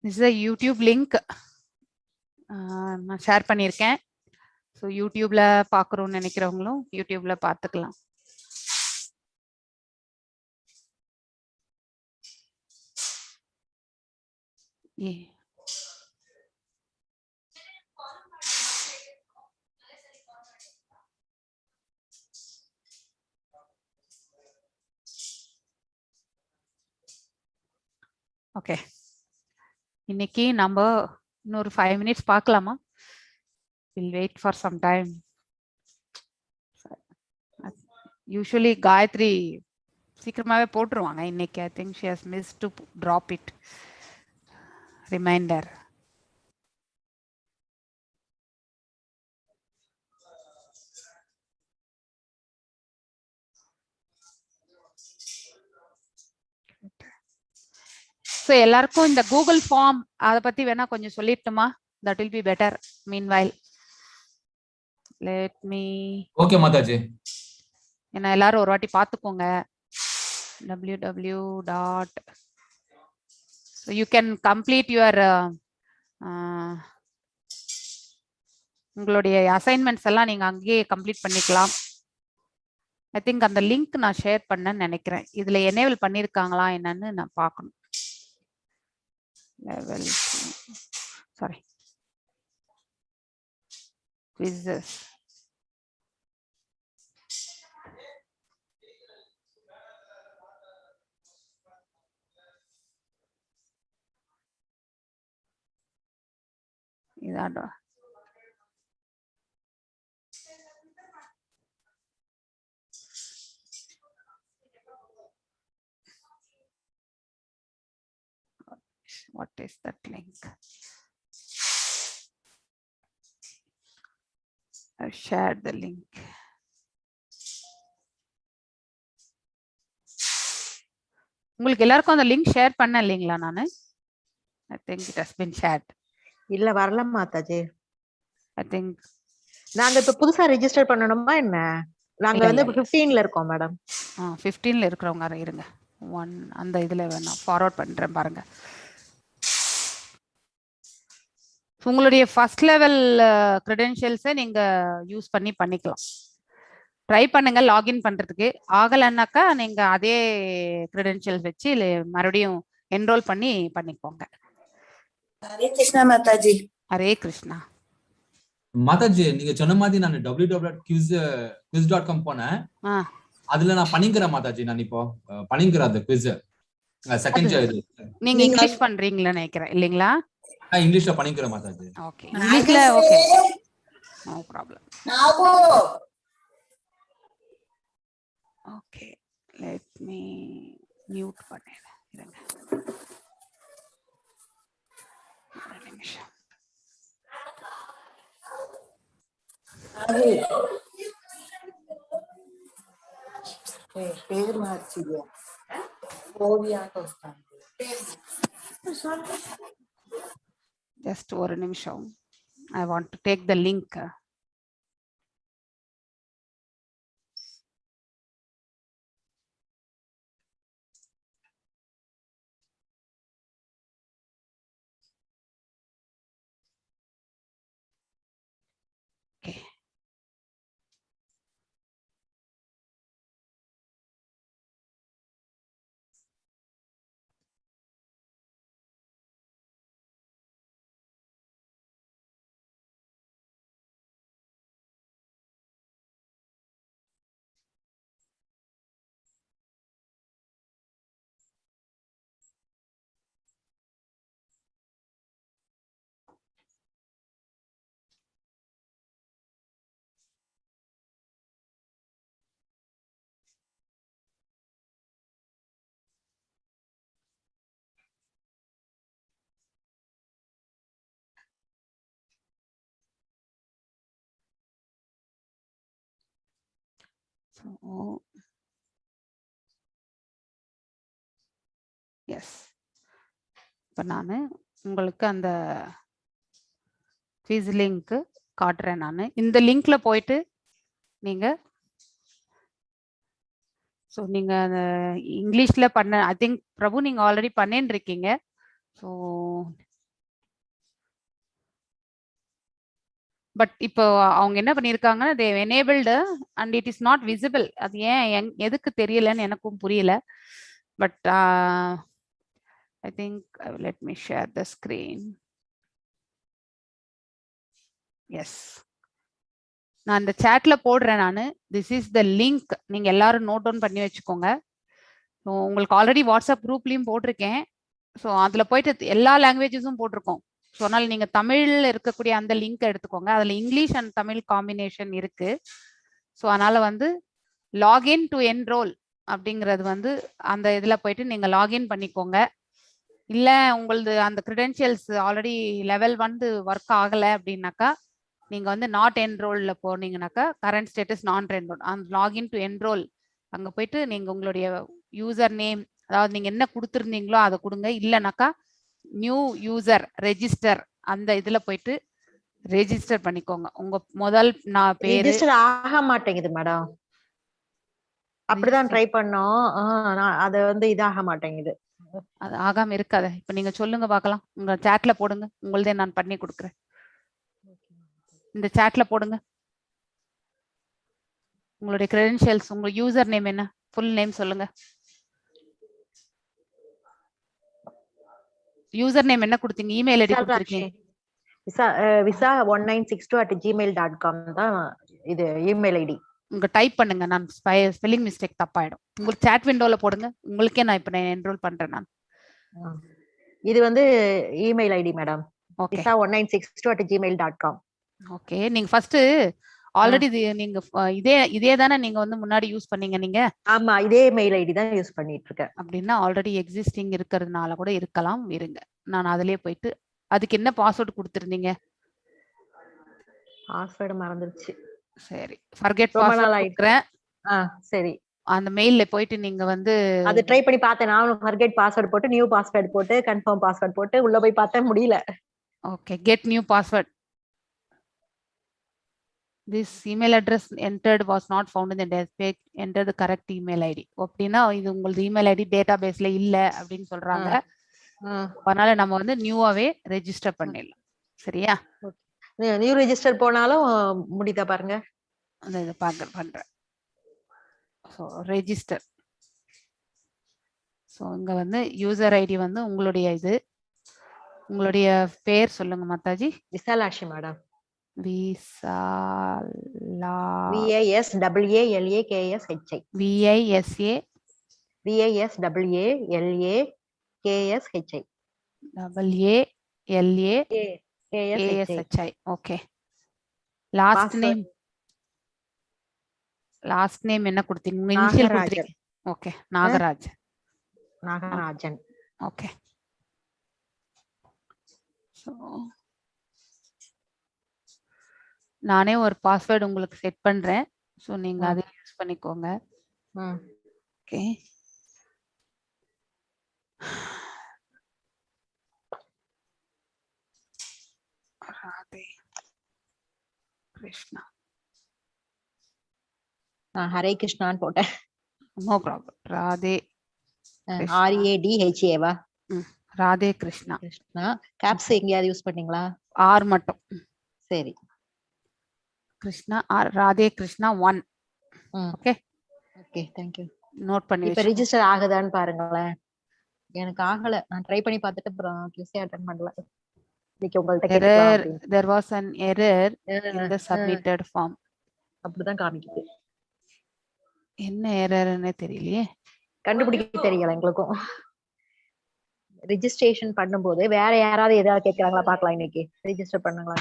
This is a YouTube link. நான் share பண்ணியிருக்கேன். So யூடியூப்ல பார்க்குறோன்னு நினைக்கிறவங்களும் யூடியூப்ல பார்த்துக்கலாம். ஓகே, இன்னைக்கு நம்ம இன்னொரு 5 minutes பார்க்கலாமா? We'll wait for some time. Usually Gayatri சீக்கிரமாவே போட்டுருவாங்க. இன்னைக்கு I think she has missed to drop it. Reminder. So எல்லாருக்கும் இந்த கூகுள் ஃபார்ம் அதை பத்தி வேணா கொஞ்சம் சொல்லிட்டுமா? That will be better. Meanwhile, let me. Okay Mataji. ஏன்னா எல்லாரும் ஒரு வாட்டி பார்த்துக்கோங்க. www. So you can complete your உங்களுடைய அசைன்மெண்ட்ஸ் எல்லாம் நீங்க அங்கேயே கம்ப்ளீட் பண்ணிக்கலாம். ஐ திங்க் அந்த லிங்க் நான் ஷேர் பண்ணேன்னு நினைக்கிறேன். இதுல எனேபிள் பண்ணிருக்காங்களா என்னன்னு நான் பார்க்கணும். Level sorry quizzes. இதாடா what is that link? I've shared the link. உங்களுக்கு எல்லாருக்கும் அந்த லிங்க் ஷேர் பண்ண இல்லைங்களா? நானு I think it has been shared. இல்ல வரல மாதாஜி. I think நாங்க இப்ப புதுசா ரெஜிஸ்டர் பண்ணணுமா என்ன? நாங்க வந்து 15ல இருக்கோம் மேடம். 15ல இருக்கிறவங்க இருங்க. அந்த இதுல வேணா ஃபார்வர்ட் பண்றேன் பாருங்க. உங்களுடைய ஃபர்ஸ்ட் லெவல் கிரெடென்ஷியல்ஸை நீங்க யூஸ் பண்ணிக்கலாம். ட்ரை பண்ணுங்க லாகின் பண்றதுக்கு. ஆகலைன்னாக்கா நீங்க அதே கிரெடென்ஷியல்ஸ் வச்சு மறுபடியும் என்ரோல் பண்ணிக்கோங்க. ஹரே கிருஷ்ணா மாதாஜி. ஹரே கிருஷ்ணா மாதாஜி. நீங்க சொன்ன மாதிரி நான் www.quiz.com போனேன். அதுல நான் பண்ணிக்கிறேன் மாதாஜி. நான் இப்போ பண்ணிக்கிறேன் அந்த குவிஸ். செகண்ட் இது நீங்க இங்கிலீஷ் பண்றீங்களா நினைக்கிறேன் இல்லீங்களா? இங்கிலீஷ்ல பண்ணிக்கிறேன் மாதாஜி. ஓகே, இங்கிலீஷ்ல okay, no problem. Okay, let me mute பண்ணிடுறேன். இருங்க ஒரு நிமிஷம். పేరు మార్చిగా ఓవియాకి వస్తాను. జస్ట్ ஒரு నిమిషం. I want to take the link. Okay. So, yes. இப்போ நான் உங்களுக்கு அந்த குவிஸ் லிங்க் காட்டுறேன். நான் இந்த லிங்க்ல போயிட்டு நீங்கள் ஸோ நீங்கள் அந்த இங்கிலீஷில் பண்ண ஐ திங்க் பிரபு நீங்கள் ஆல்ரெடி பண்ணின்னு இருக்கீங்க. ஸோ பட் இப்போ அவங்க என்ன பண்ணியிருக்காங்கன்னா they enabled and it is not visible. அது ஏன் எதுக்கு தெரியலன்னு எனக்கும் புரியல. But I think let me share the screen. Yes, நான் இந்த சேட்ல போடுறேன். நான் திஸ் இஸ் த லிங்க். நீங்க எல்லாரும் நோட் டவுன் பண்ணி வச்சுக்கோங்க. ஸோ உங்களுக்கு ஆல்ரெடி வாட்ஸ்அப் குரூப்லயும் போட்டிருக்கேன். ஸோ அதுல போயிட்டு எல்லா லாங்குவேஜஸும் போட்டிருக்கோம். ஸோ அதனால நீங்க தமிழ்ல இருக்கக்கூடிய அந்த லிங்க் எடுத்துக்கோங்க. அதுல இங்கிலீஷ் அண்ட் தமிழ் காம்பினேஷன் இருக்கு. ஸோ அதனால வந்து லாகின் டு என்ரோல் அப்படிங்கிறது வந்து அந்த இதுல போயிட்டு நீங்க லாகின் பண்ணிக்கோங்க. இல்ல உங்களது அந்த கிரெடென்ஷியல்ஸ் ஆல்ரெடி லெவல் வந்து ஒர்க் ஆகலை அப்படின்னாக்கா நீங்க வந்து நாட் என்ரோல்ல போனீங்கன்னாக்கா கரண்ட் ஸ்டேட்டஸ் நான் என்ரோல். அந்த லாகின் டு என்ரோல் அங்க போயிட்டு நீங்க உங்களுடைய யூசர் நேம், அதாவது நீங்க என்ன கொடுத்துருந்தீங்களோ அதை கொடுங்க. இல்லைனாக்கா நியூ யூசர் ரெஜிஸ்டர் அந்த இதுல போயிட்டு ரெஜிஸ்டர் பண்ணிக்கோங்க. உங்க முதல் பேரு ரெஜிஸ்டர் ஆக மாட்டேங்குது மேடம். அப்படிதான் ட்ரை பண்ணோம். அது வந்து இதாக மாட்டேங்குது. அது ஆகாம இருக்காது. இப்ப நீங்க சொல்லுங்க பார்க்கலாம். உங்க சாட்ல போடுங்க. உங்களதே நான் பண்ணி கொடுக்குறேன். இந்த சாட்ல போடுங்க உங்களுடைய கிரெடென்ஷியல்ஸ். உங்க யூசர் நேம் என்ன, ஃபுல் நேம் சொல்லுங்க. யூசர் நேம் என்ன கொடுத்தீங்க? இமெயில் ஐடி கொடுத்துருக்கீங்க. விசா 1962@gmail.com தான் இது இமெயில் ஐடி. உங்க டைப் பண்ணுங்க. நான் ஸ்பெல்லிங் மிஸ்டேக் தப்பாயிடும். உங்களுக்கு சாட் விண்டோல போடுங்க. உங்களுக்கே நான் இப்ப என்ரோல் பண்றேன். நான் இது வந்து email ID madam. Okay, visa 1962@gmail.com. Okay. நீங்க ஃபர்ஸ்ட் ஆல்ரெடி நீங்க இதே தானே நீங்க வந்து முன்னாடி யூஸ் பண்ணீங்க நீங்க? ஆமா, இதே மெயில் ஐடி தான் யூஸ் பண்ணிட்டு இருக்கேன். அப்படின்னா ஆல்ரெடி எக்ஸிஸ்டிங் இருக்கிறதுனால கூட இருக்கலாம். இருங்க, நான் அதுலயே போயிட்டு அதுக்கு என்ன பாஸ்வேர்ட் கொடுத்துருந்தீங்க? பாஸ்வேர்டு மறந்துருச்சு. சரி, ஃபர்கெட் பாஸ்வேர்ட் கொடுக்கிறேன். சரி, அந்த மெயில்ல போயிட்டு நீங்க வந்து அது ட்ரை பண்ணி பார்த்தேன். நானும் ஃபர்கெட் பாஸ்வேர்ட் போட்டு நியூ பாஸ்வேர்ட் போட்டு கன்ஃபார்ம் பாஸ்வேர்ட் போட்டு உள்ள போய் பார்த்தேன், முடியல. Okay, get new password. This email address entered was not found in the database. Enter the correct email ID. அப்படின்னா இது உங்களது இமெயில் ஐடி டேட்டா பேஸ்ல இல்ல அப்படின்னு சொல்றாங்க. அதனால நம்ம வந்து நியூவாவே ரெஜிஸ்டர் பண்ணிடலாம். சரியா? நியூ ரெஜிஸ்டர் போனாலும் முடிதா பாருங்க. அந்த இதை பண்றேன். So register. ஸோ இங்க வந்து யூசர் ஐடி வந்து உங்களுடைய இது. உங்களுடைய பேர் சொல்லுங்க Mataji. Visalakshi madam. Visalakshi. Okay. Last name என்ன கொடுத்தீங்க? உங்க இனிஷியல் கொடுத்தீங்க. ஓகே, நாகராஜன். ஓகே. ஸோ நானே ஒரு பாஸ்வேர்டு உங்களுக்கு செட் பண்றேன். ஸோ நீங்க அதை யூஸ் பண்ணிக்கோங்க. ஓகே. ராதே கிருஷ்ணா. ஹரே கிருஷ்ணான்னு போட்டேன். No problem. Radhe RADHA. Radhe Krishna. Caps எங்கயாவது யூஸ் பண்ணீங்களா? ஆர் மட்டும். சரி. Krishna R Radhe Krishna 1. Okay, okay, thank you. Note பண்ணி இப்ப ரெஜிஸ்டர் ஆகுதான்னு பாருங்களேன். எனக்கு ஆகல. நான் ட்ரை பண்ணி பார்த்துட்டு அப்புறம் QC அட்டெண்ட் பண்ணல. இதுக்கு உங்கள்ட்ட கேட்கலாம். There was an error in the submitted form. அப்படிதான் காமிக்குது. என்ன எரர்னே தெரியலையே. கண்டுபிடிக்க தெரியல எங்களுக்கும். ரெஜிஸ்ட்ரேஷன் பண்ணும்போது வேற யாராவது ஏதாவது கேக்குறாங்களா பாக்கலாம். இன்னைக்கு ரெஜிஸ்டர் பண்ணுங்களா?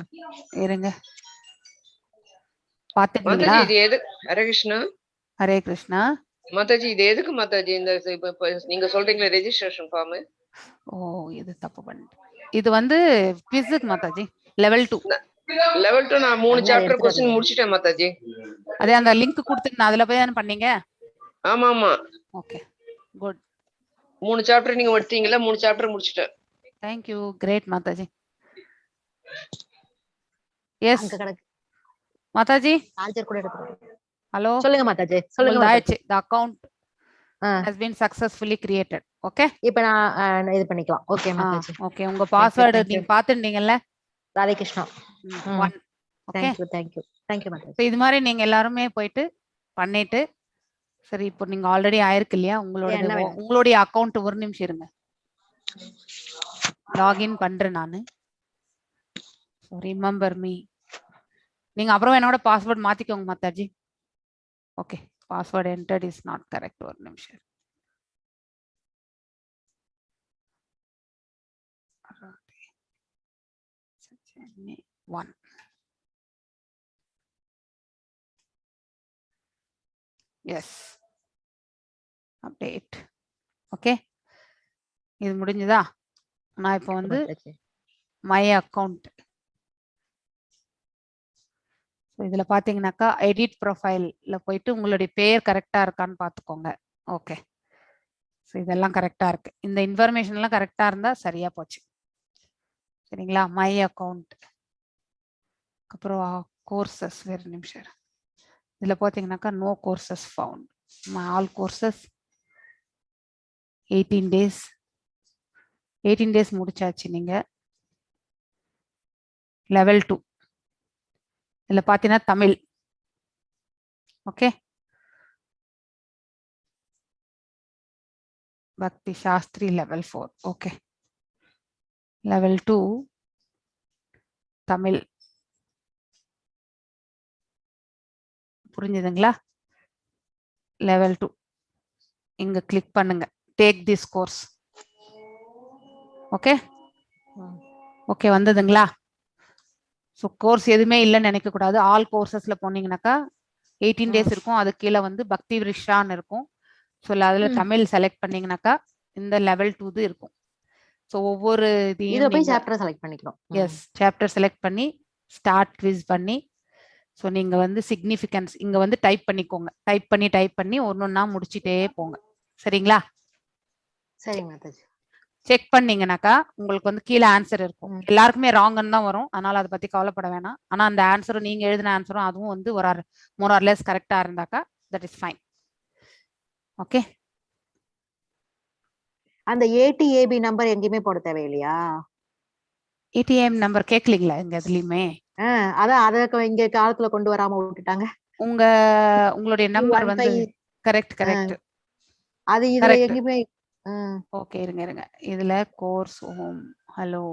இருங்க பாத்துட்டீங்களா? இது எது? ஹரே கிருஷ்ணா. ஹரே கிருஷ்ணா. மாதாஜி இது எதுக்கு மாதாஜி இந்த நீங்க சொல்றீங்களே ரெஜிஸ்ட்ரேஷன் ஃபார்ம்? ஓ, இது தப்பு பண்ணிட்டேன். இது வந்து குவிஸ்க்கு மாதாஜி லெவல் 2. லெவல் 2 நான் 3 சாப்டர் क्वेश्चन முடிச்சிட்டேன் மாதாஜி. அதே அந்த லிங்க் கொடுத்துட்டு அதுல போய் தான பண்ணீங்க? ஆமா ஆமா. Okay, good. 3 சாப்டர் நீங்க எடுத்தீங்கல, 3 சாப்டர் முடிச்சிட்டேன். Thank you, great Mataji. Yes Mataji. Charger கூட எடுத்துறேன். ஹலோ, சொல்லுங்க மாதாஜி. சொல்லுங்க Mataji. The account has been successfully created. Okay, இப்போ நான் இது பண்ணிக்கலாம். ஓகே மாதாஜி. ஓகே, உங்க பாஸ்வேர்ட் நீங்க பாத்துட்டீங்கல்ல? Radhe Krishna 1. Okay, thank you Mataji. So இது மாதிரி நீங்க எல்லாருமே போயிட்டு பண்ணிட்டு, சரி இப்போ நீங்க ஆல்ரெடி ஆயிருக்கு இல்லையா என்ன வேணும்? உங்களுடைய அக்கௌண்ட், ஒரு நிமிஷம் இருங்க, லாகின் பண்றேன் நானு. Remember me. நீங்க அப்புறம் என்னோட பாஸ்வேர்ட் மாத்திக்கோங்க Mataji. Okay, password entered is not correct. ஒரு நிமிஷம். One. Yes. Update. ஓகே, இது முடிஞ்சதா? நான் இப்போ வந்து மை அக்கௌண்ட், இதுல பாத்தீங்கன்னாக்கா எடிட் ப்ரொஃபைல்ல போயிட்டு உங்களுடைய பேர் கரெக்டா இருக்கான்னு பாத்துக்கோங்க. ஓகே, ஸோ இதெல்லாம் கரெக்டா இருக்கு. இந்த இன்ஃபர்மேஷன் எல்லாம் கரெக்டா இருந்தா சரியா போச்சு. சரிங்களா? மை அக்கௌண்ட், அப்புறம் கோர்சஸ், வேறு நிமிஷம். இதுல பாத்தீங்கன்னாக்கா no courses found. All courses 18 days. 18 days முடிச்சாச்சு. நீங்க லெவல் 2 இதுல பாத்தீங்கன்னா Tamil. Okay, Bhakti Shastri level 4. Okay, level 2 Tamil. புரிஞ்சுதுங்களா? லெவல் 2 இங்க கிளிக் பண்ணுங்க, take this course. Okay, okay வந்ததுங்களா? ஸோ கோர்ஸ் எதுவுமே இல்லைன்னு நினைக்க கூடாது. ஆல் கோர்சஸ்ல போனீங்கன்னாக்கா 18 days இருக்கும். அது கீழே வந்து பக்தி விருஷான்னு இருக்கும். ஸோ அதுல தமிழ் செலக்ட் பண்ணீங்கன்னாக்கா இந்த லெவல் 2 இருக்கும். ஸோ ஒவ்வொரு இதையும் சாப்டர் செலக்ட் பண்ணிக்கிறோம். எஸ், சாப்டர் செலக்ட் பண்ணி ஸ்டார்ட் குவிஸ் பண்ணி, ஸோ நீங்க வந்து சிக்னிஃபிகன்ஸ் இங்க வந்து டைப் பண்ணிக்கோங்க. டைப் பண்ணி ஒன்னொன்னா முடிச்சுட்டே போங்க. சரிங்களா? சரி மாதாஜி. செக் பண்ணீங்கன்னாக்கா உங்களுக்கு வந்து கீழே ஆன்சர் இருக்கும். எல்லாருக்குமே ராங்னு தான் வரும், அதனால அதை பத்தி கவலைப்பட வேணாம். ஆனா அந்த ஆன்சரும் நீங்க எழுதின ஆன்சரும் அதுவும் வந்து ஒரு மோர் ஆர் லெஸ் கரெக்டா இருந்தாக்கா தட் இஸ் ஃபைன். ஓகே, அந்த ஏடிஏபி நம்பர் எங்கேயுமே போட தேவையில்லையா? ஏடிஎம் நம்பர் கேட்கலீங்களா எங்க எதுலயுமே? அதான் அத இங்க காலத்துல கொண்டு வராம விட்டுட்டாங்க. உங்களுடைய நம்பர் வந்து கரெக்ட். அது இதுல எங்கேயுமே. ஓகே, இருங்க. இதுல course home hello,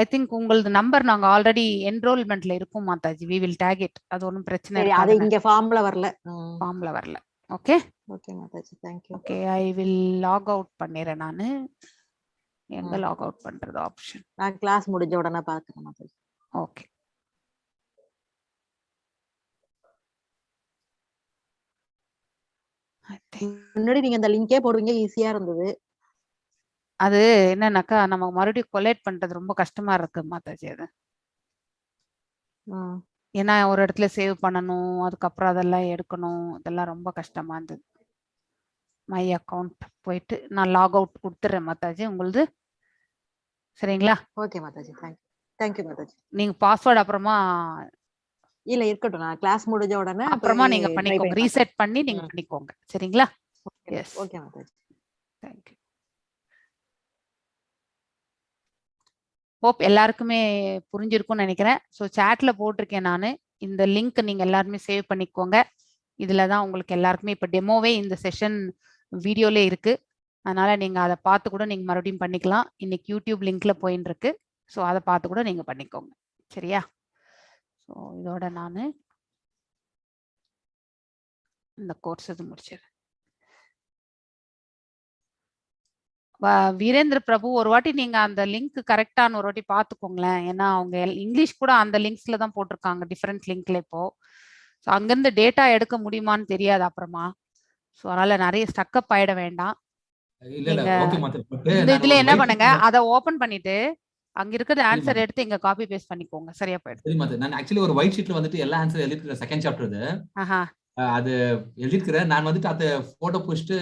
I think உங்களது நம்பர் நாங்க ஆல்ரெடி என்ரோல்மெண்ட்ல இருக்கும் Mataji. we will tag it. அது ஒன்றும் பிரச்சனை இல்லை. அது இங்க ஃபார்ம்ல வரல. Okay, okay Mataji, thank you. Okay, I will log out பண்ணிறேன் நானு. எங்க லாக் அவுட் பண்றது ஆப்ஷன்? நான் கிளாஸ் முடிஞ்ச உடனே பாக்குறேன் மாதாஜி. ஓகே, ஐ திங்க் முன்னாடி நீங்க அந்த லிங்கே போடுவீங்க, ஈஸியா இருந்தது. அது என்னன்னாக்கா நம்ம மறுபடியும் கொலேட் பண்றது ரொம்ப கஷ்டமா இருக்கு மாதாஜி. அது ஏன்னா ஒரு இடத்துல சேவ் பண்ணணும், அதுக்கப்புறம் அதெல்லாம் எடுக்கணும், இதெல்லாம் ரொம்ப கஷ்டமா இருந்தது. மை அக்கௌண்ட் போயிட்டு நான் லாக் அவுட் கொடுத்துறேன் மாதாஜி உங்களுது. சரிங்களா? Okay Mataji, thank you Mataji. நீங்க பாஸ்வேர்ட் அப்புறமா இல்ல இருக்கட்டும், நான் கிளாஸ் முடிஞ்ச உடனே அப்புறமா நீங்க பண்ணிக்கோங்க, ரீசெட் பண்ணி நீங்க பண்ணிக்கோங்க. சரிங்களா? Yes, okay Mataji, thank you. Hope எல்லாருக்குமே புரிஞ்சிருக்கும்னு நினைக்கிறேன். ஸோ சாட்ல போட்டிருக்கேன் நான், இந்த லிங்க் நீங்க எல்லாருமே சேவ் பண்ணிக்கோங்க. இதுல தான் உங்களுக்கு எல்லாருக்குமே இப்போ டெமோவே இந்த செஷன் வீடியோலே இருக்கு. அதனால நீங்க அதை பார்த்து கூட நீங்க மறுபடியும் பண்ணிக்கலாம். இன்னைக்கு யூடியூப் லிங்க்ல போயின்னு இருக்கு. ஸோ அதை பார்த்து கூட நீங்க பண்ணிக்கோங்க. சரியா? ஸோ இதோட நான் இந்த கோர்ஸ் இது முடிச்சிடுறேன். வீரேந்திர பிரபு, ஒரு வாட்டி நீங்க அந்த லிங்க் கரெக்டான ஒரு வாட்டி பாத்துக்கோங்களேன். ஏன்னா அவங்க இங்கிலீஷ் கூட அந்த லிங்க்ஸ்ல தான் போட்டிருக்காங்க, டிஃபரெண்ட் லிங்க்ல. இப்போ ஸோ அங்கிருந்து டேட்டா எடுக்க முடியுமான்னு தெரியாது அப்புறமா. ஸோ அதனால நிறைய ஸ்டக்கப் ஆயிட வேண்டாம். இந்த இதுல என்ன பண்ணுங்க, அதை ஓபன் பண்ணிட்டு அங்க இருக்கிற ஆன்சர் எடுத்து இங்க காப்பி பேஸ்ட் பண்ணிக்கோங்க, சரியா போயிடும். சரி மாதா, நான் ஆக்சுவலி ஒரு ஒயிட் ஷீட்ல வந்துட்டு எல்லா ஆன்சர் எழுதிருக்கேன். செகண்ட் சாப்டர் அது எழுதிருக்கிறேன். நான் வந்துட்டு அதை போட்டோ புடிச்சிட்டு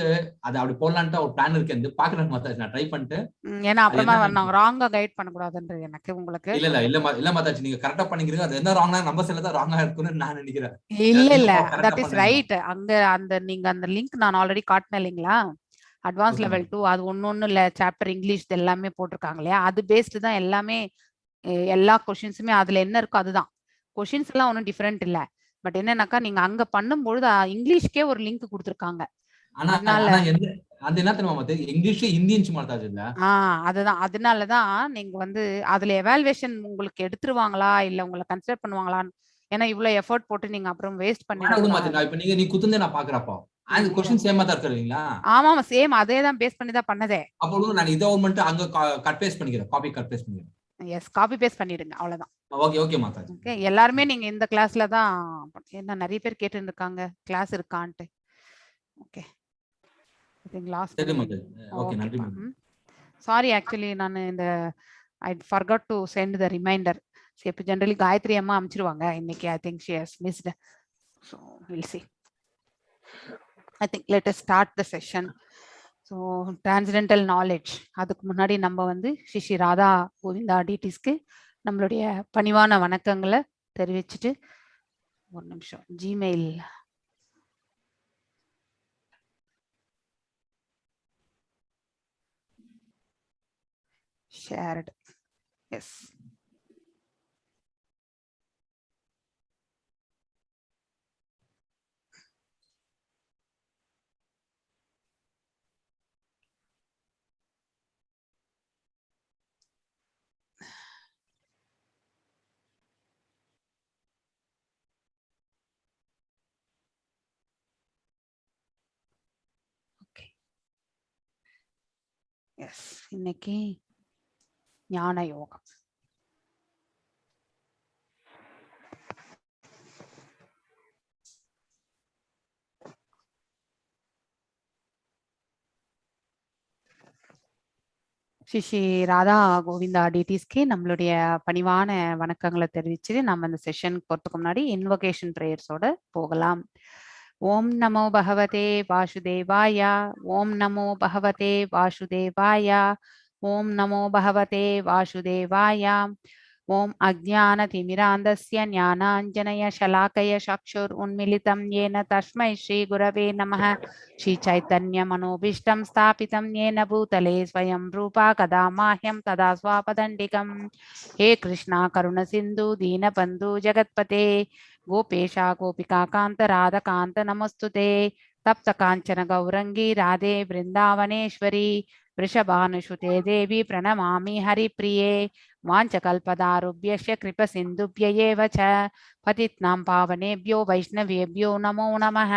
அதை அப்படி போடலான்ட்டு ஒரு பிளான் இருக்கு. பாக்குறேன் மாதாஜி, நான் ட்ரை பண்ணிட்டு. ஏன்னா அப்புறமா நாங்க ராங்கா கைட் பண்ண கூடாதுன்றது எனக்கு உங்களுக்கு. இல்ல மாதாஜி, நீங்க கரெக்டா பண்ணிக்கிறீங்க. அது என்ன ராங்கா நம்ம சைடுல தான் ராங்கா இருக்குன்னு நான் நினைக்கிறேன். இல்ல தட் இஸ் ரைட். அங்க அந்த நீங்க அந்த லிங்க் நான் ஆல்ரெடி காட்டினேன் இல்லைங்களா, அட்வான்ஸ் லெவல் 2. அது ஒன்னு இல்ல, சாப்டர் இங்கிலீஷ் எல்லாமே போட்டிருக்காங்க இல்லையா, அது பேஸ்டு தான் எல்லாமே. எல்லா கொஸ்டின்ஸுமே அதுல என்ன இருக்கோ அதுதான். கொஷின்ஸ் எல்லாம் ஒன்றும் டிஃபரெண்ட் இல்ல. பட் என்னன்னாக்கா நீங்க அங்க பண்ணும்பொழுது இங்கிலீஷ்க்கே ஒரு லிங்க் கொடுத்துருக்காங்க. அது என்ன தெரியுமா மாதாஜி, இங்கிலீஷ்ல ஹிந்தின்னு மாதாஜி இல்ல. அதுதான், அதனாலதான் நீங்க வந்து அதுல எவாலுவேஷன் உங்களுக்கு எடுத்துருவாங்களா இல்ல உங்களை கன்சிடர் பண்ணுவாங்களான்னு. ஏன்னா இவ்வளவு எஃபோர்ட் போட்டு நீங்க அப்புறம் வேஸ்ட் பண்ணிடக்கூடாது. இப்ப நீ குத்துந்தே நான் பாக்குறப்போ அந்த क्वेश्चन சேமா தான் இருக்குங்களா? ஆமா சேம் அதே தான் பேஸ் பண்ணி தான் பண்ணதே. அப்போ நான் இத மட்டும் அங்க கட் பேஸ்ட் பண்ணிக்கிறேன், காப்பி கட் பேஸ்ட் பண்ணிக்கிறேன். எஸ், காப்பி பேஸ்ட் பண்ணிடுங்க, அவ்வளவுதான். Okay okay Mataji. ஓகே, எல்லாருமே நீங்க இந்த கிளாஸ்ல தான். என்ன நிறைய பேர் கேட்டு இருக்காங்க கிளாஸ் இருக்கான்ட்டு. Okay, I think last. சரி மாதாஜி. ஓகே, நன்றி மாதாஜி. சாரி, ஆக்சுவலி நான் இந்த I forgot to send the reminder. இப்போ ஜெனரலி காயத்ரி அம்மா அனுப்பிச்சிருவாங்க இன்னைக்கு. I think she has missed. So will see. I think let us start the session. So transcendental knowledge, அதுக்கு முன்னாடி நம்ம வந்து ஸ்ரீ ராதா கோவிந்தா டிடிஸ்க்கு நம்மளுடைய பணிவான வணக்கங்களை தெரிவிச்சுட்டு ஒரு நிமிஷம் ஜிமெயில் shared. Yes. எஸ், இன்னைக்கு ஞான யோகம். ஸ்ரீ ராதா கோவிந்தா டிடிஸ்க்கு நம்மளுடைய பணிவான வணக்கங்களை தெரிவிச்சுட்டு நம்ம இந்த செஷனுக்கு போறதுக்கு முன்னாடி இன்வொகேஷன் பிரேயர்ஸோட போகலாம். ஓம் நமோ பகவதே வாசுதேவாய. ஓம் நமோ பகவதே வாசுதேவாய. ஓம் நமோ பகவதே வாசுதேவாய. ஓம் அஜ்ஞானதிமிராந்தஸ்ய ஞானாஞ்சனய ஷலாகய சக்ஷுர் உன்மிலிதம் येन तस्मै श्री गुरवे नमः. श्री चैतन्य मनोभीष्टं स्थापितं येन भूतले स्वयं रूपा कदा माह्यं तदा स्वापदण्डिकं. हे कृष्णा करुण सिन्धु दीनबन्धु जगत्पते गोपेशा गोपिका कान्त राधकान्त नमस्तुते. तप्त काञ्चन गौरंगी राधे वृंदावनेश्वरी वृषभानुसुते देवी प्रणमामि हरिप्रिये. वाञ्छकल्पदारुभ्यश्च कृपसिन्धुभ्य एव च पतितनां पावनेभ्यो वैष्णवेभ्यो नमो नमः.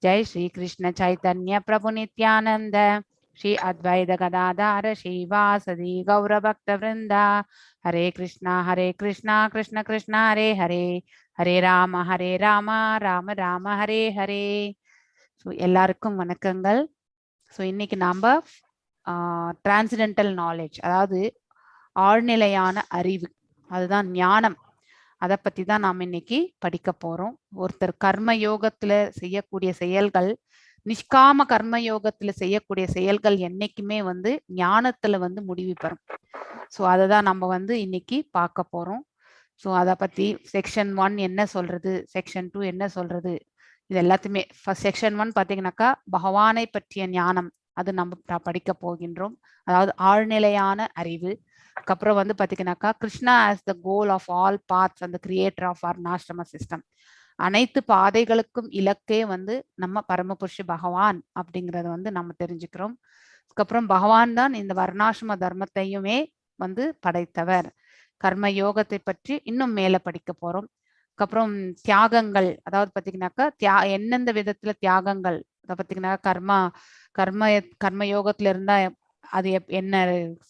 जय श्री कृष्ण चैतन्य प्रभु नित्यानंद श्री अद्वैत गदाधर श्रीवासदि गौरभक्तवृंद. हरे कृष्णा कृष्ण कृष्ण हरे हरे, हरे राम राम राम हरे हरे. ஸோ எல்லாருக்கும் வணக்கங்கள். ஸோ இன்னைக்கு நாம் டிரான்சென்டென்டல் நாலேஜ், அதாவது ஆழ்நிலையான அறிவு, அதுதான் ஞானம், அதை பற்றி தான் நாம் இன்னைக்கு படிக்க போகிறோம். ஒருத்தர் கர்ம யோகத்தில் செய்யக்கூடிய செயல்கள், நிஷ்காம கர்ம யோகத்தில் செய்யக்கூடிய செயல்கள் என்னைக்குமே வந்து ஞானத்தில் வந்து முடிவு பெறும். ஸோ அதை தான் நம்ம வந்து இன்னைக்கு பார்க்க போகிறோம். ஸோ அதை பற்றி செக்ஷன் 1 என்ன சொல்கிறது, செக்ஷன் 2 என்ன சொல்கிறது, இது எல்லாத்தையுமே. ஃபர்ஸ்ட் செக்ஷன் 1 பார்த்தீங்கன்னாக்கா பகவானை பற்றிய ஞானம், அது நம்ம படிக்க போகின்றோம், அதாவது ஆழ்நிலையான அறிவு. அதுக்கப்புறம் வந்து பார்த்தீங்கன்னாக்கா Krishna as the goal of all paths and the creator of varnashrama system. அனைத்து பாதைகளுக்கும் இலக்கே வந்து நம்ம பரமபுருஷ பகவான் அப்படிங்கிறத வந்து நம்ம தெரிஞ்சுக்கிறோம். அதுக்கப்புறம் பகவான் தான் இந்த வர்ணாசிரம தர்மத்தையுமே வந்து படைத்தவர். கர்ம யோகத்தை பற்றி இன்னும் மேல படிக்க போறோம். அதுக்கப்புறம் தியாகங்கள், அதாவது பார்த்தீங்கன்னாக்கா எந்தெந்த விதத்துல தியாகங்கள், அதை பார்த்தீங்கன்னா கர்ம யோகத்துல இருந்தா அது என்ன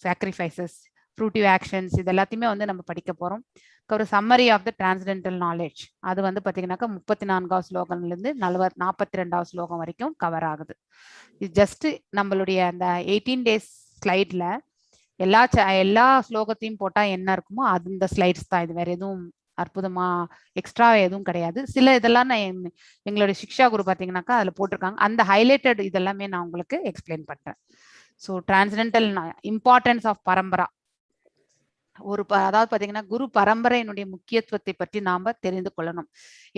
சாக்ரிஃபைசஸ், ஃப்ரூட்டிவ் ஆக்ஷன்ஸ், இது எல்லாத்தையுமே வந்து நம்ம படிக்க போறோம். ஒரு summary of the transcendental knowledge, அது வந்து பார்த்தீங்கன்னாக்கா 34வது ஸ்லோகம்லேருந்து 42வது ஸ்லோகம் வரைக்கும் கவர் ஆகுது. இது ஜஸ்ட் நம்மளுடைய அந்த 18 days ஸ்லைட்ல எல்லா ஸ்லோகத்தையும் போட்டா என்ன இருக்குமோ அது இந்த ஸ்லைட்ஸ் தான். இது வேற எதுவும் அற்புதமா எக்ஸ்ட்ரா எதுவும் கிடையாது. சில இதெல்லாம் நான் எங்களுடைய சிக்ஷா குரு பார்த்தீங்கன்னாக்கா அதில் போட்டிருக்காங்க, அந்த ஹைலைட்டட் இதெல்லாமே நான் உங்களுக்கு எக்ஸ்பிளைன் பண்றேன். ஸோ டிரான்சென்டென்டல் இம்பார்ட்டன்ஸ் ஆஃப் பரம்பரா, அதாவது பார்த்தீங்கன்னா குரு பரம்பரையினுடைய முக்கியத்துவத்தை பற்றி நாம தெரிந்து கொள்ளணும்.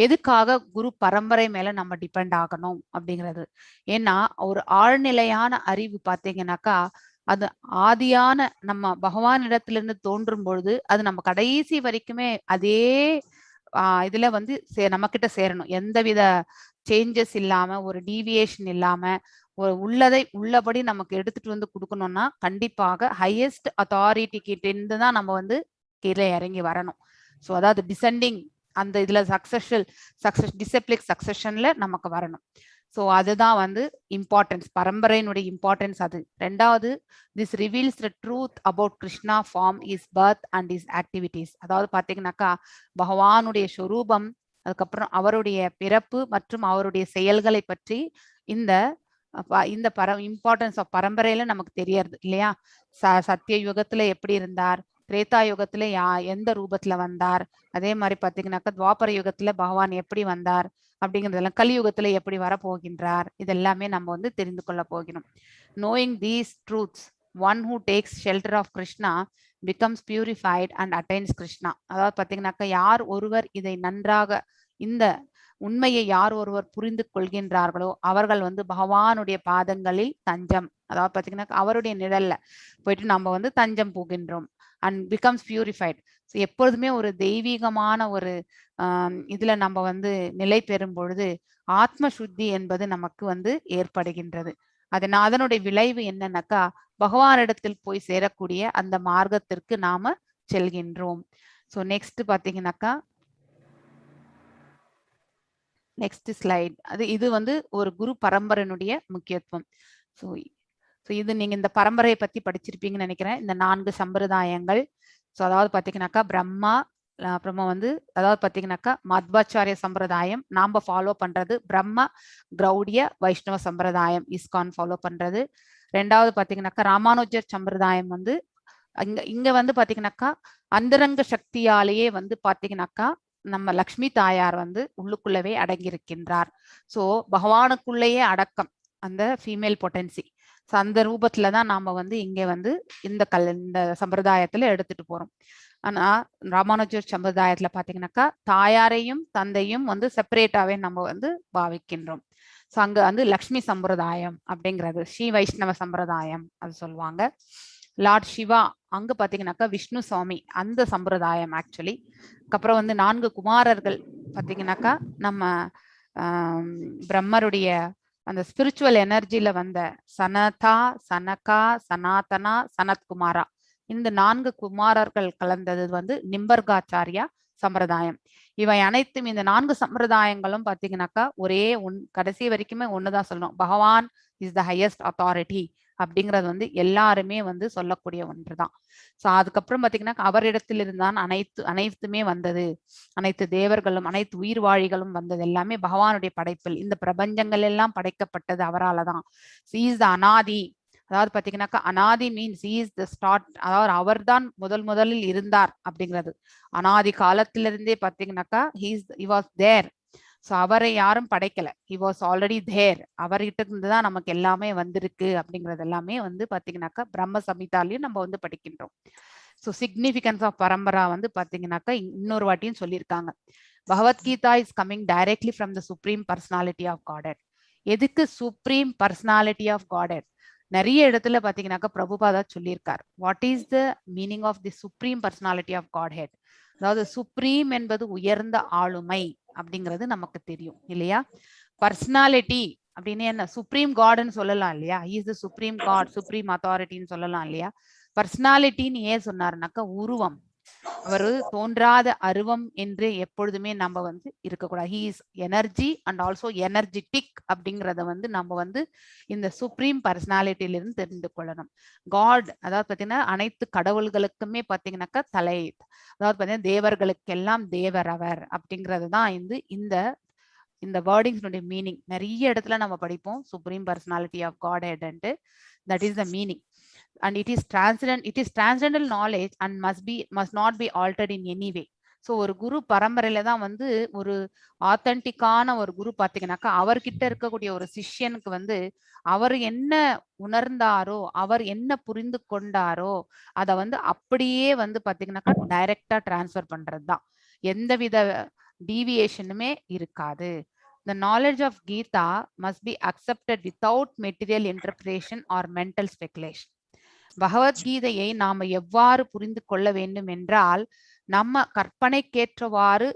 எதுக்காக குரு பரம்பரை மேல நம்ம டிபெண்ட் ஆகணும் அப்படிங்கிறது. ஏன்னா ஒரு ஆழ்நிலையான அறிவு பார்த்தீங்கன்னாக்கா அது ஆதியான நம்ம பகவானிடத்திலிருந்து தோன்றும் பொழுது அது நம்ம கடைசி வரைக்குமே அதே இதுல வந்து நம்ம கிட்ட சேரணும். எந்தவித சேஞ்சஸ் இல்லாம, ஒரு டீவியேஷன் இல்லாம, ஒரு உள்ளதை உள்ளபடி நமக்கு எடுத்துட்டு வந்து கொடுக்கணும்னா கண்டிப்பாக ஹையஸ்ட் அத்தாரிட்டி கிட்ட இருந்து தான் நம்ம வந்து கீழே இறங்கி வரணும். ஸோ அதாவது டிசெண்டிங் அந்த இதுல டிசிப்ளிக் சக்சஷன்ல நமக்கு வரணும். ஸோ அதுதான் வந்து இம்பார்ட்டன்ஸ், பரம்பரையினுடைய இம்பார்ட்டன்ஸ் அது. ரெண்டாவது, this reveals the truth about Krishna form, his birth and his activities. அதாவது பாத்தீங்கன்னாக்கா பகவானுடைய சொரூபம், அதுக்கப்புறம் அவருடைய பிறப்பு மற்றும் அவருடைய செயல்களை பற்றி இந்த இம்பார்ட்டன்ஸ் ஆஃப் பரம்பரையில நமக்கு தெரியறது இல்லையா. சத்திய யுகத்துல எப்படி இருந்தார், திரேதா யுகத்துல எந்த ரூபத்துல வந்தார், அதே மாதிரி பாத்தீங்கன்னாக்கா துவாபர யுகத்துல பகவான் எப்படி வந்தார் அப்படிங்கறதெல்லாம், கலியுகத்துல எப்படி வரப்போகின்றார், இதெல்லாமே நம்ம வந்து தெரிந்து கொள்ள போகிறோம். Knowing these truths, one who takes shelter of Krishna becomes purified and attains Krishna. அதாவது பாத்தீங்கன்னாக்கா யார் ஒருவர் இதை நன்றாக, இந்த உண்மையை யார் ஒருவர் புரிந்து கொள்கின்றார்களோ அவர்கள் வந்து பகவானுடைய பாதங்களில் தஞ்சம், அதாவது பாத்தீங்கன்னா அவருடைய நிழல்ல போயிட்டு நம்ம வந்து தஞ்சம் போகின்றோம். And becomes purified. எப்பொழுதுமே ஒரு தெய்வீகமான ஒரு இதுல நம்ம வந்து நிலை பெறும் பொழுது ஆத்ம சுத்தி என்பது நமக்கு வந்து ஏற்படுகின்றது. அதனுடைய விளைவு என்னன்னாக்கா பகவானிடத்தில் போய் சேரக்கூடிய அந்த மார்க்கத்திற்கு நாம செல்கின்றோம். ஸோ நெக்ஸ்ட் பாத்தீங்கன்னாக்கா நெக்ஸ்ட் ஸ்லைட். இது வந்து ஒரு குரு பரம்பரையினுடைய முக்கியத்துவம். ஸோ இது நீங்க இந்த பரம்பரையை பத்தி படிச்சிருப்பீங்கன்னு நினைக்கிறேன். இந்த 4 சம்பிரதாயங்கள். ஸோ அதாவது பாத்தீங்கன்னாக்கா பிரம்மா, அப்புறமா வந்து அதாவது பாத்தீங்கன்னாக்கா மத்வாச்சாரிய சம்பிரதாயம் நாம ஃபாலோ பண்றது, பிரம்ம கிரௌடிய வைஷ்ணவ சம்பிரதாயம் இஸ்கான் ஃபாலோ பண்றது. ரெண்டாவது பாத்தீங்கன்னாக்கா ராமானுஜர் சம்பிரதாயம் வந்து இங்க வந்து பாத்தீங்கன்னாக்கா அந்தரங்க சக்தியாலேயே வந்து பாத்தீங்கன்னாக்கா நம்ம லக்ஷ்மி தாயார் வந்து உள்ளுக்குள்ளவே அடங்கியிருக்கின்றார். ஸோ பகவானுக்குள்ளேயே அடக்கம் அந்த ஃபீமேல் பொட்டன்சி. ஸோ அந்த ரூபத்துலதான் நாம வந்து இங்க வந்து இந்த சம்பிரதாயத்துல எடுத்துட்டு போறோம். ஆனா ராமானுஜர் சம்பிரதாயத்துல பாத்தீங்கன்னாக்கா தாயாரையும் தந்தையும் வந்து செப்பரேட்டாவே நம்ம வந்து பாவிக்கின்றோம். ஸோ அங்க வந்து லக்ஷ்மி சம்பிரதாயம் அப்படிங்கிறது, ஸ்ரீ வைஷ்ணவ சம்பிரதாயம் அது சொல்லுவாங்க. லார்ட் சிவா அங்க பாத்தீங்கன்னாக்கா விஷ்ணு சுவாமி அந்த சம்பிரதாயம் ஆக்சுவலி. அப்புறம் வந்து 4 குமாரர்கள் பாத்தீங்கன்னாக்கா நம்ம பிரம்மருடைய அந்த ஸ்பிரிச்சுவல் எனர்ஜில வந்த சனதா, சனகா, சனாதனா, சனத்குமாரா, இந்த 4 குமாரர்கள் கலந்தது வந்து நிம்பர்காச்சாரியா சம்பிரதாயம். இவை அனைத்தும் இந்த 4 சம்பிரதாயங்களும் பாத்தீங்கன்னாக்கா ஒரே கடைசி வரைக்குமே ஒண்ணுதான் சொல்லணும், பகவான் இஸ் த ஹையஸ்ட் அத்தாரிட்டி அப்படிங்கிறது வந்து எல்லாருமே வந்து சொல்லக்கூடிய ஒன்றுதான். ஸோ அதுக்கப்புறம் பாத்தீங்கன்னா அவரிடத்திலிருந்தான் அனைத்துமே வந்தது, அனைத்து தேவர்களும் அனைத்து உயிர்வாழிகளும் வந்தது எல்லாமே பகவானுடைய படைப்பில். இந்த பிரபஞ்சங்கள் எல்லாம் படைக்கப்பட்டது அவரால் தான். இஸ் த அனாதி, அதாவது பாத்தீங்கன்னாக்கா அனாதி மீன்ஸ் இஸ் த ஸ்டார்ட், அதாவது அவர் தான் முதலில் இருந்தார் அப்படிங்கிறது. அனாதி காலத்திலிருந்தே பாத்தீங்கன்னாக்கா he was there. ஸோ அவரை யாரும் படைக்கல, he was already there. அவர்கிட்ட இருந்து தான் நமக்கு எல்லாமே வந்திருக்கு அப்படிங்கிறது எல்லாமே வந்து பாத்தீங்கன்னாக்கா பிரம்ம சமிதாலையும் நம்ம வந்து படிக்கின்றோம். ஸோ சிக்னிஃபிகன்ஸ் ஆஃப் பரம்பரா வந்து பாத்தீங்கன்னாக்கா இன்னொரு வாட்டியும் சொல்லியிருக்காங்க. Bhagavad Gita is coming directly from the supreme personality of Godhead. எதுக்கு சுப்ரீம் பர்சனாலிட்டி ஆஃப் காடட்? நிறைய இடத்துல பாத்தீங்கன்னாக்கா பிரபுபாதா சொல்லியிருக்கார், what is the meaning of the supreme personality of Godhead. அதாவது சுப்ரீம் என்பது உயர்ந்த ஆளுமை அப்படிங்கிறது நமக்கு தெரியும் இல்லையா. பர்சனாலிட்டி அப்படின்னு என்ன, சுப்ரீம் காட்னு சொல்லலாம் இல்லையா, is the supreme God, supreme அத்தாரிட்டின்னு சொல்லலாம் இல்லையா. பர்சனாலிட்டின்னு ஏன் சொன்னாருனாக்கா உருவம், அவர் தோன்றாத அருவம் என்று எப்பொழுதுமே நம்ம வந்து இருக்கக்கூடாது. He is energy and also energetic அப்படிங்கிறத வந்து நம்ம வந்து இந்த சுப்ரீம் பர்சனாலிட்டியிலிருந்து தெரிந்து கொள்ளணும். காட் அதாவது பார்த்தீங்கன்னா அனைத்து கடவுள்களுக்குமே பார்த்தீங்கன்னாக்கா தலை, அதாவது பார்த்தீங்கன்னா தேவர்களுக்கெல்லாம் தேவர் அவர் அப்படிங்கிறது தான் இந்த வேர்டிங்ஸ்னுடைய மீனிங். நிறைய இடத்துல நம்ம படிப்போம் supreme personality of godhead, that is the meaning. And it is transcendental knowledge and must not be altered in any way. So ஒரு குரு பரம்பரையில தான் வந்து ஒரு ஆத்தென்டிக்கான ஒரு குரு பார்த்தீங்கன்னாக்கா அவர்கிட்ட இருக்கக்கூடிய ஒரு சிஷ்யனுக்கு வந்து அவர் என்ன உணர்ந்தாரோ, அவர் என்ன புரிந்து கொண்டாரோ அதை வந்து அப்படியே வந்து பார்த்தீங்கன்னாக்கா டைரக்டா டிரான்ஸ்ஃபர் பண்றது தான், எந்தவித டீவியேஷனுமே இருக்காது. The knowledge of Gita must be accepted without material interpretation or mental speculation. பகவத்கீதையை நாம எவ்வாறு புரிந்து கொள்ள வேண்டும் என்றால் நம்ம கற்பனைக்கேற்றவாறு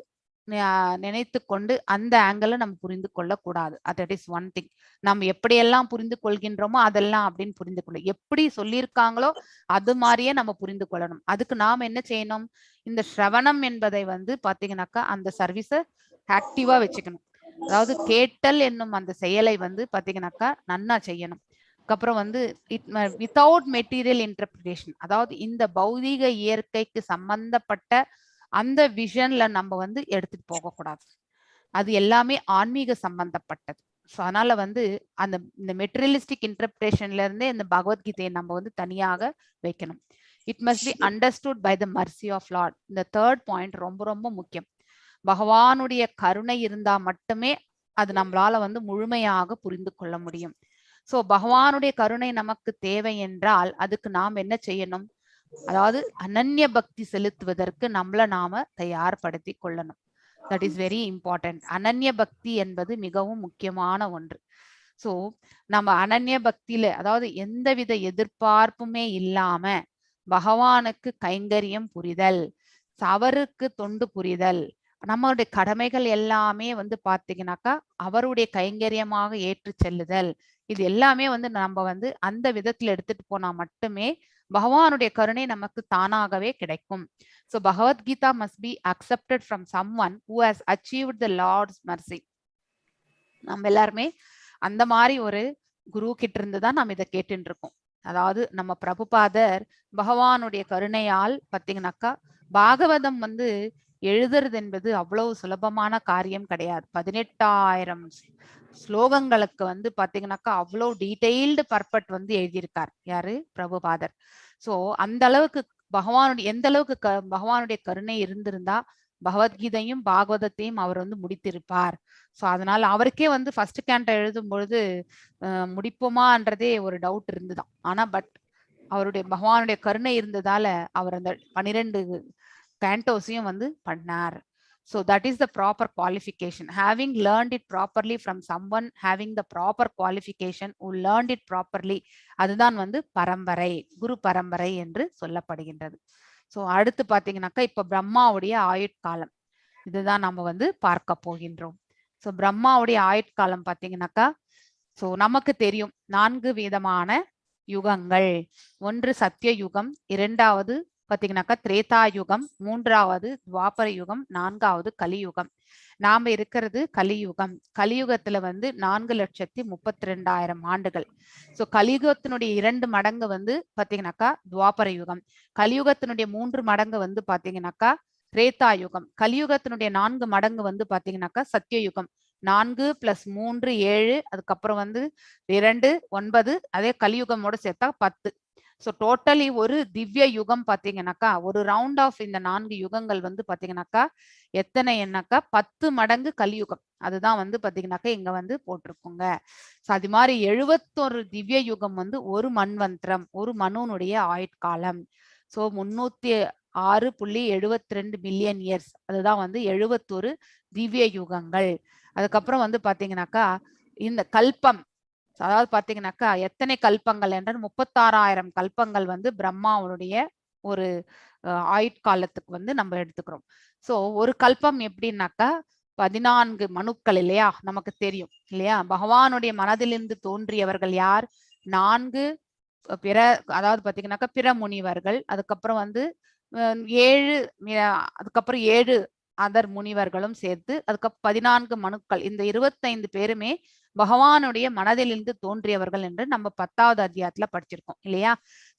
நினைத்து கொண்டு அந்த ஆங்கிள நம்ம புரிந்து கொள்ளக்கூடாது. That is one thing. நம்ம எப்படியெல்லாம் புரிந்து கொள்கின்றோமோ அதெல்லாம் அப்படின்னு புரிந்து கொள்ள, எப்படி சொல்லியிருக்காங்களோ அது மாதிரியே நம்ம புரிந்து கொள்ளணும். அதுக்கு நாம என்ன செய்யணும்? இந்த ஸ்ரவணம் என்பதை வந்து பாத்தீங்கன்னாக்கா அந்த சர்வீஸை ஆக்டிவா வச்சுக்கணும். அதாவது கேட்டல் என்னும் அந்த செயலை வந்து பாத்தீங்கன்னாக்கா நன்னா செய்யணும். அதுக்கப்புறம் வந்து வித்தவுட் மெட்டீரியல் இன்டர்பிரிட்டேஷன், அதாவது இந்த பௌதீக இயற்கைக்கு சம்பந்தப்பட்ட அந்த விஷன்ல நம்ம வந்து எடுத்துட்டு போகக்கூடாது. அது எல்லாமே ஆன்மீக சம்பந்தப்பட்டது. ஸோ அதனால வந்து இந்த மெட்டீரியலிஸ்டிக் இன்டர்பிரேஷன்ல இருந்தே இந்த பகவத்கீதையை நம்ம வந்து தனியாக வைக்கணும். It must be understood by the mercy of lord. இந்த தேர்ட் பாயிண்ட் ரொம்ப ரொம்ப முக்கியம். பகவானுடைய கருணை இருந்தா மட்டுமே அது நம்மளால வந்து முழுமையாக புரிந்து கொள்ள முடியும். ஸோ பகவானுடைய கருணை நமக்கு தேவை என்றால் அதுக்கு நாம் என்ன செய்யணும்? அதாவது அனன்ய பக்தி செலுத்துவதற்கு நம்மள நாம தயார்படுத்தி கொள்ளணும். That is very important. அனன்ய பக்தி என்பது மிகவும் முக்கியமான ஒன்று. சோ நம்ம அனன்ய பக்தியில, அதாவது எந்தவித எதிர்பார்ப்புமே இல்லாம பகவானுக்கு கைங்கரியம் புரிதல், அவருக்கு தொண்டு புரிதல், நம்மளுடைய கடமைகள் எல்லாமே வந்து பாத்தீங்கன்னாக்கா அவருடைய கைங்கரியமாக ஏற்று செல்லுதல், இது எல்லாமே வந்து நம்ம வந்து அந்த விதத்துல எடுத்துட்டு போனா மட்டுமே பகவானுடைய கருணை நமக்கு தானாகவே கிடைக்கும். So Bhagavad Gita must be accepted from someone who has achieved the Lord's mercy. நம்ம எல்லாருமே அந்த மாதிரி ஒரு குரு கிட்ட இருந்து தான் நம்ம இதை கேட்டுட்டு இருக்கோம். அதாவது நம்ம பிரபுபாதர் பகவானுடைய கருணையால் பாத்தீங்கன்னாக்கா பாகவதம் வந்து எழுதுறது என்பது அவ்வளவு சுலபமான காரியம் கிடையாது. 18,000 ஸ்லோகங்களுக்கு வந்து பாத்தீங்கன்னாக்கா அவ்வளவு டீடைல்டு பர்பட் வந்து எழுதியிருக்கார். யாரு? பிரபுபாதர். சோ அந்த அளவுக்கு எந்த அளவுக்கு பகவானுடைய கருணை இருந்திருந்தா பகவத்கீதையும் பாகவதத்தையும் அவர் வந்து முடித்திருப்பார். சோ அதனால அவருக்கே வந்து ஃபர்ஸ்ட் கேண்ட எழுதும் பொழுது முடிப்போமான்றதே ஒரு டவுட் இருந்துதான். ஆனா அவருடைய பகவானுடைய கருணை இருந்ததால அவர் அந்த 12 கேண்டோஸையும் வந்து பண்ணார். So that is the proper qualification. Having learned it properly from someone having the proper qualification who learned it properly, அதுதான் வந்து பரம்பரை, குரு பரம்பரை என்று சொல்லப்படுகின்றது. ஸோ அடுத்து பாத்தீங்கன்னாக்கா இப்ப பிரம்மாவுடைய ஆயுட்காலம், இதுதான் நம்ம வந்து பார்க்க போகின்றோம். ஸோ பிரம்மாவுடைய ஆயுட்காலம் பாத்தீங்கன்னாக்கா ஸோ நமக்கு தெரியும் 4 விதமான யுகங்கள். ஒன்று சத்திய யுகம், இரண்டாவது பாத்தீங்கன்னாக்கா திரேதா யுகம், மூன்றாவது துவாபர யுகம், நான்காவது கலியுகம். நாம இருக்கிறது கலியுகம். கலியுகத்துல வந்து 4,32,000 ஆண்டுகள். சோ கலியுகத்தினுடைய 2 மடங்கு வந்து பாத்தீங்கன்னாக்கா துவாபர யுகம், கலியுகத்தினுடைய 3 மடங்கு வந்து பாத்தீங்கன்னாக்கா திரேதா யுகம், கலியுகத்தினுடைய 4 மடங்கு வந்து பாத்தீங்கன்னாக்கா சத்தியயுகம். 4 + 3 7, அதுக்கப்புறம் வந்து 2 9, அதே கலியுகமோட சேர்த்தா 10. ஸோ டோட்டலி ஒரு திவ்ய யுகம் பாத்தீங்கன்னாக்கா ஒரு ரவுண்ட் ஆஃப் இந்த 4 யுகங்கள் வந்து பாத்தீங்கன்னாக்கா எத்தனை என்னாக்கா 10 மடங்கு கலியுகம். அதுதான் வந்து பாத்தீங்கன்னாக்கா இங்க வந்து போட்டிருக்குங்க. ஸோ அது மாதிரி 71 திவ்ய யுகம் வந்து ஒரு மன்வந்திரம், ஒரு மனுனுடைய ஆயுட்காலம். ஸோ 306.72 மில்லியன் இயர்ஸ், அதுதான் வந்து 71 திவ்ய யுகங்கள். அதுக்கப்புறம் வந்து பாத்தீங்கன்னாக்கா இந்த கல்பம், அதாவது பாத்தீங்கன்னாக்கா எத்தனை கல்பங்கள் என்றால் 36,000 கல்பங்கள் வந்து பிரம்மாவுடைய ஒரு ஆயுட்காலத்துக்கு வந்து நம்ம எடுத்துக்கிறோம். சோ ஒரு கல்பம் எப்படின்னாக்கா 14 மனுக்கள் இல்லையா, நமக்கு தெரியும் இல்லையா. பகவானுடைய மனதிலிருந்து தோன்றியவர்கள் யார்? 4 பிற, அதாவது பாத்தீங்கன்னாக்கா பிற முனிவர்கள், அதுக்கப்புறம் வந்து 7, அதுக்கப்புறம் 7 அதர் முனிவர்களும் சேர்த்து அதுக்கு 14 மனுக்கள். இந்த 25 பேருமே பகவானுடைய மனதிலிருந்து தோன்றியவர்கள் என்று நம்ம 10வது அத்தியாயத்துல படிச்சிருக்கோம் இல்லையா.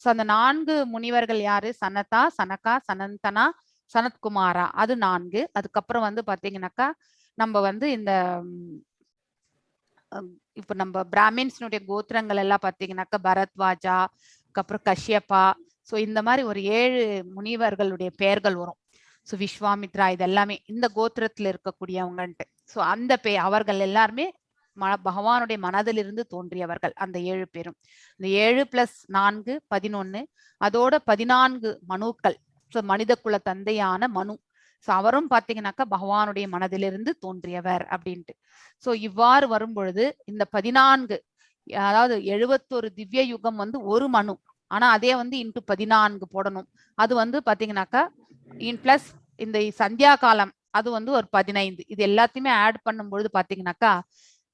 சோ அந்த 4 முனிவர்கள் யாரு? சனதா, சனகா, சனந்தனா, சனத்குமாரா, அது 4. அதுக்கப்புறம் வந்து பாத்தீங்கன்னாக்கா நம்ம வந்து இந்த இப்ப நம்ம பிராமின்ஸ்னுடைய கோத்திரங்கள் எல்லாம் பாத்தீங்கன்னாக்கா பரத்வாஜா, அதுக்கப்புறம் கஷ்யப்பா, சோ இந்த மாதிரி ஒரு 7 முனிவர்களுடைய பெயர்கள் வரும். ஸோ விஸ்வாமித்ரா, இதெல்லாமே இந்த கோத்திரத்துல இருக்கக்கூடியவங்கன்ட்டு. ஸோ அந்த அவர்கள் எல்லாருமே பகவானுடைய மனதிலிருந்து தோன்றியவர்கள், அந்த 7 பேரும். இந்த 7 + 4 11, அதோட 14 மனுக்கள். ஸோ மனித குல தந்தையான மனு, ஸோ அவரும் பாத்தீங்கன்னாக்கா பகவானுடைய மனதிலிருந்து தோன்றியவர் அப்படின்ட்டு. ஸோ இவ்வாறு வரும் பொழுது இந்த 14, அதாவது 71 திவ்ய யுகம் வந்து ஒரு மனு, ஆனா அதே வந்து × 14 போடணும். அது வந்து பாத்தீங்கன்னாக்கா பிளஸ் இந்த சந்தியா காலம் அது வந்து ஒரு 15. இது எல்லாத்தையுமே ஆட் பண்ணும்பொழுது பாத்தீங்கன்னாக்கா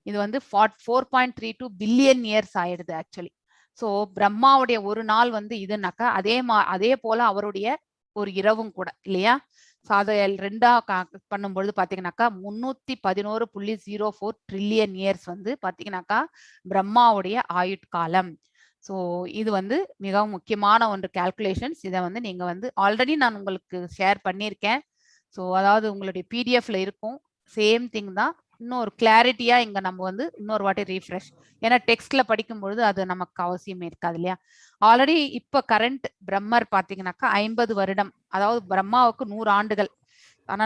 இது வந்து 4.32 பில்லியன் இயர்ஸ் ஆயிடுது ஆக்சுவலி. ஸோ பிரம்மாவுடைய ஒரு நாள் வந்து இதுனாக்கா அதே போல அவருடைய ஒரு இரவும் கூட இல்லையா? ஸோ அதை ரெண்டா பண்ணும்பொழுது பாத்தீங்கன்னாக்கா 311.04 ட்ரில்லியன் இயர்ஸ் வந்து பாத்தீங்கன்னாக்கா பிரம்மாவுடைய ஆயுட்காலம். ஸோ இது வந்து மிகவும் முக்கியமான ஒன்று கால்குலேஷன்ஸ். இதை வந்து நீங்க வந்து ஆல்ரெடி நான் உங்களுக்கு ஷேர் பண்ணியிருக்கேன். ஸோ அதாவது உங்களுடைய பிடிஎஃப்ல இருக்கும், சேம் திங் தான். இன்னும் ஒரு கிளாரிட்டியா இங்க நம்ம வந்து இன்னொரு வாட்டி ரீஃப்ரெஷ், ஏன்னா டெக்ஸ்ட்ல படிக்கும் பொழுது அது நமக்கு அவசியமே இருக்காது இல்லையா? ஆல்ரெடி இப்ப கரண்ட் பிரம்மர் பாத்தீங்கன்னாக்கா 50 வருடம், அதாவது பிரம்மாவுக்கு 100 ஆண்டுகள். ஆனா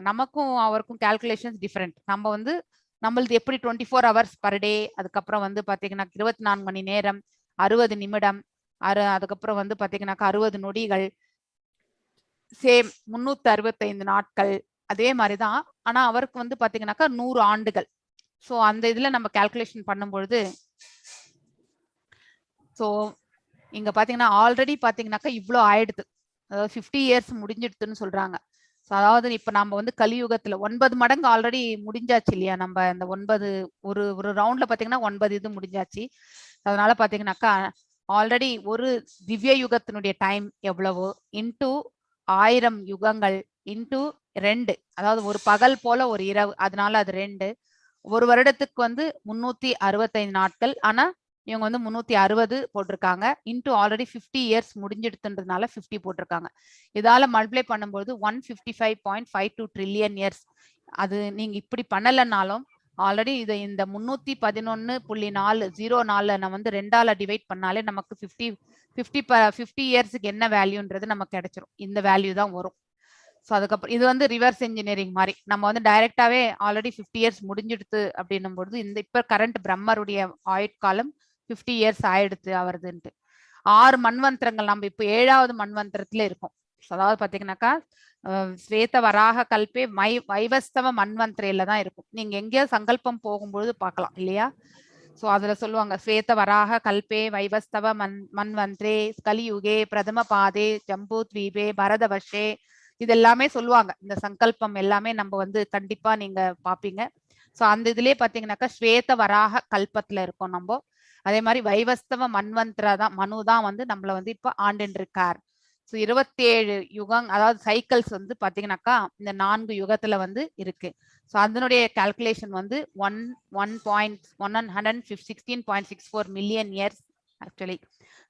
நமக்கும் அவருக்கும் கால்குலேஷன்ஸ் டிஃபரெண்ட். நம்ம வந்து நம்மளது எப்படி 24 ஹவர்ஸ் பர் டே, அதுக்கப்புறம் வந்து பாத்தீங்கன்னா 24 மணி நேரம், 60 நிமிடம், அதுக்கப்புறம் வந்து பாத்தீங்கன்னாக்கா 60 நொடிகள், சேம் 365 நாட்கள் அதே மாதிரிதான். ஆனா அவருக்கு வந்து பாத்தீங்கன்னாக்கா 100 ஆண்டுகள். சோ அந்த இதுல நம்ம கால்குலேஷன் பண்ணும்பொழுது சோ இங்க பாத்தீங்கன்னா ஆல்ரெடி பாத்தீங்கன்னாக்கா இவ்வளவு ஆயிடுது, அதாவது 50 இயர்ஸ் முடிஞ்சிடுதுன்னு சொல்றாங்க. அதாவது இப்ப நம்ம வந்து கலியுகத்துல 9 மடங்கு ஆல்ரெடி முடிஞ்சாச்சு இல்லையா? நம்ம இந்த 9 ஒரு ஒரு ரவுண்ட்ல பாத்தீங்கன்னா 9 இது முடிஞ்சாச்சு. அதனால பாத்தீங்கன்னாக்கா ஆல்ரெடி ஒரு திவ்ய யுகத்தினுடைய டைம் எவ்வளவோ இன்டூ 1000 யுகங்கள் இன்டூ 2, அதாவது ஒரு பகல் போல ஒரு இரவு, அதனால அது 2. ஒரு வருடத்துக்கு வந்து 365 நாட்கள், ஆனா இவங்க வந்து 360 போட்டிருக்காங்க. இன்டூ ஆல்ரெடி 50 இயர்ஸ் முடிஞ்சிடுதுன்றதுனால 50 போட்டிருக்காங்க. இதால மல்டிப்ளை பண்ணும்போது 155.52 ட்ரில்லியன் இயர்ஸ். அது நீங்க இப்படி பண்ணலனாலும் ஆல்ரெடி இதை இந்த 311.404 நான் வந்து 2ஆல டிவைட் பண்ணாலே நமக்கு 50 இயர்ஸுக்கு என்ன வேல்யூன்றது நமக்கு கிடைச்சிரும். இந்த வேல்யூ தான் வரும். ஸோ அதுக்கப்புறம் இது வந்து ரிவர்ஸ் இன்ஜினியரிங் மாதிரி நம்ம வந்து டைரக்டாவே ஆல்ரெடி 50 இயர்ஸ் முடிஞ்சிடுது அப்படின்னும் பொழுது இந்த இப்ப கரண்ட் பிரம்மருடைய ஆயுட்காலம் 50 இயர்ஸ் ஆயிடுத்து அவருதுன்ட்டு. 6 மன்வந்திரங்கள் நம்ம இப்ப 7வது மன்வந்திரத்துல இருக்கோம். அதாவது பாத்தீங்கன்னாக்கா ஸ்வேத வராக கல்பே வைவஸ்தவ மன்வந்திரையில தான் இருக்கும். நீங்க எங்கேயாவது சங்கல்பம் போகும்பொழுது பார்க்கலாம் இல்லையா? சோ அதுல சொல்லுவாங்க ஸ்வேத வராக கல்பே வைவஸ்தவ மன்வந்திரே கலியுகே பிரதம பாதே ஜம்பூ த்வீபே பரதவர்ஷே, இது எல்லாமே சொல்லுவாங்க. இந்த சங்கல்பம் எல்லாமே நம்ம வந்து கண்டிப்பா நீங்க பாப்பீங்க. சோ அந்த இதுலயே பாத்தீங்கன்னாக்கா ஸ்வேத வராக கல்பத்துல இருக்கோம் நம்ம. அதே மாதிரி வைவஸ்தவ மன்வந்திரா தான், மனு தான் வந்து நம்மள வந்து இப்ப ஆண்டுன்னு இருக்கார். ஸோ 27 யுகம், அதாவது சைக்கிள்ஸ் வந்து பாத்தீங்கன்னாக்கா இந்த 4 யுகத்துல வந்து இருக்கு. ஸோ அதனுடைய கால்குலேஷன் வந்து 116.64 மில்லியன் இயர்ஸ் ஆக்சுவலி.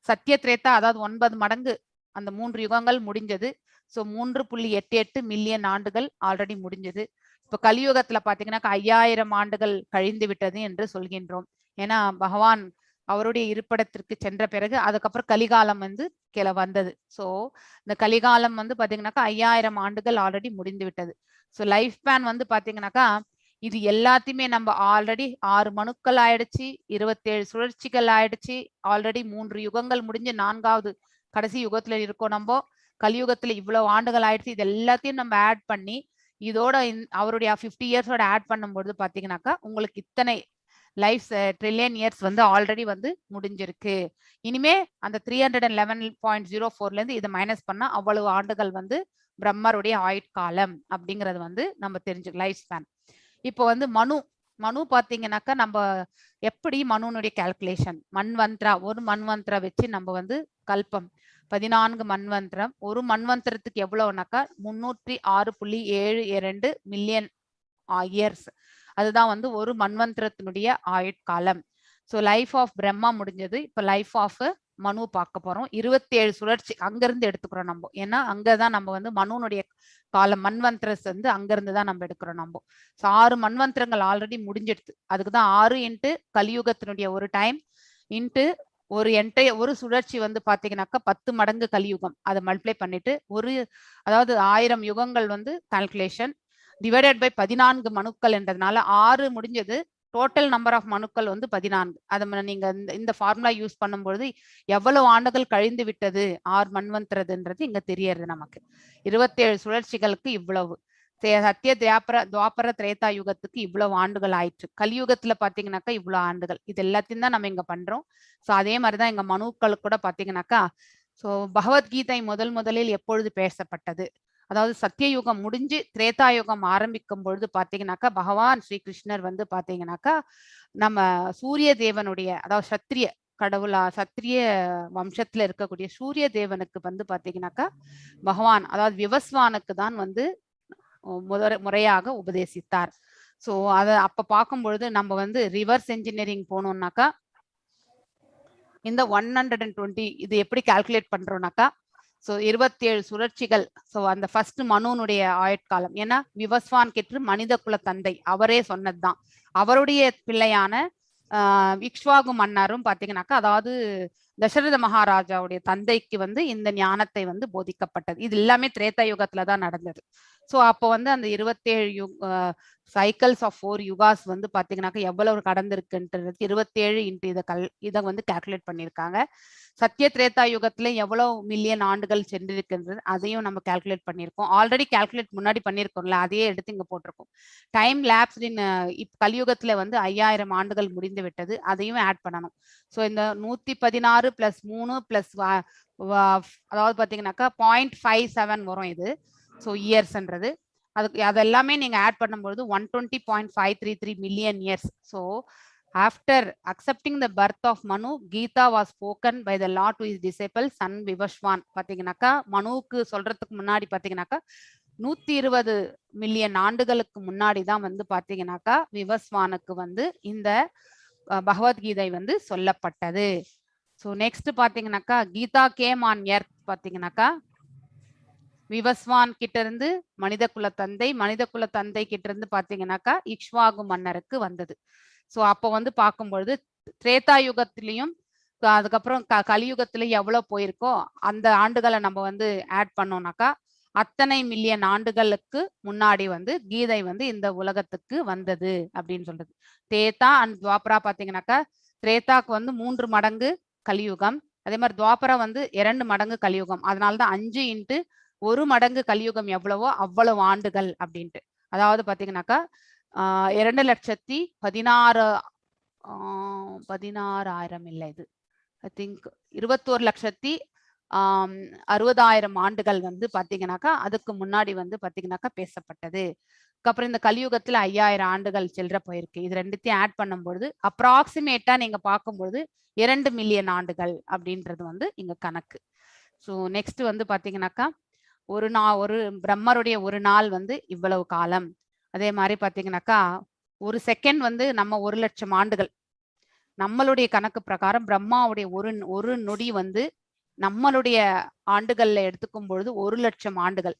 சத்திய திரேதா அதாவது 9 மடங்கு அந்த 3 யுகங்கள் முடிஞ்சது. ஸோ 3.88 மில்லியன் ஆண்டுகள் ஆல்ரெடி முடிஞ்சது. இப்ப கலியுகத்துல பாத்தீங்கன்னாக்கா 5000 ஆண்டுகள் கழிந்து விட்டது என்று சொல்கின்றோம். ஏன்னா பகவான் அவருடைய இருப்பிடத்திற்கு சென்ற பிறகு அதுக்கப்புறம் கலிகாலம் வந்து வந்தது. ஸோ இந்த கலிகாலம் வந்து பாத்தீங்கன்னாக்கா 5000 ஆண்டுகள் ஆல்ரெடி முடிந்து விட்டது. ஸோ லைஃப் ஸ்பேன் வந்து பாத்தீங்கன்னாக்கா இது எல்லாத்தையுமே நம்ம ஆல்ரெடி 6 மனுக்கள் ஆயிடுச்சு, 27 சுழற்சிகள் ஆயிடுச்சு, ஆல்ரெடி 3 யுகங்கள் முடிஞ்சு 4வது கடைசி யுகத்துல இருக்கோம் நம்ம. கலியுகத்துல இவ்வளவு ஆண்டுகள் ஆயிடுச்சு. இது எல்லாத்தையும் நம்ம ஆட் பண்ணி இதோட அவருடைய 50 இயர்ஸோட ஆட் பண்ணும்போது பாத்தீங்கன்னாக்கா உங்களுக்கு இத்தனை லைஃப் ட்ரில்லியன் இயர்ஸ் வந்து ஆல்ரெடி வந்து முடிஞ்சிருக்கு. இனிமே அந்த 311.04 இருந்து இதை மைனஸ் பண்ணா அவ்வளவு ஆண்டுகள் வந்து பிரம்மருடைய ஆயுட்காலம் அப்படிங்கறது வந்து நம்ம தெரிஞ்சு லைஃப் ஸ்பேன். இப்போ வந்து மனு பாத்தீங்கன்னாக்கா நம்ம எப்படி மனுனுடைய கால்குலேஷன் மன்வந்திரா, ஒரு மன்வந்திரா வச்சு நம்ம வந்து கல்பம் 14 மன்வந்திரம், ஒரு மன்வந்திரத்துக்கு எவ்வளவுனாக்கா 306.72 மில்லியன் இயர்ஸ். அதுதான் வந்து ஒரு மன்வந்திரத்தினுடைய ஆயுட்காலம். ஸோ லைஃப் ஆஃப் பிரம்மா முடிஞ்சது. இப்ப லைஃப் ஆஃப் மனு பார்க்க போறோம். 27 சுழற்சி அங்கிருந்து எடுத்துக்கிறோம் நம்ம. ஏன்னா அங்கதான் நம்ம வந்து மனுனுடைய காலம் மன்வந்திரஸ் வந்து அங்கிருந்து தான் நம்ம எடுக்கிறோம் நம்ம. ஸோ 6 மன்வந்திரங்கள் ஆல்ரெடி முடிஞ்சிடுது. அதுக்குதான் 6 இன்ட்டு கலியுகத்தினுடைய ஒரு டைம் இன்ட்டு ஒரு சுழற்சி வந்து பாத்தீங்கன்னாக்கா 10 மடங்கு கலியுகம். அதை மல்டிப்ளை பண்ணிட்டு அதாவது 1000 யுகங்கள் வந்து கால்குலேஷன் டிவைடட் பை 14 மனுக்கள் என்றதுனால 6 முடிஞ்சது. டோட்டல் நம்பர் ஆஃப் மனுக்கள் வந்து 14. அதை நீங்க இந்த ஃபார்முலா யூஸ் பண்ணும்பொழுது எவ்வளவு ஆண்டுகள் கழிந்து விட்டது 6 மன்வந்திரதுன்றது இங்க தெரியறது நமக்கு. 27 சுழற்சிகளுக்கு இவ்வளவு. சத்திய துவாபர திரேதா யுகத்துக்கு இவ்வளவு ஆண்டுகள் ஆயிற்று. கலியுகத்துல பாத்தீங்கன்னாக்கா இவ்வளவு ஆண்டுகள். இது எல்லாத்தையும் தான் நம்ம இங்க பண்றோம். சோ அதே மாதிரிதான் இங்க மனுக்களுக்கு கூட பாத்தீங்கன்னாக்கா சோ பகவத்கீதை முதலில் எப்பொழுது பேசப்பட்டது, அதாவது சத்தியயுகம் முடிஞ்சு திரேதாயுகம் ஆரம்பிக்கும் பொழுது பாத்தீங்கன்னாக்கா பகவான் ஸ்ரீ கிருஷ்ணர் வந்து பாத்தீங்கன்னாக்கா நம்ம சூரிய தேவனுடைய அதாவது சத்திரிய கடவுளா சத்திரிய வம்சத்துல இருக்கக்கூடிய சூரிய தேவனுக்கு வந்து பாத்தீங்கன்னாக்கா பகவான் அதாவது விவஸ்வானுக்கு தான் வந்து முறையாக உபதேசித்தார். ஸோ அதை அப்ப பார்க்கும் பொழுது நம்ம வந்து ரிவர்ஸ் என்ஜினியரிங் போனோம்னாக்கா இந்த 120 இது எப்படி கால்குலேட் பண்றோம்னாக்கா ஸோ 27 சுழற்சிகள். ஸோ அந்த ஃபர்ஸ்ட் மனுனுடைய ஆயுட்காலம், ஏன்னா விவஸ்வான் கெற்று மனித குல தந்தை அவரே சொன்னதுதான். அவருடைய பிள்ளையான இக்ஷ்வாகு மன்னரும் பாத்தீங்கன்னாக்கா அதாவது தசரத மகாராஜாவுடைய தந்தைக்கு வந்து இந்த ஞானத்தை வந்து போதிக்கப்பட்டது. இது எல்லாமே திரேதா யுகத்துலதான் நடந்தது. ஸோ அப்போ வந்து அந்த 27 சைக்கிள்ஸ் ஆஃப் 4 யுகாஸ் வந்து பாத்தீங்கன்னாக்கா எவ்வளவு கடந்திருக்குன்றது 27 இன்ட்டு இதை வந்து கால்குலேட் பண்ணியிருக்காங்க. சத்திய திரேதா யுகத்துல எவ்வளவு மில்லியன் ஆண்டுகள் சென்றிருக்கின்றது அதையும் நம்ம கால்குலேட் பண்ணியிருக்கோம். ஆல்ரெடி கால்குலேட் முன்னாடி பண்ணியிருக்கோம்ல, அதையே எடுத்து இங்க போட்டிருக்கோம். டைம் லேப்ஸ் இன் கலியுகத்துல வந்து 5000 ஆண்டுகள் முடிந்து விட்டது, அதையும் ஆட் பண்ணணும். ஸோ இந்த 116 + 3 + அதாவது பாத்தீங்கன்னாக்கா 0.57 வரும் இது. ஸோ இயர்ஸ்ன்றது அதுக்கு அதெல்லாமே நீங்க ஆட் பண்ணும்போது 120.533 million years. So after accepting the birth of Manu, Gita was spoken by the Lord to his disciple son Vivaswan. பாத்தீங்கன்னாக்கா மனுவுக்கு சொல்றதுக்கு முன்னாடி பாத்தீங்கன்னாக்கா 120 மில்லியன் ஆண்டுகளுக்கு முன்னாடி தான் வந்து பாத்தீங்கன்னாக்கா விவஸ்வானுக்கு வந்து இந்த பகவத்கீதை வந்து சொல்லப்பட்டது. ஸோ நெக்ஸ்ட் பாத்தீங்கன்னாக்கா கீதா கேம் ஆன் எர்த் பாத்தீங்கன்னாக்கா விவஸ்வான் கிட்ட இருந்து மனித குல தந்தை கிட்ட இருந்து பாத்தீங்கன்னாக்கா இக்ஷ்வாகு மன்னருக்கு வந்தது. ஸோ அப்போ வந்து பார்க்கும்பொழுது திரேதா யுகத்திலையும் அதுக்கப்புறம் கலியுகத்திலையும் எவ்வளவு போயிருக்கோ அந்த ஆண்டுகளை நம்ம வந்து ஆட் பண்ணோம்னாக்கா அத்தனை மில்லியன் ஆண்டுகளுக்கு முன்னாடி வந்து கீதை வந்து இந்த உலகத்துக்கு வந்தது அப்படின்னு சொல்றது. திரேதா அண்ட் துவாபரா பாத்தீங்கன்னாக்கா திரேதாக்கு வந்து 3 மடங்கு கலியுகம், அதே மாதிரி துவாபரா வந்து 2 மடங்கு கலியுகம். அதனாலதான் 5 இன்ட்டு 1 மடங்கு கலியுகம் எவ்வளவோ அவ்வளவு ஆண்டுகள் அப்படின்ட்டு. அதாவது பாத்தீங்கன்னாக்கா 2,16,000 இல்லை, இது ஐ திங்க் 21,60,000 ஆண்டுகள் வந்து பாத்தீங்கன்னாக்கா அதுக்கு முன்னாடி வந்து பாத்தீங்கன்னாக்கா பேசப்பட்டது. அப்புறம் இந்த கலியுகத்துல 5000 ஆண்டுகள் செல்ற போயிருக்கு. இது ரெண்டுத்தையும் ஆட் பண்ணும்பொழுது அப்ராக்சிமேட்டா நீங்க பார்க்கும்போது 2 மில்லியன் ஆண்டுகள் அப்படின்றது வந்து இங்க கணக்கு. ஸோ நெக்ஸ்ட் வந்து பாத்தீங்கன்னாக்கா ஒரு பிரம்மருடைய ஒரு நாள் வந்து இவ்வளவு காலம். அதே மாதிரி பாத்தீங்கன்னாக்கா ஒரு செகண்ட் வந்து நம்ம 1,00,000 ஆண்டுகள். நம்மளுடைய கணக்கு பிரகாரம் பிரம்மாவுடைய ஒரு நொடி வந்து நம்மளுடைய ஆண்டுகள்ல எடுத்துக்கும் பொழுது 1,00,000 ஆண்டுகள்.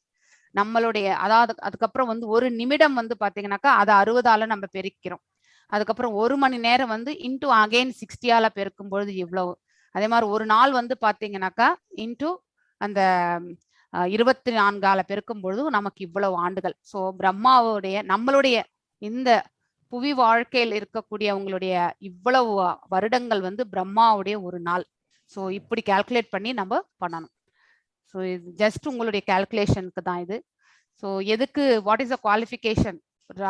நம்மளுடைய அதாவது அதுக்கப்புறம் வந்து ஒரு நிமிடம் வந்து பாத்தீங்கன்னாக்கா அதை 60ஆல நம்ம பெருக்கிறோம். அதுக்கப்புறம் 1 மணி நேரம் வந்து இன்டூ அகைன் 60ஆல பெருக்கும் பொழுது இவ்வளவு. அதே மாதிரி ஒரு நாள் வந்து பாத்தீங்கன்னாக்கா இன்டூ அந்த 24ஆல பெருக்கும் பொழுது நமக்கு இவ்வளவு ஆண்டுகள். ஸோ பிரம்மாவுடைய நம்மளுடைய இந்த புவி வாழ்க்கையில் இருக்கக்கூடிய உங்களுடைய இவ்வளவு வருடங்கள் வந்து பிரம்மாவுடைய ஒரு நாள். ஸோ இப்படி கால்குலேட் பண்ணி நம்ம பண்ணணும். ஸோ இது ஜஸ்ட் உங்களுடைய கால்குலேஷனுக்கு தான் இது. ஸோ எதுக்கு வாட் இஸ் அ குவாலிஃபிகேஷன்,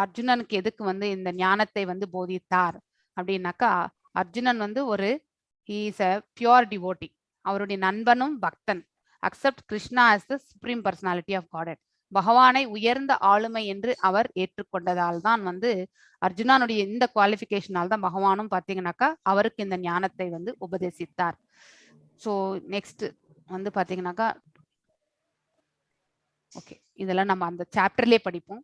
அர்ஜுனனுக்கு எதுக்கு வந்து இந்த ஞானத்தை வந்து போதித்தார் அப்படின்னாக்கா அர்ஜுனன் வந்து ஒரு இஸ் அ பியூர் டிவோட்டி, அவருடைய நண்பனும் பக்தன். Accept Krishna as the supreme personality of Godhead. பகவானை உயர்ந்த ஆளுமை என்று அவர் ஏற்றுக்கொண்டதால் தான் வந்து அர்ஜுனனுடைய இந்த குவாலிஃபிகேஷனால் தான் பகவானும் பாத்தீங்கன்னாக்கா அவருக்கு இந்த ஞானத்தை வந்து உபதேசித்தார். ஸோ நெக்ஸ்ட் வந்து பாத்தீங்கன்னாக்கா ஓகே, இதெல்லாம் நம்ம அந்த சாப்டர்லயே படிப்போம்.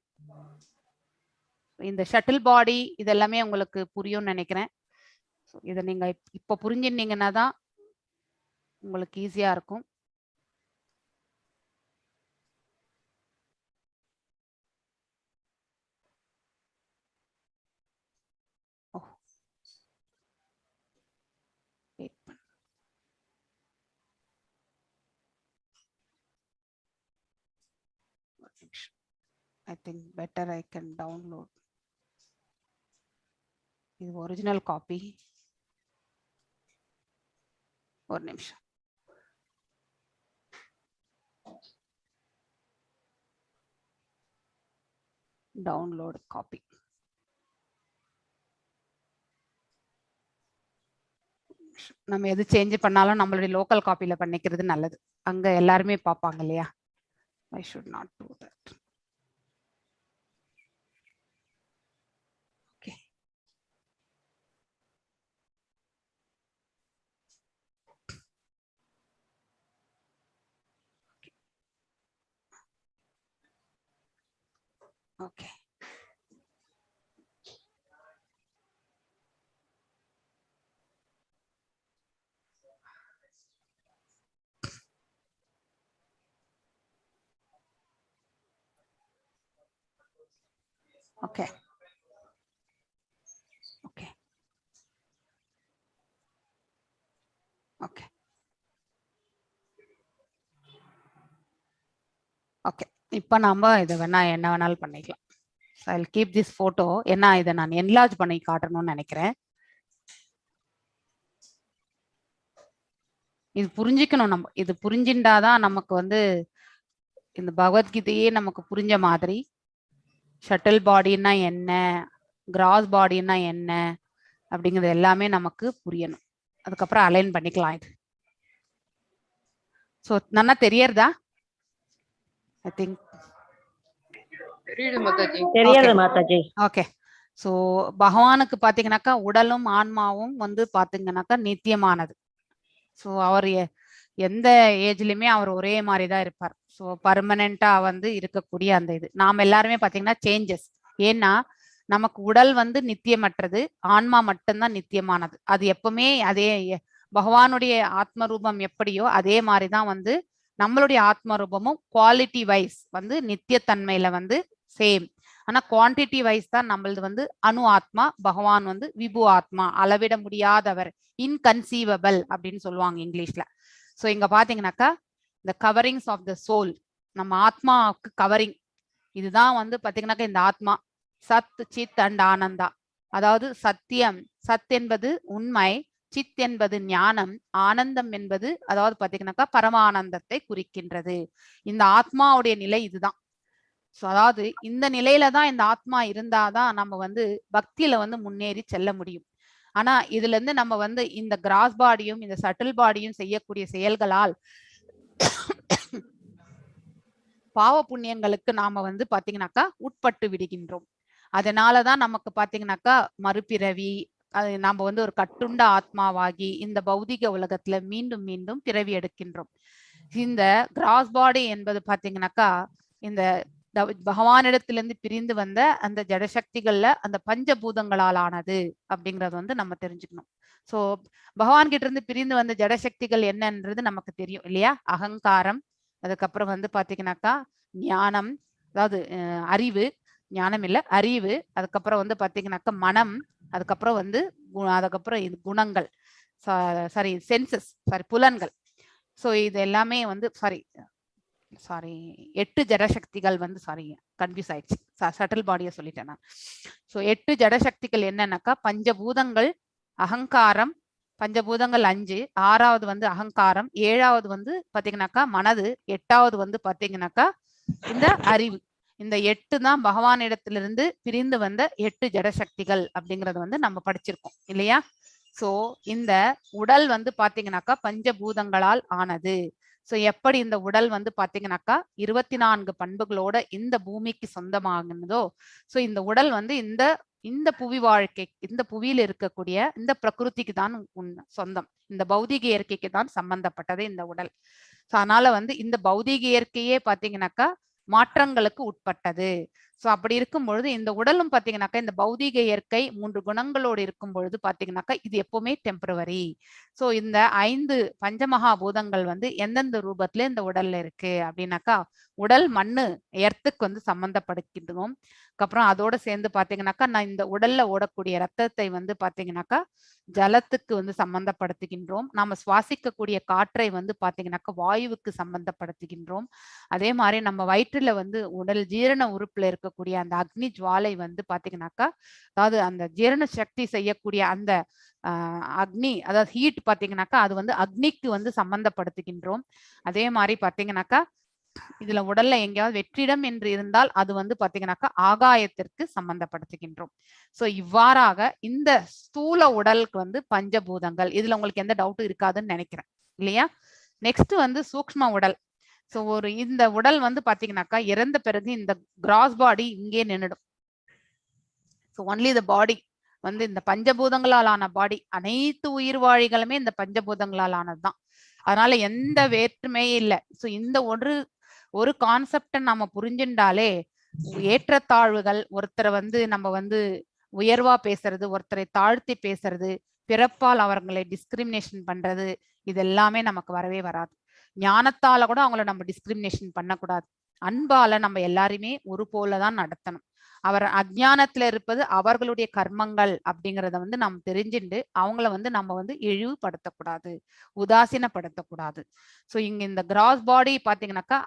இந்த ஷட்டில் பாடி இதெல்லாமே உங்களுக்கு புரியும்னு நினைக்கிறேன். இதை நீங்க இப்ப புரிஞ்சிருந்தீங்கன்னா தான் உங்களுக்கு ஈஸியா இருக்கும். I think better I can download. This is original copy. ஒரு நிமிஷம். Download copy. நம்ம எது சேஞ்ச் பண்ணாலும் நம்மளுடைய லோக்கல் காப்பில பண்ணிக்கிறது நல்லது. அங்க எல்லாருமே பார்ப்பாங்க இல்லையா? I should not do that. Okay. Okay. Okay. Okay. Okay. Okay. இப்போ நாம இதை வேணா என்ன வேணாலும் பண்ணிக்கலாம். So I'll keep this photo. ஏன்னா இதை நான் enlarge பண்ணி காட்டணும்னு நினைக்கிறேன். இது புரிஞ்சுக்கணும் நம்ம. இது புரிஞ்சின்றாதான் நமக்கு வந்து இந்த பகவத்கீதையே நமக்கு புரிஞ்ச மாதிரி ஷட்டில் பாடின்னா என்ன, கிராஸ் பாடின்னா என்ன அப்படிங்கிறது எல்லாமே நமக்கு புரியணும். அதுக்கப்புறம் அலைன் பண்ணிக்கலாம் இது. ஸோ நல்லா தெரியறதா? ஐ திங்க் தெரியுது மாதாஜி. தெரியாது மாதாஜி. ஓகே. ஸோ பகவானுக்கு பார்த்தீங்கன்னாக்கா உடலும் ஆன்மாவும் வந்து பார்த்தீங்கன்னாக்கா நித்தியமானது. ஸோ அவர் எந்த ஏஜ்லயுமே அவர் ஒரே மாதிரி தான் இருப்பார். ஸோ பர்மனண்டா வந்து இருக்கக்கூடிய அந்த இது நாம் எல்லாருமே பார்த்தீங்கன்னா சேஞ்சஸ். ஏன்னா நமக்கு உடல் வந்து நித்தியமற்றது, ஆன்மா மட்டும்தான் நித்தியமானது. அது எப்பவுமே அதே பகவானுடைய ஆத்ம ரூபம் எப்படியோ அதே மாதிரிதான் வந்து நம்மளுடைய ஆத்ம ரூபமும் குவாலிட்டி வைஸ் வந்து நித்தியத்தன்மையில வந்து சேம். ஆனா குவான்டிட்டி வைஸ் தான் நம்மளது வந்து அணு ஆத்மா, பகவான் வந்து விபு ஆத்மா, அளவிட முடியாதவர், இன்கன்சீவபிள் அப்படின்னு சொல்லுவாங்க இங்கிலீஷ்ல. ஸோ இங்க பாத்தீங்கன்னாக்கா இந்த கவரிங்ஸ் ஆஃப் த சோல், நம்ம ஆத்மாவுக்கு கவரிங் இதுதான் வந்து பாத்தீங்கன்னாக்கா இந்த ஆத்மா சத் சித் அண்ட் ஆனந்தா. அதாவது சத்தியம், சத் என்பது உண்மை, சித் என்பது ஞானம், ஆனந்தம் என்பது அதாவது பாத்தீங்கன்னாக்கா பரமானந்தத்தை குறிக்கின்றது. இந்த ஆத்மாவுடைய நிலை இதுதான். ஸோ அதாவது இந்த நிலையில தான் இந்த ஆத்மா இருந்தாதான் நம்ம வந்து பக்தியில வந்து முன்னேறி செல்ல முடியும். ஆனா இதுல இருந்து நம்ம வந்து இந்த கிராஸ் பாடியும் இந்த சட்டில் பாடியும் செய்யக்கூடிய செயல்களால் பாவ புண்ணியங்களுக்கு நாம வந்து பாத்தீங்கன்னாக்கா உட்பட்டு விடுகின்றோம். அதனாலதான் நமக்கு பாத்தீங்கன்னாக்கா மறுபிறவி, அது நாம வந்து ஒரு கட்டுண்ட ஆத்மாவாகி இந்த பௌதிக உலகத்துல மீண்டும் மீண்டும் பிறவி எடுக்கின்றோம். இந்த கிராஸ் பாடி என்பது பாத்தீங்கன்னாக்கா இந்த பகவானிடத்திலிருந்து பிரிந்து வந்த அந்த ஜடசக்திகள்ல அந்த பஞ்சபூதங்களால் ஆனது அப்படிங்கறது வந்து நம்ம தெரிஞ்சுக்கணும். சோ பகவான் கிட்ட இருந்து பிரிந்து வந்த ஜடசக்திகள் என்னன்றது நமக்கு தெரியும் இல்லையா? அகங்காரம், அதுக்கப்புறம் வந்து பாத்தீங்கன்னாக்கா ஞானம், அதாவது அறிவு, ஞானம் இல்ல அறிவு, அதுக்கப்புறம் வந்து பாத்தீங்கன்னாக்கா மனம், அதுக்கப்புறம் வந்து அதுக்கப்புறம் இது குணங்கள், சாரி சென்சஸ், சாரி புலன்கள். ஸோ இது எல்லாமே வந்து சாரி 8 ஜடசக்திகள் வந்து கன்ஃபியூஸ் ஆயிடுச்சு, சட்டில் பாடியை சொல்லிட்டேன் நான். ஸோ 8 ஜடசக்திகள் என்னன்னாக்கா பஞ்சபூதங்கள், அகங்காரம், பஞ்சபூதங்கள் 5, 6வது வந்து அகங்காரம், 7வது வந்து பாத்தீங்கன்னாக்கா மனது, 8வது வந்து பாத்தீங்கன்னாக்கா இந்த அறிவு. இந்த 8 தான் பகவானிடத்திலிருந்து பிரிந்து வந்த 8 ஜடசக்திகள் அப்படிங்கறது வந்து நம்ம படிச்சிருக்கோம் இல்லையா? சோ இந்த உடல் வந்து பாத்தீங்கன்னாக்கா பஞ்சபூதங்களால் ஆனது. ஸோ எப்படி இந்த உடல் வந்து பாத்தீங்கன்னாக்கா 24 பண்புகளோட இந்த பூமிக்கு சொந்தமாகுனதோ, ஸோ இந்த உடல் வந்து இந்த புவி வாழ்க்கை, இந்த புவியில் இருக்கக்கூடிய இந்த பிரகிருதிக்கு தான் சொந்தம், இந்த பௌதிக இயற்கைக்கு தான் சம்பந்தப்பட்டது இந்த உடல். ஸோ அதனால வந்து இந்த பௌதிக இயற்கையே பாத்தீங்கன்னாக்கா மாற்றங்களுக்கு உட்பட்டது. ஸோ அப்படி இருக்கும் பொழுது இந்த உடலும் பாத்தீங்கன்னாக்கா இந்த பௌதிக இயற்கை 3 குணங்களோடு இருக்கும் பொழுது பாத்தீங்கன்னாக்கா இது எப்பவுமே டெம்பரவரி. ஸோ இந்த 5 பஞ்சமகா பூதங்கள் வந்து எந்தெந்த ரூபத்துல இந்த உடல்ல இருக்கு அப்படின்னாக்கா உடல் மண்ணு, எர்த்துக்கு வந்து சம்பந்தப்படுத்திக்கிறோம். அதுக்கப்புறம் அதோட சேர்ந்து பாத்தீங்கன்னாக்கா நான் இந்த உடல்ல ஓடக்கூடிய ரத்தத்தை வந்து பாத்தீங்கன்னாக்கா ஜலத்துக்கு வந்து சம்பந்தப்படுத்துகின்றோம். நாம சுவாசிக்கக்கூடிய காற்றை வந்து பாத்தீங்கன்னாக்கா வாயுவுக்கு சம்பந்தப்படுத்துகின்றோம். அதே மாதிரி நம்ம வயிற்றுல வந்து உடல் ஜீரண உறுப்புல இருக்கக்கூடிய அந்த அக்னி ஜுவாலை வந்து பாத்தீங்கன்னாக்கா, அதாவது அந்த ஜீரண சக்தி செய்யக்கூடிய அந்த அக்னி, அதாவது ஹீட் பாத்தீங்கன்னாக்கா அது வந்து அக்னிக்கு வந்து சம்பந்தப்படுத்துகின்றோம். அதே மாதிரி பாத்தீங்கன்னாக்கா இதுல உடல்ல எங்கேயாவது வெற்றிடம் என்று இருந்தால் அது வந்து பாத்தீங்கன்னாக்கா ஆகாயத்திற்கு சம்பந்தப்படுத்துகின்றோம். சோ இவ்வாறாக இந்த ஸ்தூல உடலுக்கு வந்து பஞ்சபூதங்கள். இதுல உங்களுக்கு எந்த டவுட்டும் இருக்காதுன்னு நினைக்கிறேன் இல்லையா? நெக்ஸ்ட் வந்து சூக்ஷ்ம உடல். ஸோ இந்த உடல் வந்து பாத்தீங்கன்னாக்கா இறந்த பிறகு இந்த கிராஸ் பாடி இங்கே நின்றுடும். ஸோ ஒன்லி த பாடி வந்து இந்த பஞ்சபூதங்களால் ஆன பாடி, அனைத்து உயிர்வாழிகளுமே இந்த பஞ்சபூதங்களால் ஆனதுதான். அதனால எந்த வேற்றுமையே இல்லை. ஸோ இந்த ஒரு கான்செப்டை நம்ம புரிஞ்சுட்டாலே ஏற்றத்தாழ்வுகள், ஒருத்தரை வந்து நம்ம வந்து உயர்வா பேசுறது, ஒருத்தரை தாழ்த்தி பேசுறது, பிறப்பால் அவர்களை டிஸ்கிரிமினேஷன் பண்றது, இது எல்லாமே நமக்கு வரவே வராது. ஞானத்தால கூட அவங்கள நம்ம டிஸ்கிரிமினேஷன் பண்ணக்கூடாது. அன்பால நம்ம எல்லாருமே ஒரு போலதான் நடத்தணும். அவர் அஜ்ஞானத்துல இருப்பது அவர்களுடைய கர்மங்கள் அப்படிங்கிறத வந்து நம்ம தெரிஞ்சுட்டு அவங்கள வந்து நம்ம வந்து இழிவுபடுத்தக்கூடாது, உதாசீனப்படுத்தக்கூடாது. ஸோ இங்க இந்த கிராஸ் பாடி பாத்தீங்கன்னாக்கா,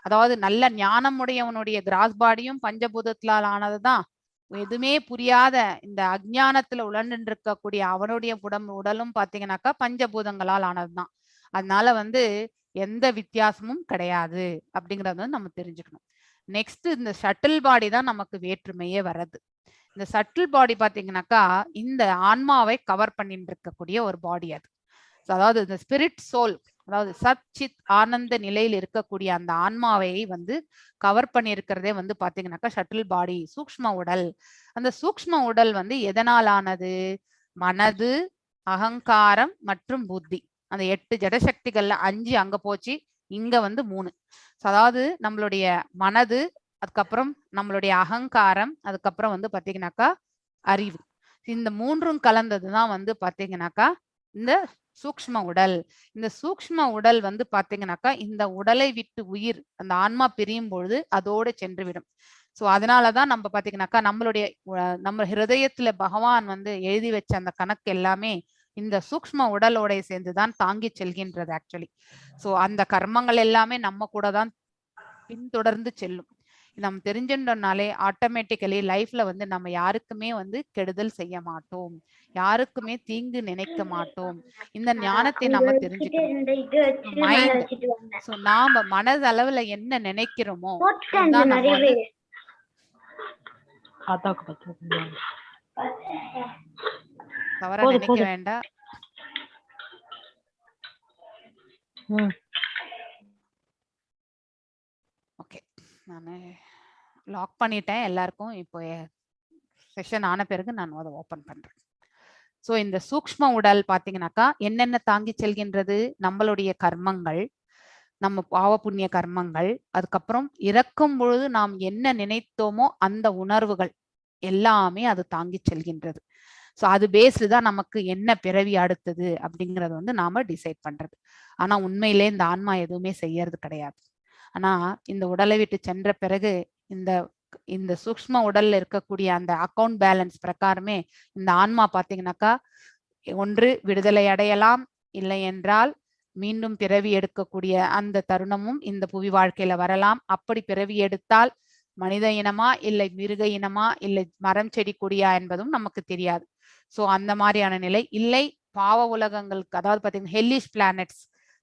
அதாவது நல்ல ஞானம் உடையவனுடைய கிராஸ் பாடியும் பஞ்சபூதத்தால் ஆனதுதான். எதுவுமே புரியாத இந்த அஜ்ஞானத்துல உழன்று இருக்கக்கூடிய அவனுடைய உடலும் பாத்தீங்கன்னாக்கா பஞ்சபூதங்களால் ஆனதுதான். அதனால வந்து எந்த வித்தியாசமும் கிடையாது அப்படிங்கறத வந்து நம்ம தெரிஞ்சுக்கணும். நெக்ஸ்ட் இந்த ஷட்டில் பாடி தான் நமக்கு வேற்றுமையே வர்றது. இந்த ஷட்டில் பாடி பாத்தீங்கன்னாக்கா இந்த ஆன்மாவை கவர் பண்ணிட்டு இருக்கக்கூடிய ஒரு பாடி அது. அதாவது இந்த ஸ்பிரிட் சோல், அதாவது சத் சித் ஆனந்த நிலையில் இருக்கக்கூடிய அந்த ஆன்மாவை வந்து கவர் பண்ணியிருக்கிறதே வந்து பாத்தீங்கன்னாக்கா ஷட்டில் பாடி, சூக்ஷ்ம உடல். அந்த சூக்ஷ்ம உடல் வந்து எதனால் ஆனது? மனது, அகங்காரம் மற்றும் புத்தி. அந்த 8 ஜடசக்திகள்ல 5 அங்க போச்சு, இங்க வந்து 3. அதாவது நம்மளுடைய மனது, அதுக்கப்புறம் நம்மளுடைய அகங்காரம், அதுக்கப்புறம் வந்து பாத்தீங்கன்னாக்கா அறிவு. இந்த 3ம் கலந்ததுதான் வந்து பாத்தீங்கன்னாக்கா இந்த சூக்ஷ்ம உடல். இந்த சூக்ஷ்ம உடல் வந்து பாத்தீங்கன்னாக்கா இந்த உடலை விட்டு உயிர் அந்த ஆன்மா பிரியும் பொழுது அதோடு சென்று விடும். ஸோ அதனாலதான் நம்ம பாத்தீங்கன்னாக்கா நம்ம ஹிருதயத்துல பகவான் வந்து எழுதி வச்ச அந்த கணக்கு எல்லாமே இந்த சூக்ஷ்ம உடலோட சேர்ந்துதான் தாங்கி செல்கின்றது ஆக்சுவலி. ஸோ அந்த கர்மங்கள் எல்லாமே நம்ம கூட தான் பின்தொடர்ந்து செல்லும். நம்ம தெரிஞ்சுட்டோம்னாலே ஆட்டோமேட்டிக்கலி லைஃப்ல வந்து நம்ம யாருக்குமே வந்து கெடுதல் செய்ய மாட்டோம், யாருக்குமே தீங்கு நினைக்க மாட்டோம். இந்த ஞானத்தை நம்ம தெரிஞ்சுக்கணும். மைண்ட், ஸோ நாம மனதளவுல என்ன நினைக்கிறோமோ அதுதான் நம்ம வந்து தவறா நினைக்க வேண்டாம். ஓகே, நான் லாக் பண்ணிட்டேன் எல்லாருக்கும். இப்போ செஷன் ஆன பிறகு நான் அதை ஓபன் பண்றேன். ஸோ இந்த சூக்ஷ்ம உடல் பாத்தீங்கன்னாக்கா என்னென்ன தாங்கி செல்கின்றது? நம்மளுடைய கர்மங்கள், நம்ம பாவ புண்ணிய கர்மங்கள், அதுக்கப்புறம் இறக்கும் பொழுது நாம் என்ன நினைத்தோமோ அந்த உணர்வுகள் எல்லாமே அது தாங்கி செல்கின்றது. ஸோ அது பேஸ்டு தான் நமக்கு என்ன பிறவி அடுத்தது அப்படிங்கறது வந்து நாம டிசைட் பண்றது. ஆனா உண்மையிலே இந்த ஆன்மா எதுவுமே செய்யறது கிடையாது. ஆனா இந்த உடலை விட்டு சென்ற பிறகு இந்த சூக்ஷ்ம உடல்ல இருக்கக்கூடிய அந்த அக்கௌண்ட் பேலன்ஸ் பிரகாரமே இந்த ஆன்மா பாத்தீங்கன்னாக்கா ஒன்று விடுதலை அடையலாம், இல்லை என்றால் மீண்டும் பிறவி எடுக்கக்கூடிய அந்த தருணமும் இந்த புவி வாழ்க்கையில வரலாம். அப்படி பிறவி எடுத்தால் மனித இனமா இல்லை மிருக இனமா இல்லை மரம் செடி கொடியா என்பதும் நமக்கு தெரியாது. ஸோ அந்த மாதிரியான நிலை இல்லை. பாவ உலகங்களுக்கு, அதாவது பாத்தீங்கன்னா ஹெல்லிஷ் பிளானட்ஸ்,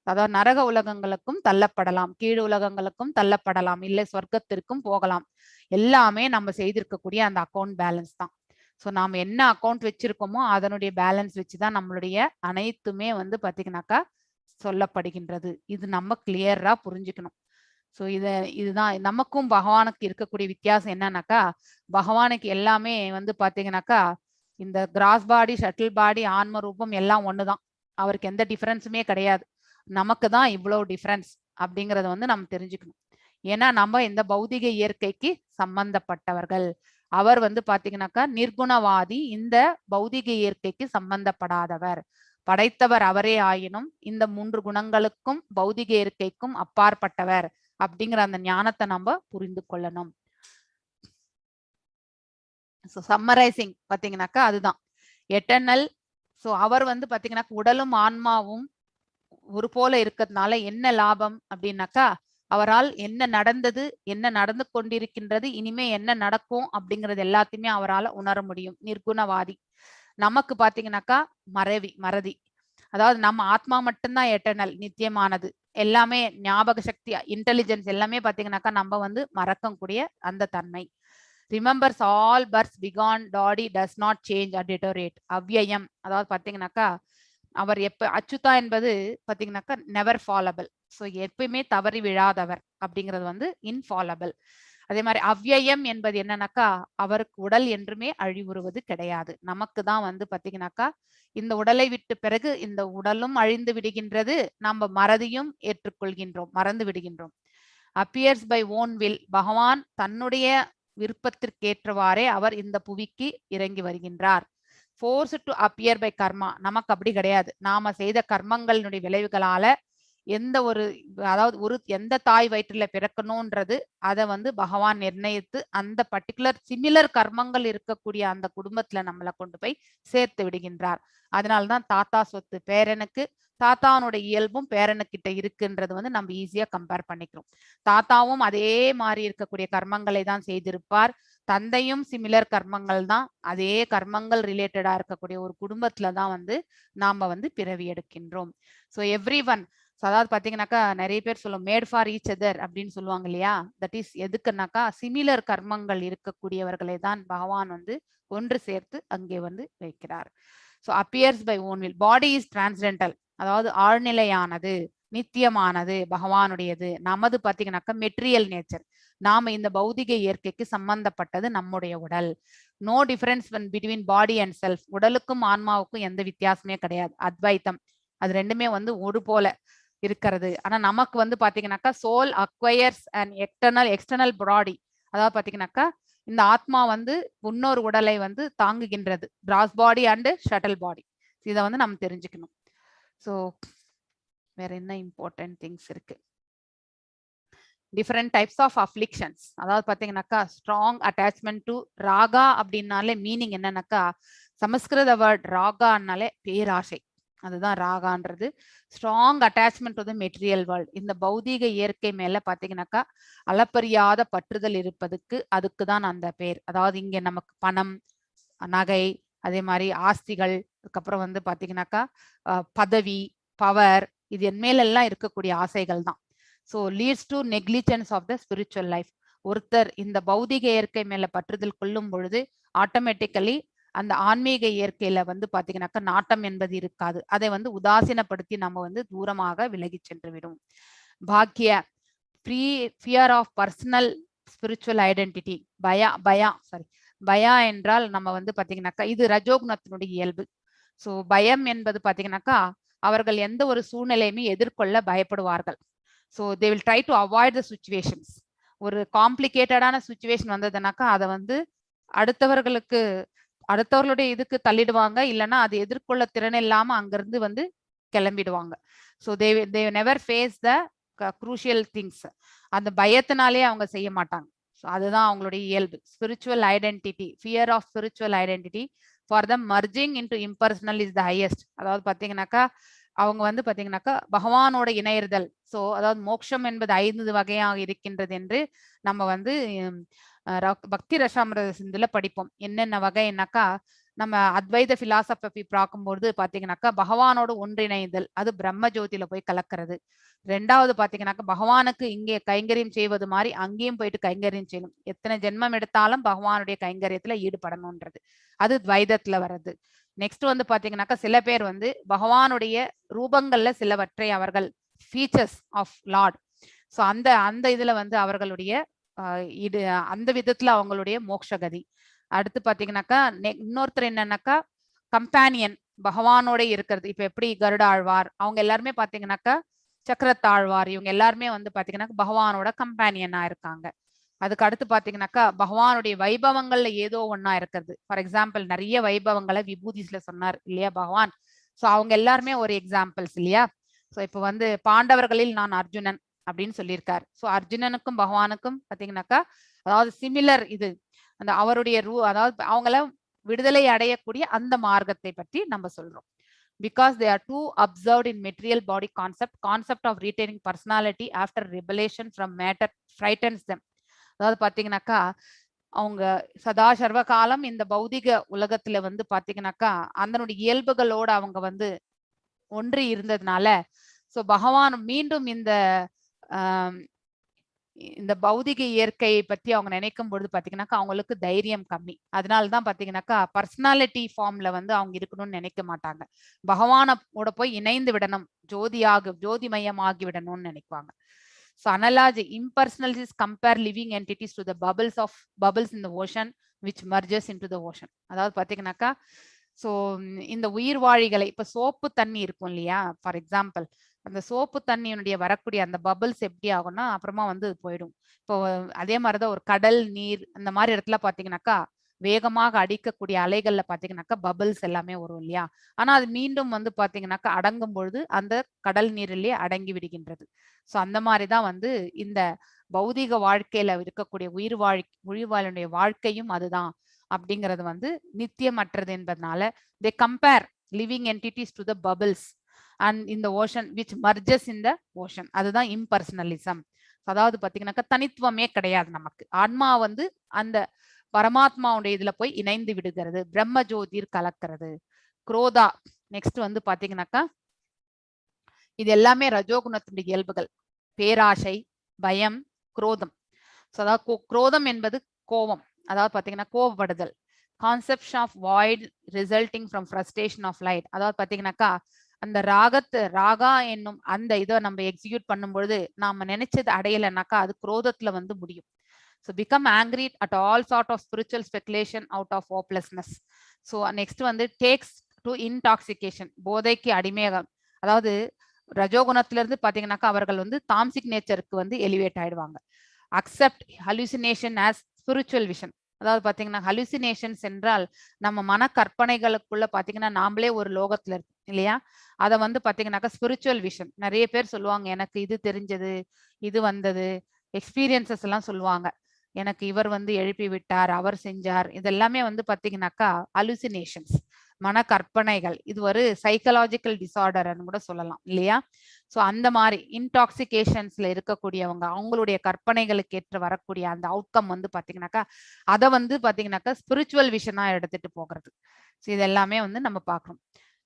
அதாவது நரக உலகங்களுக்கும் தள்ளப்படலாம், கீழ் உலகங்களுக்கும் தள்ளப்படலாம், இல்லை சொர்க்கத்திற்கும் போகலாம். எல்லாமே நம்ம செய்திருக்கக்கூடிய அந்த அக்கௌண்ட் பேலன்ஸ் தான். ஸோ நாம என்ன அக்கௌண்ட் வச்சிருக்கோமோ அதனுடைய பேலன்ஸ் வச்சுதான் நம்மளுடைய அனைத்துமே வந்து பாத்தீங்கன்னாக்கா சொல்லப்படுகின்றது. இது நம்ம கிளியரா புரிஞ்சுக்கணும். ஸோ இதுதான் நமக்கும் பகவானுக்கு இருக்கக்கூடிய வித்தியாசம். என்னன்னாக்கா பகவானுக்கு எல்லாமே வந்து பாத்தீங்கன்னாக்கா இந்த கிராஸ் பாடி, ஷட்டில் பாடி, ஆன்ம ரூபம் எல்லாம் ஒண்ணுதான். அவருக்கு எந்த டிஃபரன்ஸுமே கிடையாது. நமக்கு தான் இவ்வளவு டிஃபரன்ஸ் அப்படிங்கறத வந்து நம்ம தெரிஞ்சுக்கணும். ஏன்னா நம்ம இந்த பௌதிக இயற்கைக்கு சம்பந்தப்பட்டவர்கள். அவர் வந்து பாத்தீங்கன்னாக்கா நிர்குணவாதி, இந்த பௌதிக இயற்கைக்கு சம்பந்தப்படாதவர். படைத்தவர் அவரே ஆயினும் இந்த 3 குணங்களுக்கும் பௌதிக இயற்கைக்கும் அப்பாற்பட்டவர் அப்படிங்கிற அந்த ஞானத்தை நம்ம புரிந்து கொள்ளணும். ஸோ சம்மரைசிங் பாத்தீங்கன்னாக்கா அதுதான் எட்டர்னல். ஸோ அவர் வந்து பாத்தீங்கன்னாக்கா உடலும் ஆன்மாவும் ஒரு போல இருக்கிறதுனால என்ன லாபம் அப்படின்னாக்கா அவரால் என்ன நடந்தது, என்ன நடந்து கொண்டிருக்கின்றது, இனிமே என்ன நடக்கும் அப்படிங்கறது எல்லாத்தையுமே அவரால் உணர முடியும். நிர்குணவாதி. நமக்கு பாத்தீங்கன்னாக்கா மறதி, அதாவது நம்ம ஆத்மா மட்டும்தான் எட்டர்னல், நித்தியமானது. எல்லாமே ஞாபக சக்தி, இன்டெலிஜென்ஸ் எல்லாமே பாத்தீங்கன்னாக்கா நம்ம வந்து மறக்கக்கூடிய அந்த தன்மை. Remembers all births begone, body does not change or deteriorate. அவ்யயம், அதாவது பாத்தீங்கன்னாக்கா அவர் அச்சுதா என்பது பாத்தீங்கன்னாக்கா நெவர் ஃபாலபிள், ஸோ எப்பயுமே தவறி விழாதவர் அப்படிங்கிறது வந்து இன்ஃபாலபிள். அதே மாதிரி அவ்யயம் என்பது என்னன்னாக்கா அவருக்கு உடல் என்றுமே அழிவுறுவது கிடையாது. நமக்கு தான் வந்து பாத்தீங்கன்னாக்கா இந்த உடலை விட்டு பிறகு இந்த உடலும் அழிந்து விடுகின்றது, நம்ம மறதியும் ஏற்றுக்கொள்கின்றோம், மறந்து விடுகின்றோம். அப்பியர்ஸ் பை ஓன் வில், பகவான் தன்னுடைய விருப்பத்திற்கேற்றவாறே அவர் இந்த புவிக்கு இறங்கி வருகின்றார். ஃபோர்ஸ் டு அப்பியர் பை கர்மா, நமக்கு அப்படி கிடையாது. நாம செய்த கர்மங்களினுடைய விளைவுகளால எந்த ஒரு அதாவது எந்த தாய் வயிற்றுல பிறக்கணும்ன்றது அதை வந்து பகவான் நிர்ணயித்து அந்த பர்டிகுலர் சிமிலர் கர்மங்கள் இருக்கக்கூடிய அந்த குடும்பத்துல நம்மளை கொண்டு போய் சேர்த்து விடுகின்றார். அதனால்தான் தாத்தா சொத்து பேரனுக்கு, தாத்தானுடைய இயல்பும் பேரனுக்கிட்ட இருக்குன்றது வந்து நம்ம ஈஸியா கம்பேர் பண்ணிக்கிறோம். தாத்தாவும் அதே மாதிரி இருக்கக்கூடிய கர்மங்களை தான் செய்திருப்பார், தந்தையும் சிமிலர் கர்மங்கள் தான், அதே கர்மங்கள் ரிலேட்டடா இருக்கக்கூடிய ஒரு குடும்பத்துல தான் வந்து நாம வந்து பிறவி எடுக்கின்றோம். ஸோ எவ்ரி ஒன், அதாவது பாத்தீங்கன்னாக்கா நிறைய பேர் சொல்லுவோம் மேட் ஃபார் ஈச் அதர் அப்படின்னு சொல்லுவாங்க இல்லையா. தட் இஸ் எதுக்குன்னாக்கா சிமிலர் கர்மங்கள் இருக்கக்கூடியவர்களை தான் பகவான் வந்து ஒன்று சேர்த்து அங்கே வந்து வைக்கிறார். So appears by own will. Body is transcendental, அதாவது ஆழ்நிலையானது, நித்தியமானது, பகவானுடையது. நமது பாத்தீங்கன்னாக்கா மெட்டீரியல் நேச்சர், நாம இந்த பௌதிக இயற்கைக்கு சம்பந்தப்பட்டது நம்முடைய உடல். No difference between body and self, உடலுக்கும் ஆன்மாவுக்கும் எந்த வித்தியாசமே கிடையாது, அத்வைத்தம். அது ரெண்டுமே வந்து ஒரு போல இருக்கிறது. ஆனா நமக்கு வந்து பாத்தீங்கன்னாக்கா சோல் அக்வயர்ஸ் அண்ட் எக்ஸ்டர்னல் பாடி, அதாவது பாத்தீங்கன்னாக்கா இந்த ஆத்மா வந்து இன்னொரு உடலை வந்து தாங்குகின்றது, கிராஸ் பாடி அண்ட் ஷட்டில் பாடி. இதை வந்து நம்ம தெரிஞ்சுக்கணும். ஸோ வேற என்ன இம்பார்ட்டன்ட் திங்ஸ் இருக்கு? டிஃப்ரெண்ட் டைப்ஸ் ஆஃப் அஃப்ளிக்ஷன்ஸ், அதாவது பாத்தீங்கன்னாக்கா ஸ்ட்ராங் அட்டாச்மெண்ட் டு ராகா அப்படின்னாலே மீனிங் என்னன்னாக்கா சமஸ்கிருத வேர்ட் ராகான்னாலே பேராசை, அதுதான் ராகான்றது. Strong attachment to the material world, இந்த பௌதீக இயற்கை மேல பாத்தீங்கன்னாக்கா அளப்பரியாத பற்றுதல் இருப்பதுக்கு அதுக்கு தான் அந்த பேர். அதாவது இங்க நமக்கு பணம், நகை, அதே மாதிரி ஆஸ்திகள், அதுக்கப்புறம் வந்து பாத்தீங்கன்னாக்கா பதவி, பவர், இது என் மேலெல்லாம் இருக்கக்கூடிய ஆசைகள் தான். So leads to negligence of the spiritual life. ஒருத்தர் இந்த பௌதிக இயற்கை மேல பற்றுதல் கொள்ளும் பொழுது ஆட்டோமேட்டிக்கலி அந்த ஆன்மீக இயற்கையில வந்து பாத்தீங்கன்னாக்கா நாட்டம் என்பது இருக்காது, அதை வந்து உதாசீனப்படுத்தி நம்ம வந்து தூரமாக விலகி சென்று விடும். பாக்கிய, fear of personal spiritual identity. பயா என்றால் நம்ம வந்து பாத்தீங்கன்னாக்கா இது ரஜோகுணத்தினுடைய இயல்பு. ஸோ பயம் என்பது பாத்தீங்கன்னாக்கா அவர்கள் எந்த ஒரு சூழ்நிலையுமே எதிர்கொள்ள பயப்படுவார்கள். So they will try to avoid the situations. ஒரு காம்ப்ளிகேட்டடான சுச்சுவேஷன் வந்ததுனாக்கா அதை வந்து அடுத்தவர்களுடைய இதுக்கு தள்ளிடுவாங்க, இல்லைன்னா அது எதிர்கொள்ள திறன் இல்லாம அங்கிருந்து வந்து கிளம்பிடுவாங்க. So they never face the crucial things. அந்த பயத்தினாலே அவங்க செய்ய மாட்டாங்க. ஸோ அதுதான் அவங்களுடைய இயல்பு. Spiritual identity, fear of spiritual identity for the merging into impersonal is the highest. அதாவது பாத்தீங்கன்னாக்கா அவங்க வந்து பாத்தீங்கன்னாக்கா பகவானோட இணையறுதல். ஸோ அதாவது மோட்சம் என்பது 5 வகையாக இருக்கின்றது என்று நம்ம வந்து பக்தி ரசாமிரத சிந்துல படிப்போம். என்னென்ன வகைன்னாக்கா நம்ம அத்வைத பிலாசபி பார்க்கும்போது பாத்தீங்கன்னாக்கா பகவானோட ஒன்றிணைதல், அது பிரம்ம ஜோதியில போய் கலக்கிறது. ரெண்டாவது பாத்தீங்கன்னாக்கா பகவானுக்கு இங்கே கைங்கரியம் செய்வது மாதிரி அங்கேயும் போயிட்டு கைங்கரியம் செய்யணும், எத்தனை ஜென்மம் எடுத்தாலும் பகவானுடைய கைங்கரியத்துல ஈடுபடணும்ன்றது, அது துவைதத்துல வர்றது. நெக்ஸ்ட் வந்து பாத்தீங்கன்னாக்கா சில பேர் வந்து பகவானுடைய ரூபங்கள்ல சிலவற்றை அவர்கள் ஃபீச்சர்ஸ் ஆஃப் லார்ட், ஸோ அந்த இதுல வந்து அவர்களுடைய இது அந்த விதத்துல அவங்களுடைய மோட்சகதி. அடுத்து பாத்தீங்கன்னாக்கா இன்னொருத்தர் என்னன்னாக்கா கம்பேனியன், பகவானோட இருக்கிறது. இப்ப எப்படி கருட ஆழ்வார் அவங்க எல்லாருமே பாத்தீங்கன்னாக்கா சக்கரத்தாழ்வார் இவங்க எல்லாருமே வந்து பாத்தீங்கன்னா பகவானோட கம்பேனியனா இருக்காங்க. அதுக்கு அடுத்து பாத்தீங்கன்னாக்கா பகவானுடைய வைபவங்கள்ல ஏதோ ஒன்னா இருக்கிறது. ஃபார் எக்ஸாம்பிள் நிறைய வைபவங்களை விபூதிஸ்ல சொன்னார் இல்லையா பகவான். ஸோ அவங்க எல்லாருமே ஒரு எக்ஸாம்பிள்ஸ் இல்லையா. ஸோ இப்போ வந்து பாண்டவர்களில் நான் அர்ஜுனன் அப்படின்னு சொல்லியிருக்காரு. ஸோ அர்ஜுனனுக்கும் பகவானுக்கும் பாத்தீங்கன்னாக்கா அதாவது சிமிலர் இது அந்த அவருடைய அதாவது அவங்கள விடுதலை அடையக்கூடிய அந்த மார்க்கத்தை பற்றி நம்ம சொல்றோம். Because they are too observed in material body concept of retaining personality after revelation from matter frightens them. அதாவது பாத்தீங்கன்னாக்கா அவங்க சதா சர்வ காலம் இந்த பௌதிக உலகத்துல வந்து பாத்தீங்கன்னாக்கா அதனுடைய இயல்புகளோட அவங்க வந்து ஒன்றி இருந்ததுனால ஸோ பகவான் மீண்டும் இந்த இந்த பௌதிக இயற்கையை பற்றி அவங்க நினைக்கும் பொழுது பாத்தீங்கன்னாக்கா அவங்களுக்கு தைரியம் கம்மி. அதனாலதான் பாத்தீங்கன்னாக்கா பர்சனாலிட்டி ஃபார்ம்ல வந்து அவங்க இருக்கணும்னு நினைக்க மாட்டாங்க. பகவானோட போய் இணைந்து விடணும், ஜோதிமயமாகி விடணும்னு நினைப்பாங்க. So analogy, impersonalities compare living entities to the bubbles in the ocean which merges into the ocean. அதாவது பாத்தீங்கன்னாக்கா ஸோ இந்த உயிர்வாழிகளை இப்ப சோப்பு தண்ணி இருக்கும் இல்லையா, ஃபார் எக்ஸாம்பிள் அந்த சோப்பு தண்ணியினுடைய வரக்கூடிய அந்த பபிள்ஸ் எப்படி ஆகும்னா அப்புறமா வந்து போயிடும். இப்போ அதே மாதிரிதான் ஒரு கடல் நீர் அந்த மாதிரி இடத்துல பாத்தீங்கன்னாக்கா வேகமாக அடிக்கக்கூடிய அலைகள்ல பாத்தீங்கன்னாக்கா பபிள்ஸ் எல்லாமே வரும் இல்லையா, ஆனா அது மீண்டும் வந்து பாத்தீங்கன்னாக்கா அடங்கும் பொழுது அந்த கடல் நீரிலே அடங்கி விடுகின்றது. ஸோ அந்த மாதிரிதான் வந்து இந்த பௌதிக வாழ்க்கையில இருக்கக்கூடிய உயிர்வாழுடைய வாழ்க்கையும் அதுதான் அப்படிங்கிறது வந்து நித்தியமற்றது என்பதனால they compare living entities to the bubbles and in the ocean which merges in the ocean. அதுதான் impersonalism. அதாவது பாத்தீங்கன்னாக்கா தனித்துவமே கிடையாது நமக்கு. ஆன்மா வந்து அந்த பரமாத்மாவுடைய இதுல போய் இணைந்து விடுகிறது, பிரம்ம ஜோதிர் கலக்கிறது. குரோதா நெக்ஸ்ட் வந்து பாத்தீங்கன்னாக்கா இது எல்லாமே ரஜோகுணத்தினுடைய இயல்புகள். பேராசை, பயம், குரோதம். அதாவது குரோதம் என்பது கோபம், அதாவது பாத்தீங்கன்னா கோபப்படுதல். Concept of void resulting from frustration of light. அதாவது பாத்தீங்கன்னாக்கா அந்த ராகா என்னும் அந்த இதை நம்ம எக்ஸிக்யூட் பண்ணும்பொழுது நாம நினைச்சது அடையலைனாக்கா அது குரோதத்துல வந்து முடியும். So become angry at all sort of spiritual speculation out of hopelessness. So next வந்து takes to intoxication, போதைக்கு அடிமையாக. அதாவது ரஜோகுணத்துல இருந்து பாத்தீங்கன்னாக்கா அவர்கள் வந்து தாம்சிக் நேச்சருக்கு வந்து எலிவேட் ஆயிடுவாங்க. Accept hallucination as spiritual vision. அதாவது பாத்தீங்கன்னா ஹலுசினேஷன்ஸ் என்றால் நம்ம மன கற்பனைகளுக்குள்ள பாத்தீங்கன்னா நாமளே ஒரு லோகத்துல இருக்கு இல்லையா, அதை வந்து பாத்தீங்கன்னாக்கா ஸ்பிரிச்சுவல் விஷன். நிறைய பேர் சொல்லுவாங்க எனக்கு இது தெரிஞ்சது, இது வந்தது, எக்ஸ்பீரியன்சஸ் எல்லாம் சொல்லுவாங்க. எனக்கு இவர் வந்து எழுப்பி விட்டார், அவர் செஞ்சார், இதெல்லாமே வந்து பாத்தீங்கன்னாக்கா அலுசினேஷன்ஸ், மன கற்பனைகள். இது ஒரு சைக்கலாஜிக்கல் டிசார்டர்னு கூட சொல்லலாம் இல்லையா. ஸோ அந்த மாதிரி இன்டாக்சிகேஷன்ஸ்ல இருக்கக்கூடியவங்க அவங்களுடைய கற்பனைகளுக்கு ஏற்ற வரக்கூடிய அந்த அவுட்கம் வந்து பாத்தீங்கன்னாக்கா அதை வந்து பாத்தீங்கன்னாக்கா ஸ்பிரிச்சுவல் விஷனா எடுத்துட்டு போகிறது. ஸோ இது எல்லாமே வந்து நம்ம பார்க்கணும்.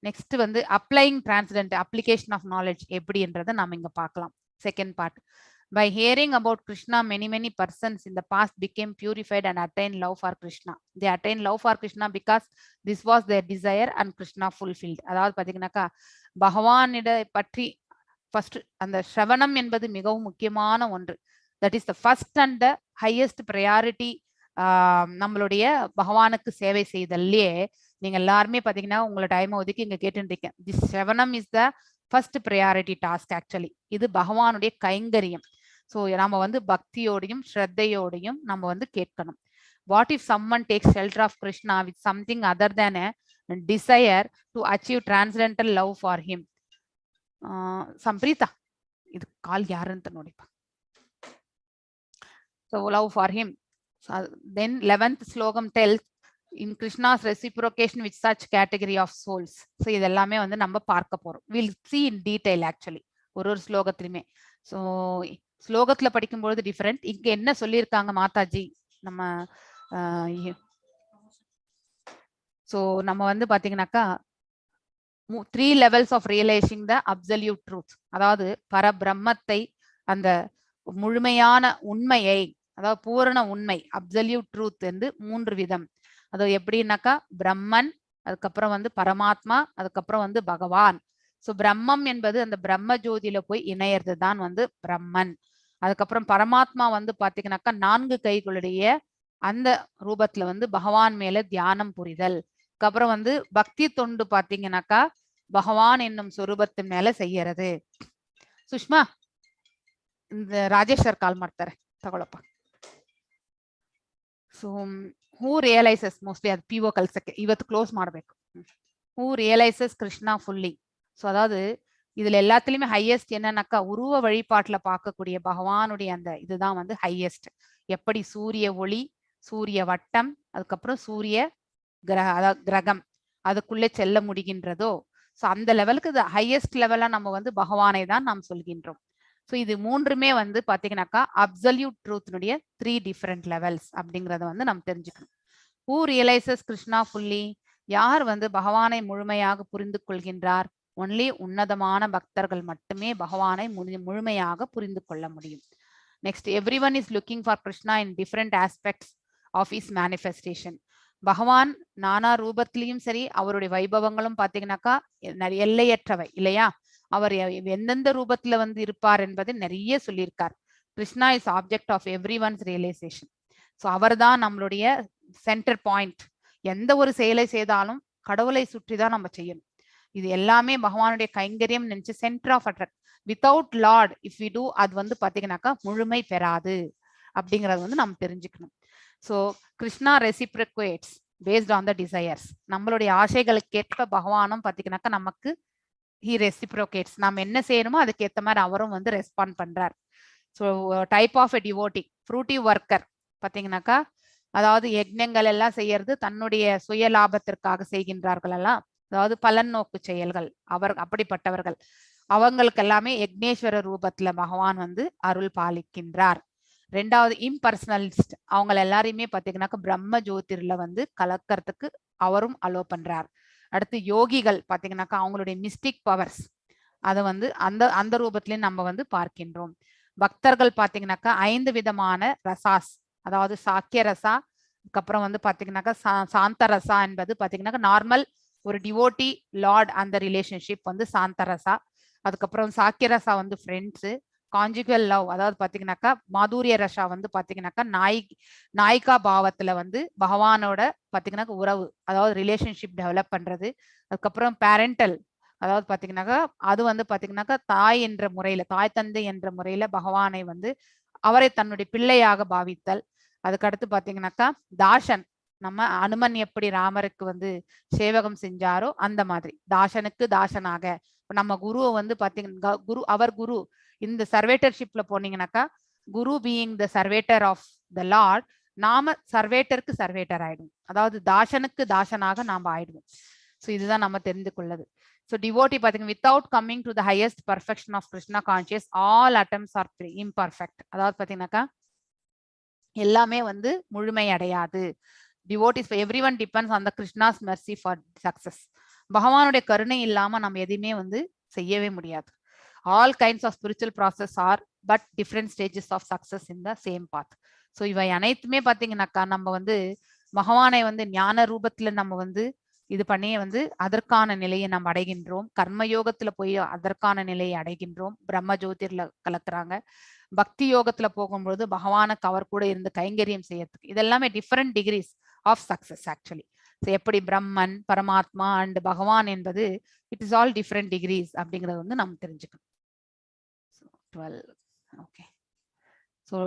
நெக்ஸ்ட் வந்து அப்ளைங் டிரான்ஸ்டன்ட் அப்ளிகேஷன் ஆஃப் நாலேஜ் எப்படின்றத நம்ம இங்க பார்க்கலாம். Second part. By hearing about Krishna, many persons in the past became purified and attained love for Krishna. They attained love for Krishna because this was their desire and Krishna fulfilled. அதாவது பாத்தீங்கன்னாக்கா பகவானிட பற்றி first அந்த ஸ்ரவணம் என்பது மிகவும் முக்கியமான ஒன்று. That is the first and the highest priority. நம்மளுடைய பகவானுக்கு சேவை செய்தல்லையே நீங்க எல்லாருமே பாத்தீங்கன்னா உங்களோட டைமை ஒதுக்கி இங்க கேட்டுருக்கேன். தி ஸ்ரவணம் is the first priority task. Actually இது பகவானுடைய கைங்கரியம். ஸோ நம்ம வந்து பக்தியோடையும் ஸ்ரத்தையோடையும் நம்ம வந்து கேட்கணும். What if someone takes shelter of Krishna with something other than a desire to achieve transcendental love for him? Samprita, ಇದು ಕಾಲ್ ಯಾರಂತ ನೋಡಿಪ್ಪ. So love for him. So then 11th slogam tells in Krishna's reciprocation with such category of souls. So இதெல்லாமே வந்து நம்ம பார்க்க போறோம். We'll see in detail actually ஒரு ஸ்லோகத்திலுமே. So ஸ்லோகத்துல படிக்கும்பொழுது டிஃபரெண்ட். இங்க என்ன சொல்லியிருக்காங்க மாதாஜி நம்ம ஸோ நம்ம வந்து பாத்தீங்கன்னாக்கா 3 levels of realizing the absolute truth. அதாவது பரபிரம்மத்தை அந்த முழுமையான உண்மையை, அதாவது பூரண உண்மை அப்சல்யூட் ட்ரூத் வந்து 3 விதம். அது எப்படின்னாக்கா பிரம்மன், அதுக்கப்புறம் வந்து பரமாத்மா, அதுக்கப்புறம் வந்து பகவான். ஸோ பிரம்மம் என்பது அந்த பிரம்ம ஜோதியில போய் இணையறது தான் வந்து பிரம்மன். அதுக்கப்புறம் பரமாத்மா வந்து பாத்தீங்கன்னாக்கா 4 கைகளுடைய அந்த ரூபத்துல வந்து பகவான் மேல தியானம் புரிதல். அதுக்கப்புறம் வந்து பக்தி தொண்டு பாத்தீங்கன்னாக்கா பகவான் என்னும் சொரூபத்தின் மேல செய்யறது. ಸುಷ್ಮಾ இந்த ರಾಜೇಶ್ವರ್ ಕಾಲ್ ಮಾಡ್ತಾರೆ ತಗೊಳಪ್ಪ. ಸೊ ಹೂ ರಿಯಲೈಸಸ್ ಮೋಸ್ಟ್ಲಿ ಅದು ಪಿಒ ಕಲ್ಸಕ್ಕೆ ಇವತ್ತು ಕ್ಲೋಸ್ ಮಾಡ್ಬೇಕು. ಹೂ ரியலைசஸ் கிருஷ்ணா ஃபுல்லி. ஸோ அதாவது இதுல எல்லாத்துலயுமே ஹையஸ்ட் என்னன்னாக்கா உருவ வழிபாட்டுல பார்க்கக்கூடிய பகவானுடைய அந்த இதுதான் வந்து ஹையஸ்ட். எப்படி சூரிய ஒளி, சூரிய வட்டம், அதுக்கப்புறம் சூரிய கிரகம் அதுக்குள்ளே செல்ல முடிகின்றதோ, ஸோ அந்த லெவலுக்கு ஹையஸ்ட் லெவலா நம்ம வந்து பகவானை தான் நாம் சொல்கின்றோம். ஸோ இது 3மே வந்து பாத்தீங்கன்னாக்கா அப்சல்யூட் ட்ரூத்னுடைய 3 டிஃபரெண்ட் லெவல்ஸ் அப்படிங்கறத வந்து நம்ம தெரிஞ்சுக்கணும். ஹூ ரியலைசஸ் கிருஷ்ணா ஃபுல்லி, யார் வந்து பகவானை முழுமையாக புரிந்து கொள்கின்றார்? ஒன்லி உன்னதமான பக்தர்கள் மட்டுமே பகவானை முழுமையாக புரிந்து கொள்ள முடியும். Next, everyone is looking for Krishna in different aspects of his manifestation. பகவான் நானா ரூபத்திலையும் சரி, அவருடைய வைபவங்களும் பாத்தீங்கன்னாக்கா எல்லையற்றவை இல்லையா? அவர் எந்தெந்த ரூபத்துல வந்து இருப்பார் என்பது நிறைய சொல்லியிருக்கார். Krishna is object of every one's realization. So அவர் தான் நம்மளுடைய சென்டர் பாயிண்ட். எந்த ஒரு செயலை செய்தாலும் கடவுளை சுற்றி தான் நம்ம செய்யணும். இது எல்லாமே பகவானுடைய கைங்கரியம் நினைச்சு centre of attract. Without Lord if we do, அது வந்து பாத்தீங்கன்னாக்கா முழுமை பெறாது அப்படிங்கறது வந்து நம்ம தெரிஞ்சுக்கணும். So Krishna reciprocates based on the desires. நம்மளுடைய ஆசைகளுக்கு ஏற்ப பகவானும் பாத்தீங்கன்னாக்கா நமக்கு ஹி ரெசிப்ரோகேட்ஸ். நம்ம என்ன செய்யணுமோ அதுக்கு ஏற்ற மாதிரி அவரும் வந்து ரெஸ்பாண்ட் பண்றார். So type of a devotee, fruitive worker பாத்தீங்கன்னாக்கா, அதாவது யஜ்ஞங்கள் எல்லாம் செய்யறது தன்னுடைய சுய லாபத்திற்காக செய்கின்றார்கள் எல்லாம், அதாவது பலன் நோக்கு செயல்கள். அவர் அப்படிப்பட்டவர்கள். அவங்களுக்கு எல்லாமே யக்னேஸ்வர ரூபத்துல பகவான் வந்து அருள் பாலிக்கின்றார். ரெண்டாவது இம்பர்சனலிஸ்ட், அவங்க எல்லாரையுமே பாத்தீங்கன்னாக்கா பிரம்ம ஜோதிர்ல வந்து கலக்கிறதுக்கு அவரும் அலோ பண்றார். அடுத்து யோகிகள் பாத்தீங்கன்னாக்கா அவங்களுடைய மிஸ்டிக் பவர்ஸ் அதை வந்து அந்த ரூபத்திலையும் நம்ம வந்து பார்க்கின்றோம். பக்தர்கள் பாத்தீங்கன்னாக்கா 5 விதமான ரசாஸ், அதாவது சாக்கிய ரசா, அதுக்கப்புறம் வந்து பாத்தீங்கன்னாக்கா சாந்த ரசா என்பது பாத்தீங்கன்னாக்கா நார்மல் ஒரு டிவோட்டி லார்ட் அந்த ரிலேஷன்ஷிப் வந்து சாந்த ரசா. அதுக்கப்புறம் சாக்கிய ரசா வந்து ஃப்ரெண்ட்ஸு. கான்ஜுகல் லவ், அதாவது பாத்தீங்கன்னாக்கா மாதுரிய ரசா வந்து பாத்தீங்கன்னாக்கா நாயிகா பாவத்துல வந்து பகவானோட பாத்தீங்கன்னாக்கா உறவு, அதாவது ரிலேஷன்ஷிப் டெவலப் பண்றது. அதுக்கப்புறம் பேரண்டல், அதாவது பாத்தீங்கன்னாக்கா அது வந்து பாத்தீங்கன்னாக்கா தாய் என்ற முறையில, தாய் தந்தை என்ற முறையில பகவானை வந்து அவரை தன்னுடைய பிள்ளையாக பாவித்தல். அதுக்கடுத்து பாத்தீங்கன்னாக்கா தாசன், நம்ம அனுமன் எப்படி ராமருக்கு வந்து சேவகம் செஞ்சாரோ அந்த மாதிரி தாசனுக்கு தாசனாக. நம்ம குருவை வந்து பாத்தீங்கன்னா அவர் குரு. இந்த சர்வேட்டர்ஷிப்ல போனீங்கன்னாக்கா guru being the servitor of the Lord, நாம சர்வேட்டருக்கு சர்வேட்டர் ஆயிடும், அதாவது தாசனுக்கு தாசனாக நாம ஆயிடுவோம். ஸோ இதுதான் நம்ம தெரிந்து கொள்ளது. ஸோ டிவோட்டி பாத்தீங்கன்னா without coming to the highest perfection of Krishna conscious all attempts are imperfect. அதாவது பாத்தீங்கன்னாக்கா எல்லாமே வந்து முழுமை அடையாது. Devotees everyone depends on the Krishna's mercy for success. பகவானுடைய கருணை இல்லாம நம்ம எதையுமே வந்து செய்யவே முடியாது. All kinds of spiritual process are but different stages of success in the same path. So இவை அனைத்துமே பாத்தீங்கன்னாக்கா நம்ம வந்து பகவானை வந்து ஞான ரூபத்துல நம்ம வந்து இது பண்ணி வந்து அதற்கான நிலையை நம்ம அடைகின்றோம். கர்மயோகத்துல போய் அதற்கான நிலையை அடைகின்றோம். பிரம்ம ஜோதிர்ல கலக்குறாங்க. பக்தி யோகத்துல போகும்போது பகவானுக்கு அவர் கூட இருந்து கைங்கரியம் செய்யறதுக்கு, இதெல்லாமே different degrees of success actually. எப்படி பிரம்மன், பரமாத்மா அண்ட் பகவான் என்பது it is all different degrees அப்படிங்கறது வந்து நம்ம தெரிஞ்சுக்கணும். 12. Okay. So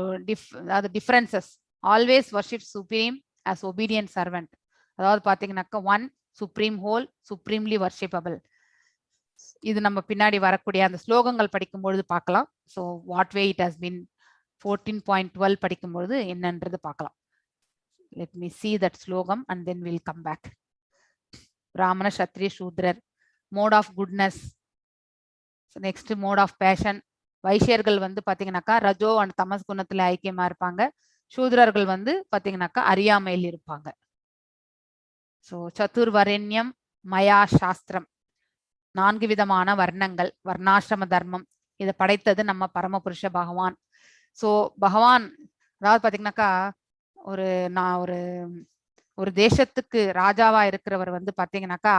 the differences. Always worship supreme as obedient servant. அதாவது பாத்தீங்கன்னாக்கா ஒன் சுப்ரீம் ஹோல், சுப்ரீம்லி வர்ஷிப்பபிள். இது நம்ம பின்னாடி வரக்கூடிய அந்த ஸ்லோகங்கள் படிக்கும்பொழுது பார்க்கலாம். So what way it has been 14.12 படிக்கும்பொழுது என்னன்றது பார்க்கலாம். Let me see that slogam and then we'll come back. Brahmana, Kshatriya, Shudra, mode of goodness. So next mode of passion. வைசியர்கள் வந்து பாத்தீங்கன்னாக்கா ரஜோ அண்ட் தமஸ் குணத்துல ஐக்கியமா இருப்பாங்க. சூத்ரர்கள் வந்து பாத்தீங்கன்னாக்கா அறியாமையில் இருப்பாங்க. ஸோ சதுர்வரண்யம் மயா சாஸ்திரம், 4 விதமான வர்ணங்கள், வர்ணாசிரம தர்மம், இதை படைத்தது நம்ம பரமபுருஷ பகவான். ஸோ பகவான் அதாவது பாத்தீங்கன்னாக்கா நான் ஒரு தேசத்துக்கு ராஜாவா இருக்கிறவர் வந்து பாத்தீங்கன்னாக்கா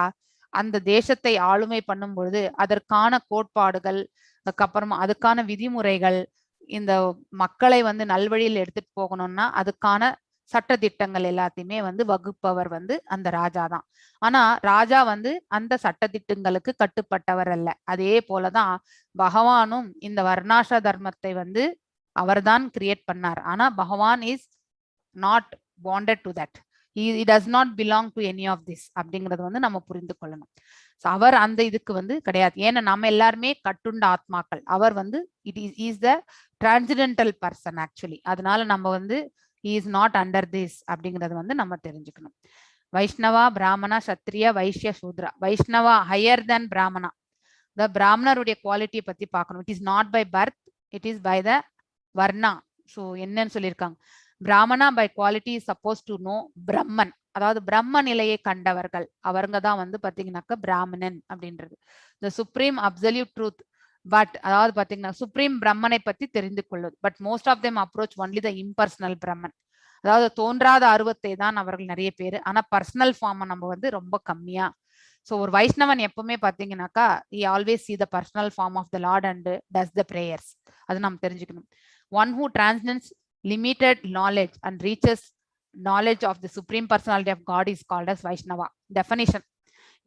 அந்த தேசத்தை ஆளுமை பண்ணும் பொழுது அதற்கான கோட்பாடுகள், அதுக்கப்புறமா அதுக்கான விதிமுறைகள், இந்த மக்களை வந்து நல்வழியில் எடுத்துட்டு போகணும்னா அதுக்கான சட்ட திட்டங்கள் எல்லாத்தையுமே வந்து வகுப்பவர் வந்து அந்த ராஜா தான். ஆனா ராஜா வந்து அந்த சட்ட திட்டங்களுக்கு கட்டுப்பட்டவர் அல்ல. அதே போலதான் பகவானும் இந்த வர்ணாச தர்மத்தை வந்து அவர்தான் கிரியேட் பண்ணார். ஆனா பகவான் is not bonded to that. He does not belong to any of this அப்படிங்கறது வந்து நம்ம புரிந்து கொள்ளணும். அவர் அந்த இதுக்கு வந்து கிடையாது. ஏன்னா நம்ம எல்லாருமே கட்டுண்ட ஆத்மாக்கள். அவர் வந்து is the transcendental person actually. அதனால நம்ம வந்து he is not under this அப்படிங்கறது வந்து நம்ம தெரிஞ்சுக்கணும். வைஷ்ணவா, பிராமணா, சத்திரியா, வைஷ்ய, சூத்ரா. Vaishnava higher than Brahmana. இந்த பிராமணருடைய குவாலிட்டியை பத்தி பார்க்கணும். It is not by birth, it is by the varna. So என்னன்னு சொல்லியிருக்காங்க, Brahmana by quality is suppose to know Brahman, அதாவது பிரம்ம நிலையை கண்டவர்கள் அவங்க தான் வந்து பாத்தீங்கன்னாக்கா பிராமணன் அப்படின்றது. The supreme absolute truth but அதாவது பாத்தீங்கன்னா சுப்ரீம் பிரம்மனை பத்தி தெரிந்து கொள்வது. But most of them approach only the impersonal Brahman. அதாவது தோன்றாத அருவத்தை தான் அவர்கள் நிறைய பேர். ஆனா பர்சனல் ஃபார்ம் நம்ம வந்து ரொம்ப கம்மியா. ஸோ ஒரு வைஷ்ணவன் எப்பவுமே பாத்தீங்கன்னாக்கா he always see the personal form of the Lord and does the prayers. அது நம்ம தெரிஞ்சுக்கணும். One who transcends limited knowledge and reaches knowledge of the supreme personality of God is called as Vaishnava. Definition.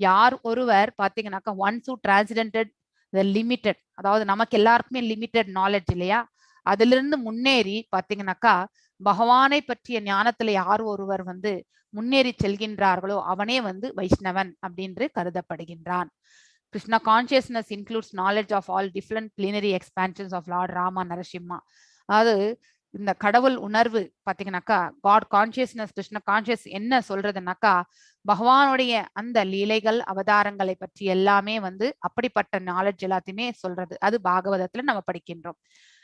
யார் ஒருவர் பாத்தீங்கன்னாக்கா once who transcended the limited, அதாவது நமக்கு எல்லாருக்குமே limited knowledge இல்லையா, அதுல இருந்து முன்னேறி பாத்தீங்கன்னாக்கா பகவானை பற்றிய ஞானத்துல யார் ஒருவர் வந்து முன்னேறி செல்கின்றார்களோ அவனே வந்து வைஷ்ணவன் அப்படின்னு கருதப்படுகின்றான். Krishna consciousness includes knowledge of all different plenary expansions of Lord Rama Narasimha. அதாவது இந்த கடவுள் உணர்வு பாத்தீங்கன்னாக்கா காட் கான்சியஸ்னஸ், கிருஷ்ண கான்சியஸ் என்ன சொல்றதுனாக்கா பகவானுடைய அந்த லீலைகள் அவதாரங்களை பற்றி எல்லாமே வந்து அப்படிப்பட்ட நாலேஜ் எல்லாத்தையுமே சொல்றது. அது பாகவதத்துல நம்ம படிக்கின்றோம்.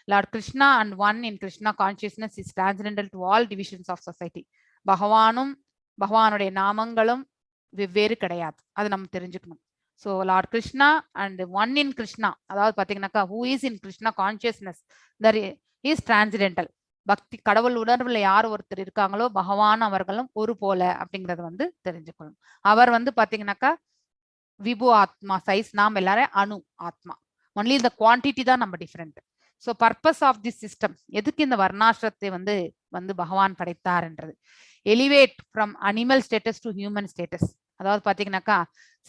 Lord Krishna and one in Krishna consciousness is transcendental to all divisions of society. பகவானும் பகவானுடைய நாமங்களும் வெவ்வேறு கிடையாது, அது நம்ம தெரிஞ்சுக்கணும். So Lord Krishna and one in Krishna, அதாவது பாத்தீங்கன்னாக்கா who is in Krishna consciousness that is transcendental. பக்தி கடவுள் உணர்வுல யார் ஒருத்தர் இருக்காங்களோ பகவான் அவர்களும் ஒரு போல அப்படிங்கறத வந்து தெரிஞ்சுக்கணும். அவர் வந்து பாத்தீங்கன்னாக்கா விபு ஆத்மா சைஸ், நாம் எல்லாரும் அணு ஆத்மா. ஒன்லி இந்த குவான்டிட்டி தான் நம்ம different. So purpose of the system, எதுக்கு இந்த வர்ணாசிரத்தை வந்து வந்து பகவான் படைத்தார்ன்றது. Elevate from animal status to human status. அதாவது பாத்தீங்கன்னாக்கா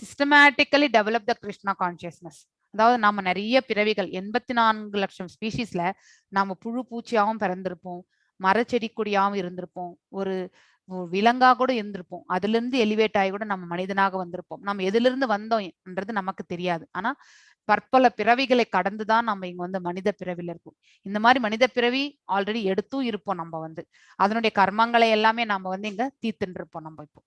systematically develop the Krishna consciousness. அதாவது நம்ம நிறைய பிறவிகள் 84 லட்சம் ஸ்பீஷீஸ்ல நாம புழு பூச்சியாவும் பிறந்திருப்போம், மரச்செடி கொடியாவும் இருந்திருப்போம், ஒரு விலங்கா கூட இருந்திருப்போம். அதுல இருந்து எலிவேட் ஆகி கூட நம்ம மனிதனாக வந்திருப்போம். நம்ம எதுல இருந்து வந்தோம்ன்றது நமக்கு தெரியாது. ஆனா பற்பல பிறவிகளை கடந்துதான் நம்ம இங்க வந்து மனித பிறவில இருக்கும். இந்த மாதிரி மனித பிறவி ஆல்ரெடி எடுத்தும் இருப்போம். நம்ம வந்து அதனுடைய கர்மங்களை எல்லாமே நம்ம வந்து இங்க தீர்த்துட்டு இருப்போம் நம்ம இப்போ.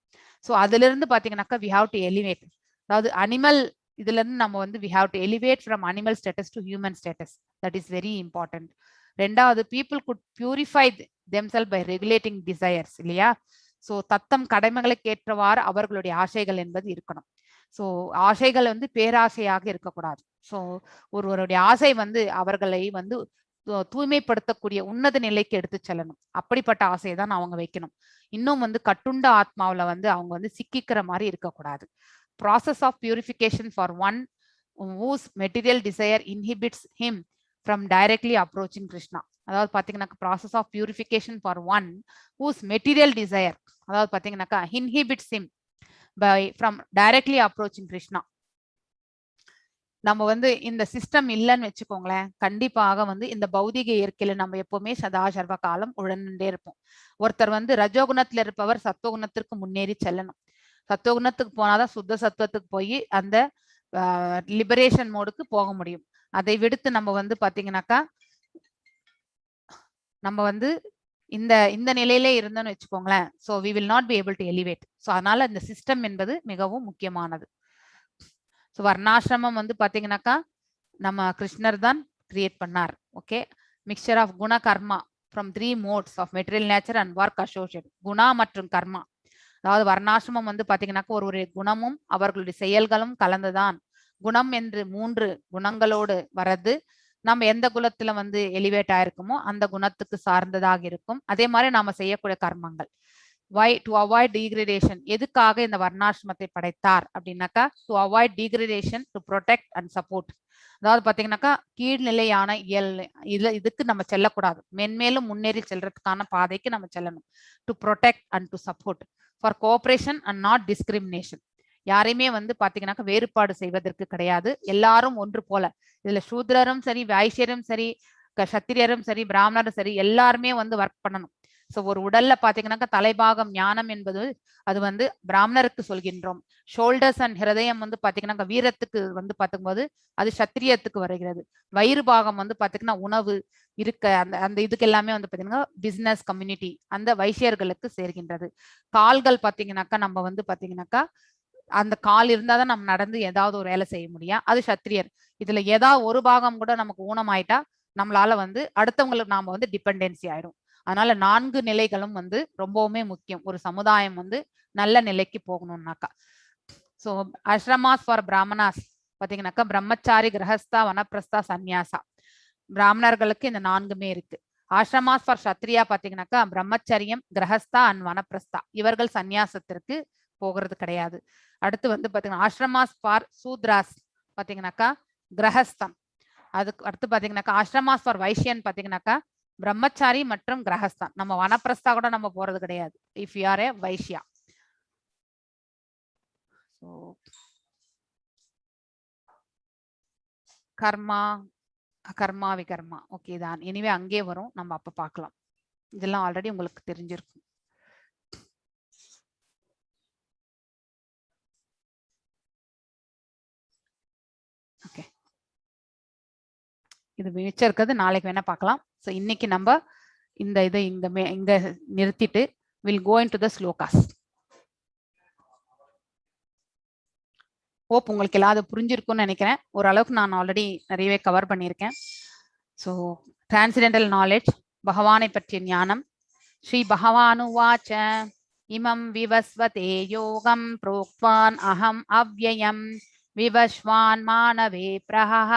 ஸோ அதுல இருந்து பாத்தீங்கன்னாக்கா வி ஹாவ் டு எலிவேட். அதாவது அனிமல் இதுல இருந்து நம்ம வந்து we have to elevate from animal status to human status. That is very important. ரெண்டாவது, people could purify themselves by regulating desires இல்லையா. ஸோ தத்தம் கடமைகளுக்கு ஏற்றவாறு அவர்களுடைய ஆசைகள் என்பது இருக்கணும். ஸோ ஆசைகள் வந்து பேராசையாக இருக்கக்கூடாது. ஸோ ஒருவருடைய ஆசை வந்து அவர்களை வந்து தூய்மைப்படுத்தக்கூடிய உன்னத நிலைக்கு எடுத்து செல்லணும். அப்படிப்பட்ட ஆசையை தான் அவங்க வைக்கணும். இன்னும் வந்து கட்டுண்ட ஆத்மாவில வந்து அவங்க வந்து சிக்கிக்கிற மாதிரி இருக்கக்கூடாது. Process of purification for one whose material desire inhibits him from directly approaching Krishna. அதாவது பாத்தீங்கன்னாக்கா process of purification for one whose material desire, அதாவது பாத்தீங்கன்னாக்கா inhibits him by from directly approaching Krishna. நம்ம வந்து இந்த சிஸ்டம் இல்லைன்னு வச்சுக்கோங்களேன், கண்டிப்பாக வந்து இந்த பௌதிக இயற்கையில நம்ம எப்பவுமே சதா சர்வ காலம் உழந்துட்டே இருப்போம். ஒருத்தர் வந்து ரஜோகுணத்துல இருப்பவர் சத்துவகுணத்திற்கு முன்னேறி செல்லணும். சத்துவகுணத்துக்கு போனாதான் சுத்த சத்துவத்துக்கு போய் அந்த லிபரேஷன் மோடுக்கு போக முடியும். அதை விடுத்து நம்ம வந்து பாத்தீங்கன்னாக்கா நம்ம வந்து இந்த இந்த நிலையிலே இருந்தோம்னு வச்சுக்கோங்களேன், so we will not be able to elevate. So அதனால இந்த சிஸ்டம் என்பது மிகவும் முக்கியமானது. ஸோ வர்ணாசிரமம் வந்து பாத்தீங்கன்னாக்கா நம்ம கிருஷ்ணர் தான் கிரியேட் பண்ணார். Okay, mixture of guna karma from 3 modes of material nature and work associate. குணா மற்றும் கர்மா, அதாவது வர்ணாசிரமம் வந்து பாத்தீங்கன்னாக்கா ஒரு குணமும் அவர்களுடைய செயல்களும் கலந்துதான். குணம் என்று 3 குணங்களோடு வரது. நம்ம எந்த குலத்துல வந்து எலிவேட் ஆயிருக்குமோ அந்த குணத்துக்கு சார்ந்ததாக இருக்கும். அதே மாதிரி நாம செய்யக்கூடிய கர்மங்கள். Why do avoid degradation. எதுக்காக இந்த வர்ணாசிரமத்தை படைத்தார் அப்படின்னாக்கா to avoid degradation, to protect and support. அதாவது பாத்தீங்கன்னாக்கா கீழ்நிலையான இதுக்கு நம்ம செல்லக்கூடாது. மென்மேலும் முன்னேறி செல்றதுக்கான பாதைக்கு நம்ம செல்லணும். To protect and to support for cooperation and not discrimination. யாரையுமே வந்து பாத்தீங்கன்னாக்கா வேறுபாடு செய்வதற்கு கிடையாது. எல்லாரும் ஒன்று போல. இதுல சூத்ரரும் சரி, வைசியரும் சரி, சத்திரியரும் சரி, பிராமணரும் சரி, எல்லாருமே வந்து ஒர்க் பண்ணணும். ஸோ ஒரு உடல்ல பாத்தீங்கன்னாக்கா தலைபாகம் ஞானம் என்பது அது வந்து பிராமணருக்கு சொல்கின்றோம். ஷோல்டர்ஸ் அண்ட் ஹிருதயம் வந்து பாத்தீங்கன்னா வீரத்துக்கு வந்து பார்க்கும்போது அது சத்திரியத்துக்கு வருகிறது. வயிறு பாகம் வந்து பாத்தீங்கன்னா உணவு இருக்க அந்த அந்த இதுக்கு எல்லாமே வந்து பாத்தீங்கன்னா பிசினஸ் கம்யூனிட்டி அந்த வைசியர்களுக்கு சேர்கின்றது. கால்கள் பாத்தீங்கன்னாக்கா நம்ம வந்து பாத்தீங்கன்னாக்கா அந்த கால் இருந்தாதான் நம்ம நடந்து ஏதாவது ஒரு வேலை செய்ய முடியும், அது சத்திரியர். இதுல ஏதாவது ஒரு பாகம் கூட நமக்கு ஊனமாயிட்டா நம்மளால வந்து அடுத்தவங்களுக்கு நாம வந்து டிபெண்டன்சி ஆயிடும். அதனால 4 நிலைகளும் வந்து ரொம்பவுமே முக்கியம் ஒரு சமுதாயம் வந்து நல்ல நிலைக்கு போகணும்னாக்கா. ஸோ அஷ்ரமாஸ் ஃபார் பிராமணாஸ் பாத்தீங்கன்னாக்கா பிரம்மச்சாரி, கிரகஸ்தா, வனப்பிரஸ்தா, சந்நியாசா. பிராமணர்களுக்கு இந்த 4மே இருக்கு. ஆசிரமாஸ் ஃபார் சத்ரியா பாத்தீங்கன்னாக்கா பிரம்மச்சரியம், கிரகஸ்தா அண்ட் வனப்பிரஸ்தா. இவர்கள் சந்நியாசத்திற்கு போகிறது கிடையாது. அடுத்து வந்து பாத்தீங்கன்னா ஆசிரமாஸ் ஃபார் சூத்ராஸ் பாத்தீங்கன்னாக்கா கிரகஸ்தம். அதுக்கு அடுத்து பாத்தீங்கன்னாக்கா ஆசிரமாஸ் ஃபார் வைஷ்யன் பாத்தீங்கன்னாக்கா பிரம்மச்சாரி மற்றும் கிரகஸ்தான். நம்ம வனப்பிரஸ்தா கூட நம்ம போறது கிடையாது if you are a Vaishya. கர்மா, கர்மா, விகர்மா. ஓகே தான். எனிவே அங்கே வரும், நம்ம அப்ப பார்க்கலாம். இதெல்லாம் ஆல்ரெடி உங்களுக்கு தெரிஞ்சிருக்கும். ஓகே, இது மிச்சம் இருக்கிறது நாளைக்கு வேணா பார்க்கலாம். ஸோ இன்னைக்கு நம்ம இந்த இதை இங்க நிறுத்திட்டு will go into the slokas. Hope உங்களுக்கு எல்லாம் அது புரிஞ்சிருக்கும்னு நினைக்கிறேன். ஓரளவுக்கு நான் ஆல்ரெடி நிறையவே கவர் பண்ணியிருக்கேன். ஸோ டிரான்சிடென்டல் நாலேஜ், பகவானை பற்றிய ஞானம். ஸ்ரீ பகவானுவாச்ச இமம் விவஸ்வதே யோகம் புரோக்த்வான் அகம் அவ்யயம் விவஸ்வான் மானவே பிரஹ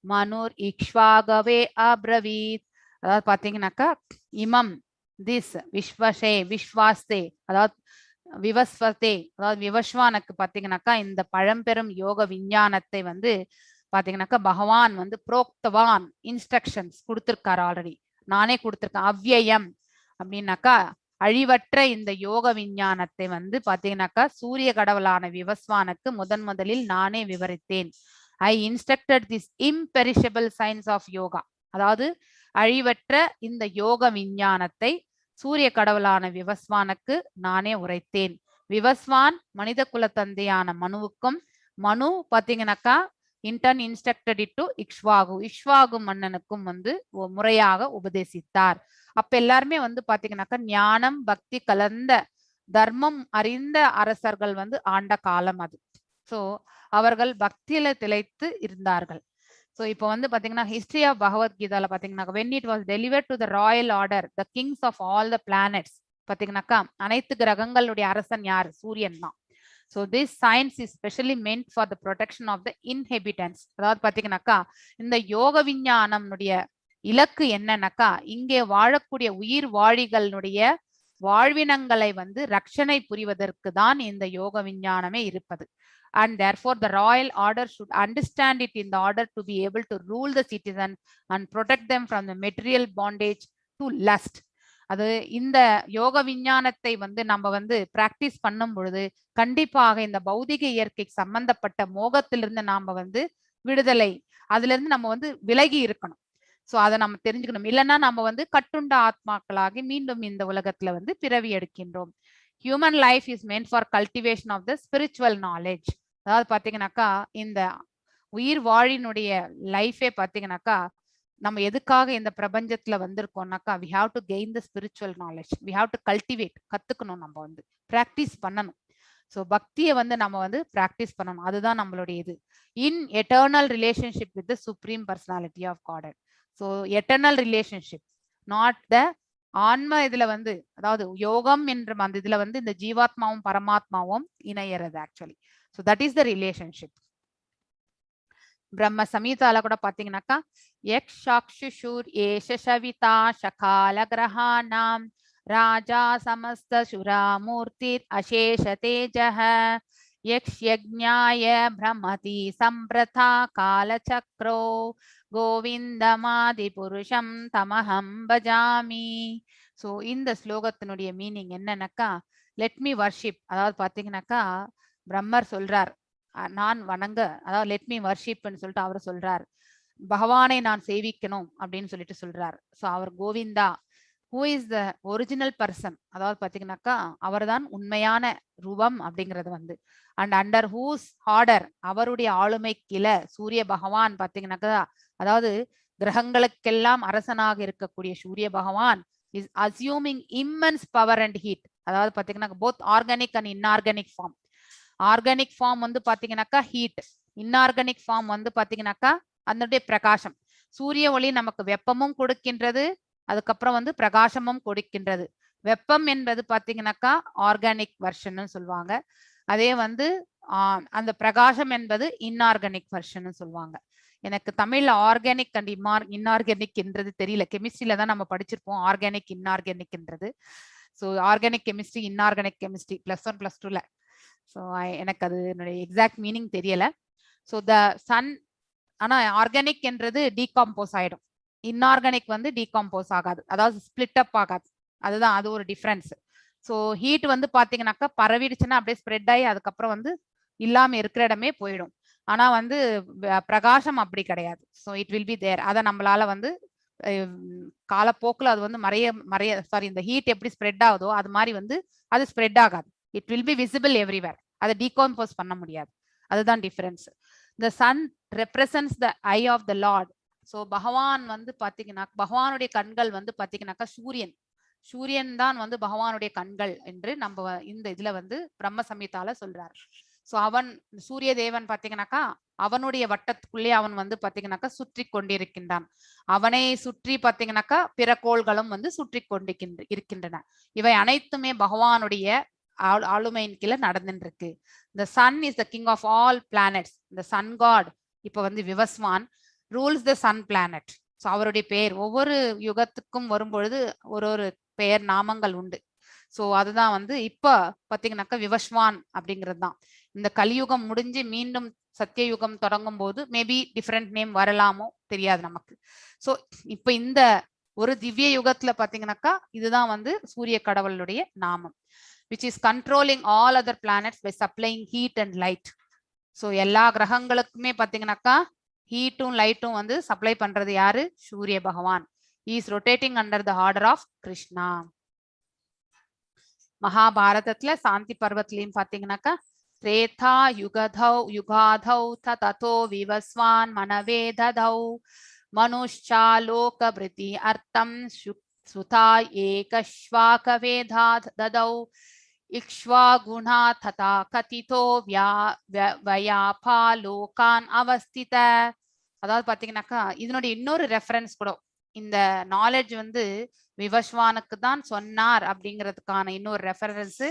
மனுர் இக்ஷ்வாகவே அப்ரவீத். அதாவது பாத்தீங்கன்னாக்கா இமம் திஸ் விஸ்வசே விஸ்வாஸ்தே, அதாவது விவஸ்வதே, அதாவது விவஸ்வானுக்கு பாத்தீங்கன்னாக்கா இந்த பழம்பெரும் யோக விஞ்ஞானத்தை வந்து பாத்தீங்கன்னாக்கா பகவான் வந்து புரோக்தவான் இன்ஸ்ட்ரக்ஷன்ஸ் கொடுத்திருக்காரு. ஆல்ரெடி நானே கொடுத்திருக்கேன். அவ்யயம் அப்படின்னாக்கா அழிவற்ற இந்த யோக விஞ்ஞானத்தை வந்து பாத்தீங்கன்னாக்கா சூரிய கடவுளான விவஸ்வானுக்கு முதலில் நானே விவரித்தேன். I instructed this imperishable science of yoga. அதாவது அழிவற்ற இந்த யோக விஞ்ஞானத்தை சூரிய கடவுளான விவஸ்வானுக்கு நானே உரைத்தேன். விவஸ்வான் மனித குல தந்தையான மனுவுக்கும், மனு பாத்தீங்கன்னாக்கா in turn instructed it to Ikshvaku, Ikshvaku மன்னனுக்கும் வந்து முறையாக உபதேசித்தார். அப்ப எல்லாருமே வந்து பாத்தீங்கன்னாக்கா ஞானம் பக்தி கலந்த தர்மம் அறிந்த அரசர்கள் வந்து ஆண்ட காலம் அது. சோ அவர்கள் பக்தியில திளைத்து இருந்தார்கள். ஸோ இப்போ வந்து பாத்தீங்கன்னா ஹிஸ்டரி ஆஃப் பகவத்கீதால பாத்தீங்கன்னாக்கா when it was delivered to the royal order, the kings of all the planets, பாத்தீங்கன்னாக்கா அனைத்து கிரகங்களுடைய அரசன் யார்? சூரியன் தான். So this science is specially meant for the protection of the inhabitants. அதாவது பாத்தீங்கன்னாக்கா இந்த யோக விஞ்ஞானம்னுடைய இலக்கு என்னன்னாக்கா இங்கே வாழக்கூடிய உயிர் வாழிகளுடைய வாழ்வினங்களை வந்து ரட்சணை புரிவதற்கு தான் இந்த யோக விஞ்ஞானமே இருப்பது. And therefore the royal order should understand it in the order to be able to rule the citizen and protect them from the material bondage to lust. அது இந்த யோக விஞ்ஞானத்தை வந்து நம்ம வந்து பிராக்டிஸ் பண்ணும் பொழுது கண்டிப்பாக இந்த பௌதிக இயற்கைக்கு சம்பந்தப்பட்ட மோகத்திலிருந்து நாம வந்து விடுதலை, அதுல இருந்து நம்ம வந்து விலகி இருக்கணும். சோ அதை நம்ம தெரிஞ்சுக்கணும். இல்லைன்னா நம்ம வந்து கட்டுண்ட ஆத்மாக்களாகி மீண்டும் இந்த உலகத்துல வந்து பிறவி எடுக்கின்றோம். Human life is meant for cultivation of the spiritual knowledge. அதாவது பாத்தீங்கன்னாக்கா இந்த உயிர் வாழினுடைய லைஃபே பாத்தீங்கன்னாக்கா நம்ம எதுக்காக இந்த பிரபஞ்சத்துல வந்திருக்கோம்னாக்கா we have to gain the spiritual knowledge, we have to cultivate, கத்துக்கணும், நம்ம வந்து பிராக்டிஸ் பண்ணணும். ஸோ பக்தியை வந்து நம்ம வந்து பிராக்டிஸ் பண்ணணும். அதுதான் நம்மளுடைய இது. In eternal relationship with the supreme personality of God. So eternal relationship, not the ஆன்ம இதுல வந்து, அதாவது யோகம் என்ற அந்த இதுல வந்து இந்த ஜீவாத்மாவும் பரமாத்மாவும் இணையறது actually. So that is the relationship. Brahma சமீதால கூட பாத்தீங்கன்னாக்கா யக்ஷாக்ஷுஷூர் ஏஷ ஷவிதா ஷகால கிரஹானாம் ராஜா சமஸ்த சுராமூர்த்திர் அசேஷ தேஜஹ யக்ஷ்யஜ்ஞாய பிரமதி சம்பிரதா காலசக்ரோ கோவிந்தமாதி புருஷம் தமஹம் பஜாமி. ஸோ இந்த ஸ்லோகத்தினுடைய மீனிங் என்னன்னாக்கா லெட் மீ வர்ஷிப், அதாவது பாத்தீங்கன்னாக்கா பிரம்மர் சொல்றார் நான் வணங்க, அதாவது லெட் மீ வர்ஷிப்னு சொல்லிட்டு அவர் சொல்றார். பகவானை நான் சேவிக்கணும் அப்படின்னு சொல்லிட்டு சொல்றார். ஸோ அவர் Govinda, who is the original person, அதாவது பாத்தீங்கன்னாக்கா அவர் தான் உண்மையான ரூபம் அப்படிங்கிறது வந்து. அண்ட் அண்டர் ஹூஸ் ஆர்டர், அவருடைய ஆளுமை கீழே சூரிய பகவான் பாத்தீங்கன்னாக்கா, அதாவது கிரகங்களுக்கெல்லாம் அரசனாக இருக்கக்கூடிய சூரிய பகவான் is assuming immense power and heat. அதாவது பாத்தீங்கன்னா both organic and inorganic form. Organic form வந்து பாத்தீங்கன்னாக்கா ஹீட், இன்ஆர்கானிக் ஃபார்ம் வந்து பாத்தீங்கன்னாக்கா அதனுடைய பிரகாசம். சூரிய ஒளி நமக்கு வெப்பமும் கொடுக்கின்றது, அதுக்கப்புறம் வந்து பிரகாசமும் கொடுக்கின்றது. வெப்பம் என்பது பாத்தீங்கன்னாக்கா ஆர்கானிக் வெர்ஷன் சொல்லுவாங்க. அதே வந்து அந்த பிரகாசம் என்பது இன்ஆர்கானிக் வெர்ஷன் சொல்லுவாங்க. எனக்கு தமிழ்ல ஆர்கானிக் அண்ட் இன்ஆர்கானிக் என்றது தெரியல. கெமிஸ்ட்ரியில தான் நம்ம படிச்சிருப்போம் ஆர்கானிக் இன்ஆர்கானிக்ன்றது. So organic chemistry inorganic chemistry +1 +2ல. ஸோ எனக்கு அது என்னுடைய எக்ஸாக்ட் மீனிங் தெரியல. ஸோ த சன், ஆனா ஆர்கானிக் என்றது டீகாம்போஸ் ஆயிடும், இன்ஆர்கானிக் வந்து டீகாம்போஸ் ஆகாது, அதாவது ஸ்பிளிட் அப் ஆகாது. அதுதான் அது ஒரு டிஃபரன்ஸ். ஸோ ஹீட் வந்து பாத்தீங்கன்னாக்கா பரவிடுச்சுன்னா அப்படியே ஸ்ப்ரெட் ஆகி அதுக்கப்புறம் வந்து இல்லாம இருக்கிற இடமே போயிடும். ஆனா வந்து பிரகாசம் அப்படி கிடையாது. So it will be there. அதை நம்மளால வந்து காலப்போக்கில் அது வந்து சாரி, இந்த ஹீட் எப்படி ஸ்ப்ரெட் ஆகுதோ அது மாதிரி வந்து அது ஸ்ப்ரெட் ஆகாது. It will be visible everywhere. அதை டீகாம்போஸ் பண்ண முடியாது. அதுதான் difference. The sun represents the eye of the lord. So பகவான் வந்து பாத்தீங்கன்னா, பகவானுடைய கண்கள் வந்து பாத்தீங்கன்னாக்கா சூரியன் தான் வந்து பகவானுடைய கண்கள் என்று நம்ம இந்த இதுல வந்து பிரம்ம சம்ஹிதால சொல்றாரு. ஸோ அவன் சூரிய தேவன் பாத்தீங்கன்னாக்கா அவனுடைய வட்டத்துக்குள்ளே அவன் வந்து பாத்தீங்கன்னாக்கா சுற்றி கொண்டிருக்கின்றான். அவனை சுற்றி பாத்தீங்கன்னாக்கா பிற கோள்களும் வந்து சுற்றி இருக்கின்றன. இவை அனைத்துமே பகவானுடைய ஆளுமையின் கீழே நடந்துட்டு இருக்கு. The sun is the king of all planets. The sun god இப்ப வந்து Vivasvan rules the sun planet. So அவருடைய பெயர் ஒவ்வொரு யுகத்துக்கும் வரும்பொழுது ஒரு பெயர் நாமங்கள் உண்டு. ஸோ அதுதான் வந்து இப்ப பாத்தீங்கன்னாக்கா விவஸ்வான் அப்படிங்கிறது தான். இந்த கலியுகம் முடிஞ்சு மீண்டும் சத்தியயுகம் தொடங்கும் போது மேபி டிஃப்ரெண்ட் நேம் வரலாமோ தெரியாது நமக்கு. ஸோ இப்ப இந்த ஒரு திவ்ய யுகத்துல பாத்தீங்கன்னாக்கா இதுதான் வந்து சூரிய கடவுளுடைய நாமம், which is controlling all other planets by supplying heat and light. So எல்லா கிரகங்களுக்குமே பாத்தீங்கன்னாக்கா ஹீட்டும் லைட்டும் வந்து சப்ளை பண்றது யாரு? சூரிய பகவான். He is rotating under the order of Krishna. மகாபாரதத்துல சாந்தி பர்வத்திலையும் பாத்தீங்கன்னாக்கா திரேதா யுகாதௌ ததோ விவஸ்வான் மனவே ததௌ மனுஷ்சா லோகபிருதி அர்த்தம் சுதா ஏகஸ்வாகவேதா ததௌ இக்ஷ்வாகுணா ததா கதிதோ வயாபா லோகான் அவஸ்தித. அதாவது பாத்தீங்கன்னாக்கா இதனுடைய இன்னொரு ரெஃபரன்ஸ் கூட, இந்த நாலேஜ் வந்து விவஸ்வானுக்கு தான் சொன்னார் அப்படிங்கிறதுக்கான இன்னொரு ரெஃபரன்ஸ்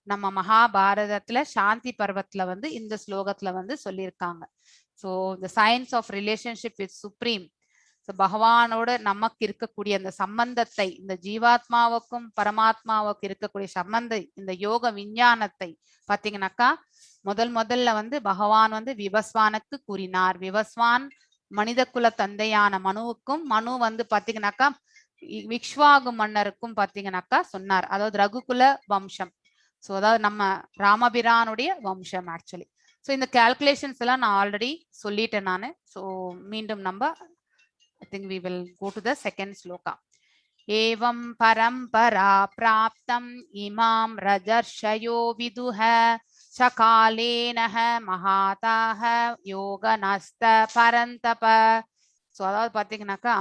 நம்ம மகாபாரதத்துல சாந்தி பர்வத்துல வந்து இந்த ஸ்லோகத்துல வந்து சொல்லியிருக்காங்க. So the science of relationship with supreme. So பகவானோட நமக்கு இருக்கக்கூடிய அந்த சம்பந்தத்தை, இந்த ஜீவாத்மாவுக்கும் பரமாத்மாவுக்கும் இருக்கக்கூடிய சம்பந்த இந்த யோக விஞ்ஞானத்தை பாத்தீங்கன்னாக்கா முதல்ல வந்து பகவான் வந்து விவஸ்வானுக்கு கூறினார். விவஸ்வான் மனித குல தந்தையான மனுவுக்கும், மனு வந்து பாத்தீங்கன்னாக்கா இக்ஷ்வாகு மன்னருக்கும் பாத்தீங்கன்னாக்கா சொன்னார். அதாவது ரகுகுல வம்சம். ஸோ அதாவது நம்ம ராமபிரானுடைய வம்சம் ஆக்சுவலி. ஸோ இந்த கால்குலேஷன்ஸ் எல்லாம் நான் ஆல்ரெடி சொல்லிட்டேன் நான். ஸோ மீண்டும் நம்ம I think we will go to the second sloka. Evam parampara praptam imam rajarshayo viduha chakalenah mahataha yoganasta parantapa. So அதாவது பாத்தீங்கன்னாக்கா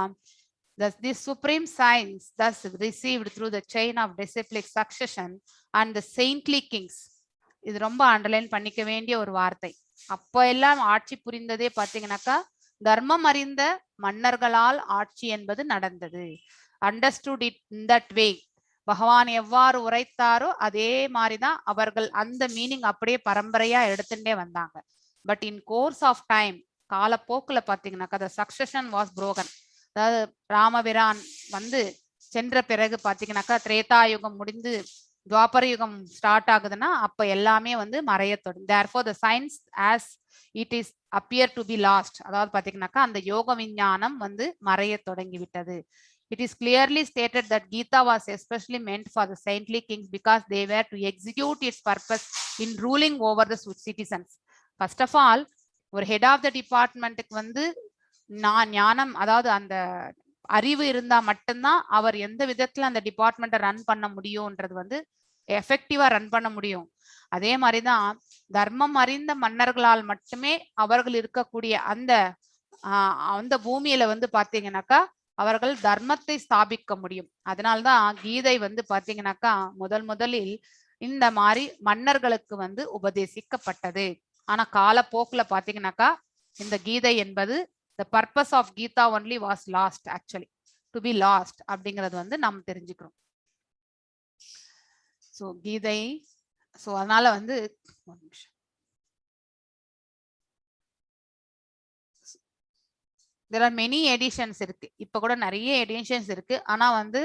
this supreme science thus received through the chain of disciplic succession and the saintly kings. இது ரொம்ப underline பண்ணிக்க வேண்டிய ஒரு வார்த்தை. அப்ப எல்லாம் ஆட்சி புரிந்ததே பாத்தீங்கன்னாக்கா தர்மம் அறிந்த மன்னர்களால் ஆட்சி என்பது நடந்தது. Understood it in that way. பகவான் எவ்வாறு உரைத்தாரோ அதே மாதிரிதான் அவர்கள் அந்த மீனிங் அப்படியே பரம்பரையா எடுத்துட்டே வந்தாங்க. But in course of time, காலப்போக்குல பாத்தீங்கன்னாக்கா the succession was broken. அதாவது ராமபிரான் வந்து சென்ற பிறகு பாத்தீங்கன்னாக்கா திரேதா யுகம் முடிந்து துவாபர யுகம் ஸ்டார்ட் ஆகுதுன்னா அப்ப எல்லாமே வந்து மறைய தொடங்கும். therefore the science as it is appear to be lost. அதாவது பாத்தீங்கன்னாக்கா அந்த யோக விஞ்ஞானம் வந்து மறைய தொடங்கி விட்டது. It is clearly stated that Gita was especially meant for the saintly kings because they were to execute its purpose in ruling over the citizens. First of all, ஒரு head of the departmentக்கு வந்து ஞானம், அதாவது அந்த அறிவு இருந்தா மட்டும்தான் அவர் எந்த விதத்துல அந்த டிபார்ட்மெண்ட்டை ரன் பண்ண முடியும்ன்றது வந்து எஃபெக்டிவா ரன் பண்ண முடியும். அதே மாதிரிதான் தர்மம் அறிந்த மன்னர்களால் மட்டுமே அவர்கள் இருக்கக்கூடிய அந்த பூமியில வந்து பாத்தீங்கன்னாக்கா அவர்கள் தர்மத்தை ஸ்தாபிக்க முடியும். அதனால்தான் கீதை வந்து பாத்தீங்கன்னாக்கா முதலில் இந்த மாதிரி மன்னர்களுக்கு வந்து உபதேசிக்கப்பட்டது. ஆனா காலப்போக்குல பாத்தீங்கன்னாக்கா இந்த கீதை என்பது the purpose of Gita only was lost, actually to be lost அப்படிங்கிறது வந்து நாம் தெரிஞ்சுக்கிறோம். ஸோ கீதை, ஸோ அதனால வந்து ஒரு நிமிஷம் there are many editions இருக்கு. இப்ப கூட நிறைய எடிஷன்ஸ் இருக்கு. ஆனா வந்து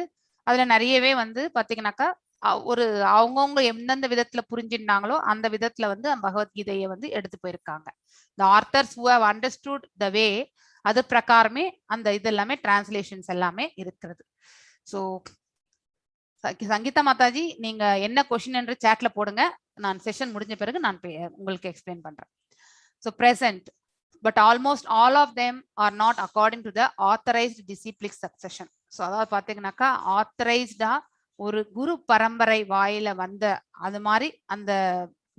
அதுல நிறையவே வந்து பாத்தீங்கன்னாக்கா ஒரு அவங்கவுங்க எந்தெந்த விதத்துல புரிஞ்சிருந்தாங்களோ அந்த விதத்துல வந்து பகவத்கீதையை வந்து எடுத்து போயிருக்காங்க. the authors who have understood the way அது பிரகாரமே அந்த இது எல்லாமே டிரான்ஸ்லேஷன்ஸ் எல்லாமே இருக்கிறது. ஸோ சங்கீதா மாதாஜி நீங்க என்ன கொஸ்டின் என்று சாட்ல போடுங்க. நான் செஷன் முடிஞ்ச பிறகு நான் உங்களுக்கு எக்ஸ்பிளைன் பண்றேன். So present but almost all of them are not according to the authorized disciplic succession. So அதாவது பாத்தீங்கன்னாக்கா ஆத்தரைஸ்டா ஒரு குரு பரம்பரை வாயில வந்த அது மாதிரி அந்த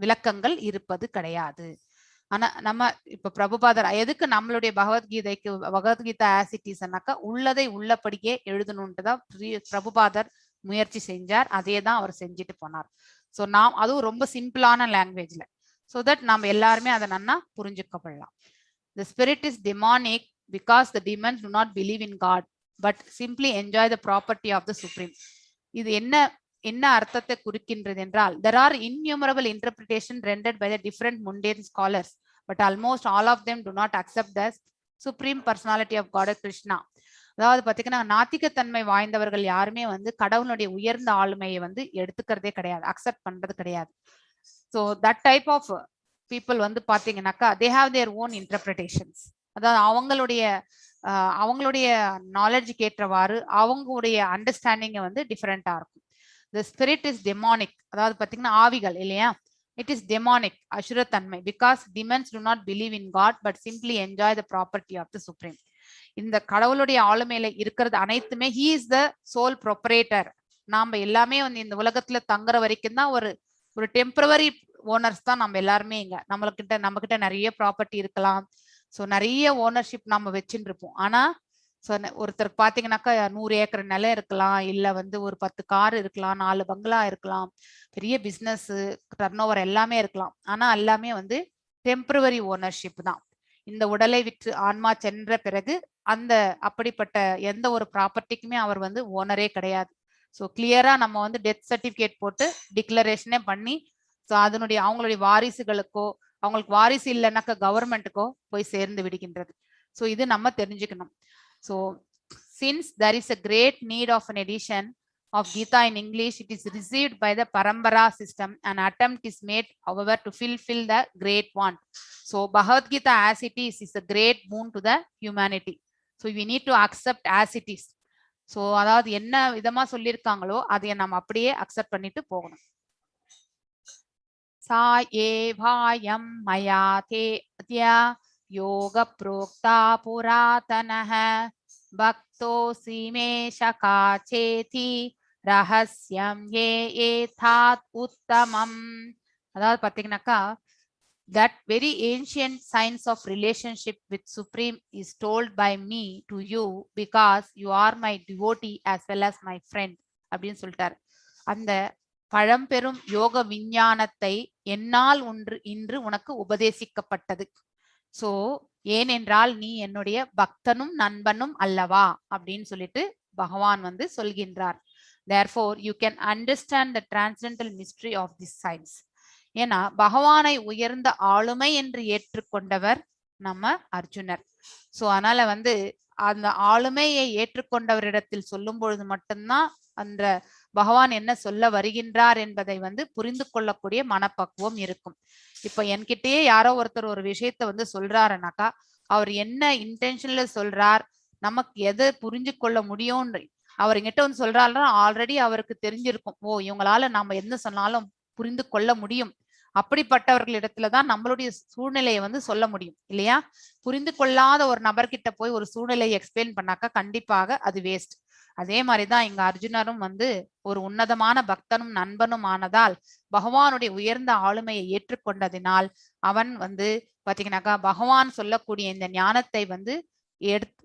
விளக்கங்கள் இருப்பது கிடையாது. ஆனா நம்ம இப்ப பிரபுபாதர் எதுக்கு நம்மளுடைய பகவத்கீதா ஆசிட்டிஸ்னாக்கா உள்ளதை உள்ளபடியே எழுதணும்ட்டுதான் பிரபுபாதர் முயற்சி செஞ்சார். அதே தான் அவர் செஞ்சுட்டு போனார். ஸோ நாம் அதுவும் ரொம்ப சிம்பிளான லாங்குவேஜ்ல, ஸோ தட் நம்ம எல்லாருமே அதை நன்னா புரிஞ்சுக்கப்படலாம். The spirit is demonic because the demons do not believe in God but simply enjoy the property of the supreme. இது என்ன அர்த்தத்தை குறிக்கின்றது என்றால், there are innumerable interpretation rendered by the different mundane scholars but almost all of them do not accept the supreme personality of God Krishna. அதாவது பாத்தீங்கன்னா நாத்திகத்தன்மை வாய்ந்தவர்கள் யாருமே வந்து கடவுளுடைய உயர்ந்த ஆளுமையை வந்து எடுத்துக்கிறதே கிடையாது, அக்செப்ட் பண்றது கிடையாது. So that type of people வந்து பாத்தீங்கன்னாக்கா they have their own interpretations. அதாவது அவங்களுடைய நாலேஜுக்கு ஏற்றவாறு அவங்களுடைய அண்டர்ஸ்டாண்டிங்கை வந்து டிஃபரெண்டா இருக்கும். the spirit is demonic, அதாவது பாத்தீங்கன்னா ஆவிகள் இல்லையா, it is demonic அசுரத்தன்மை because demons do not believe in God but simply enjoy the property of the supreme. இந்த கடவுளுடைய ஆளுமையில இருக்கிறது அனைத்துமே he is the sole proprietor. நாம எல்லாமே வந்து இந்த உலகத்துல தங்குற வரைக்கும் தான் ஒரு டெம்பரவரி ஓனர்ஸ் தான் நம்ம எல்லாருமே. இங்க நம்ம கிட்ட நிறைய ப்ராப்பர்ட்டி இருக்கலாம், ஸோ நிறைய ஓனர்ஷிப் நம்ம வச்சுட்டு இருப்போம். ஆனா ஒருத்தர் பாத்தீங்கன்னாக்கா 100 ஏக்கர் நிலம் இருக்கலாம், இல்ல வந்து ஒரு 10 கார் இருக்கலாம், 4 பங்களா இருக்கலாம், பெரிய பிசினஸ் டர்ன் ஓவர் எல்லாமே இருக்கலாம். ஆனா எல்லாமே வந்து டெம்பரவரி ஓனர்ஷிப் தான். இந்த உடலை விற்று ஆன்மா சென்ற பிறகு அந்த அப்படிப்பட்ட எந்த ஒரு ப்ராப்பர்ட்டிக்குமே அவர் வந்து ஓனரே கிடையாது. ஸோ கிளியரா நம்ம வந்து டெத் சர்டிபிகேட் போட்டு டிக்ளரேஷனே பண்ணி ஸோ அதனுடைய அவங்களுடைய வாரிசுகளுக்கோ, அவங்களுக்கு வாரிசு இல்லைன்னாக்கா கவர்மெண்ட்டுக்கோ போய் சேர்ந்து விடுகின்றது. ஸோ இது நம்ம தெரிஞ்சுக்கணும். So since there is a great need of an edition of Gita in English, it is received by the Parambara system. An attempt is made, however, to fulfill the great want. So Bhagavad Gita as it is a great boon to the humanity. So we need to accept as it is. So அதாவது என்ன விதமா சொல்லியிருக்காங்களோ அதை நம்ம அப்படியே accept பண்ணிட்டு போகணும். சா ஏவாயம் மயா தேத்யா யோக புரோக்தா புராதனஹ பக்தோசி மே சகாசேதி ரஹஸ்யம் ஏ ஏதாத் உத்தமம். அதாவது பாத்தீங்கன்னாக்கா that very ancient science of relationship with Supreme is told by me to you because you are my devotee as well as my friend அப்படின்னு சொல்லிட்டார். அந்த பழம்பெரும் யோக விஞ்ஞானத்தை என்னால் இன்று உனக்கு உபதேசிக்கப்பட்டது. சோ ஏனென்றால் நீ என்னுடைய பக்தனும் நண்பனும் அல்லவா அப்படின்னு சொல்லிட்டு பகவான் வந்து சொல்கின்றார். therefore you can understand the transcendental mystery of this science. ஏன்னா பகவானை உயர்ந்த ஆளுமை என்று ஏற்றுக்கொண்டவர் நம்ம அர்ஜுனர். சோ அதனால வந்து அந்த ஆளுமையை ஏற்றுக்கொண்டவரிடத்தில் சொல்லும் பொழுது மட்டும்தான் அந்த பகவான் என்ன சொல்ல வருகின்றார் என்பதை வந்து புரிந்து கொள்ளக்கூடிய மனப்பக்குவம் இருக்கும். இப்ப என்கிட்டயே யாரோ ஒருத்தர் ஒரு விஷயத்த வந்து சொல்றாருனாக்கா அவர் என்ன இன்டென்ஷன்ல சொல்றார், நமக்கு எதை புரிஞ்சு கொள்ள முடியும் அவர் என்கிட்ட வந்து சொல்றாருன்னா ஆல்ரெடி அவருக்கு தெரிஞ்சிருக்கும், ஓ இவங்களால நாம என்ன சொன்னாலும் புரிந்து கொள்ள முடியும். அப்படிப்பட்டவர்களிடத்துலதான் நம்மளுடைய சூழ்நிலையை வந்து சொல்ல முடியும் இல்லையா. புரிந்து கொள்ளாத ஒரு நபர்கிட்ட போய் ஒரு சூழ்நிலையை எக்ஸ்பிளைன் பண்ணாக்கா கண்டிப்பாக அது வேஸ்ட். அதே மாதிரிதான் இங்க அர்ஜுனரும் வந்து ஒரு உன்னதமான பக்தனும் நண்பனும் ஆனதால் பகவானுடைய உயர்ந்த ஆளுமையை ஏற்றுக்கொண்டதினால் அவன் வந்து பாத்தீங்கன்னாக்கா பகவான் சொல்லக்கூடிய இந்த ஞானத்தை வந்து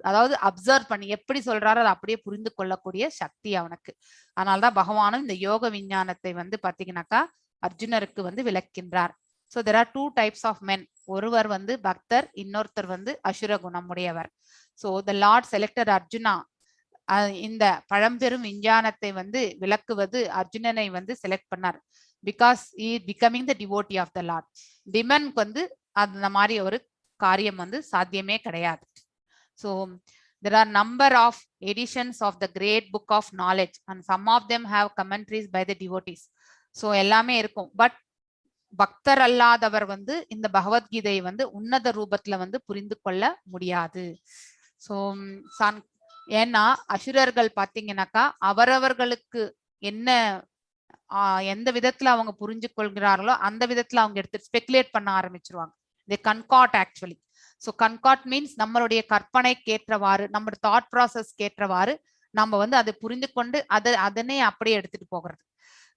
அதாவது அப்சர்வ் பண்ணி எப்படி சொல்றாரோ அதை அப்படியே புரிந்து கொள்ளக்கூடிய சக்தி அவனுக்கு. அதனால்தான் பகவானும் இந்த யோக விஞ்ஞானத்தை வந்து பாத்தீங்கன்னாக்கா அர்ஜுனருக்கு வந்து விளக்கின்றார். So there are two types of men. ஒருவர் வந்து பக்தர், இன்னொருத்தர் வந்து அசுர குணமுடையவர். So the Lord selected Arjuna. இந்த பழம்பெரும் விஞ்ஞானத்தை வந்து விளக்குவது அர்ஜுனனை வந்து செலக்ட் பண்ணார். Because he becoming the devotee of the Lord. டிமனுக்கு வந்து அந்த மாதிரி ஒரு காரியம் வந்து சாத்தியமே கிடையாது. So there are number of editions of the great book of knowledge and some of them have commentaries by the devotees. So எல்லாமே இருக்கும். பட் பக்தர் அல்லாதவர் வந்து இந்த பகவத்கீதையை வந்து உன்னத ரூபத்துல வந்து புரிந்து கொள்ள முடியாது. ஸோ ஏன்னா அசுரர்கள் பாத்தீங்கன்னாக்கா அவரவர்களுக்கு என்ன எந்த விதத்துல அவங்க புரிஞ்சு கொள்கிறார்களோ அந்த விதத்துல அவங்க எடுத்து ஸ்பெகுலேட் பண்ண ஆரம்பிச்சிருவாங்க. they concoct actually. so concoct means நம்மளுடைய கற்பனைக்கு ஏற்றவாறு நம்ம தாட் ப்ராசஸ் ஏற்றவாறு நம்ம வந்து அதை புரிந்து கொண்டு அதனை அப்படியே எடுத்துட்டு போகிறது.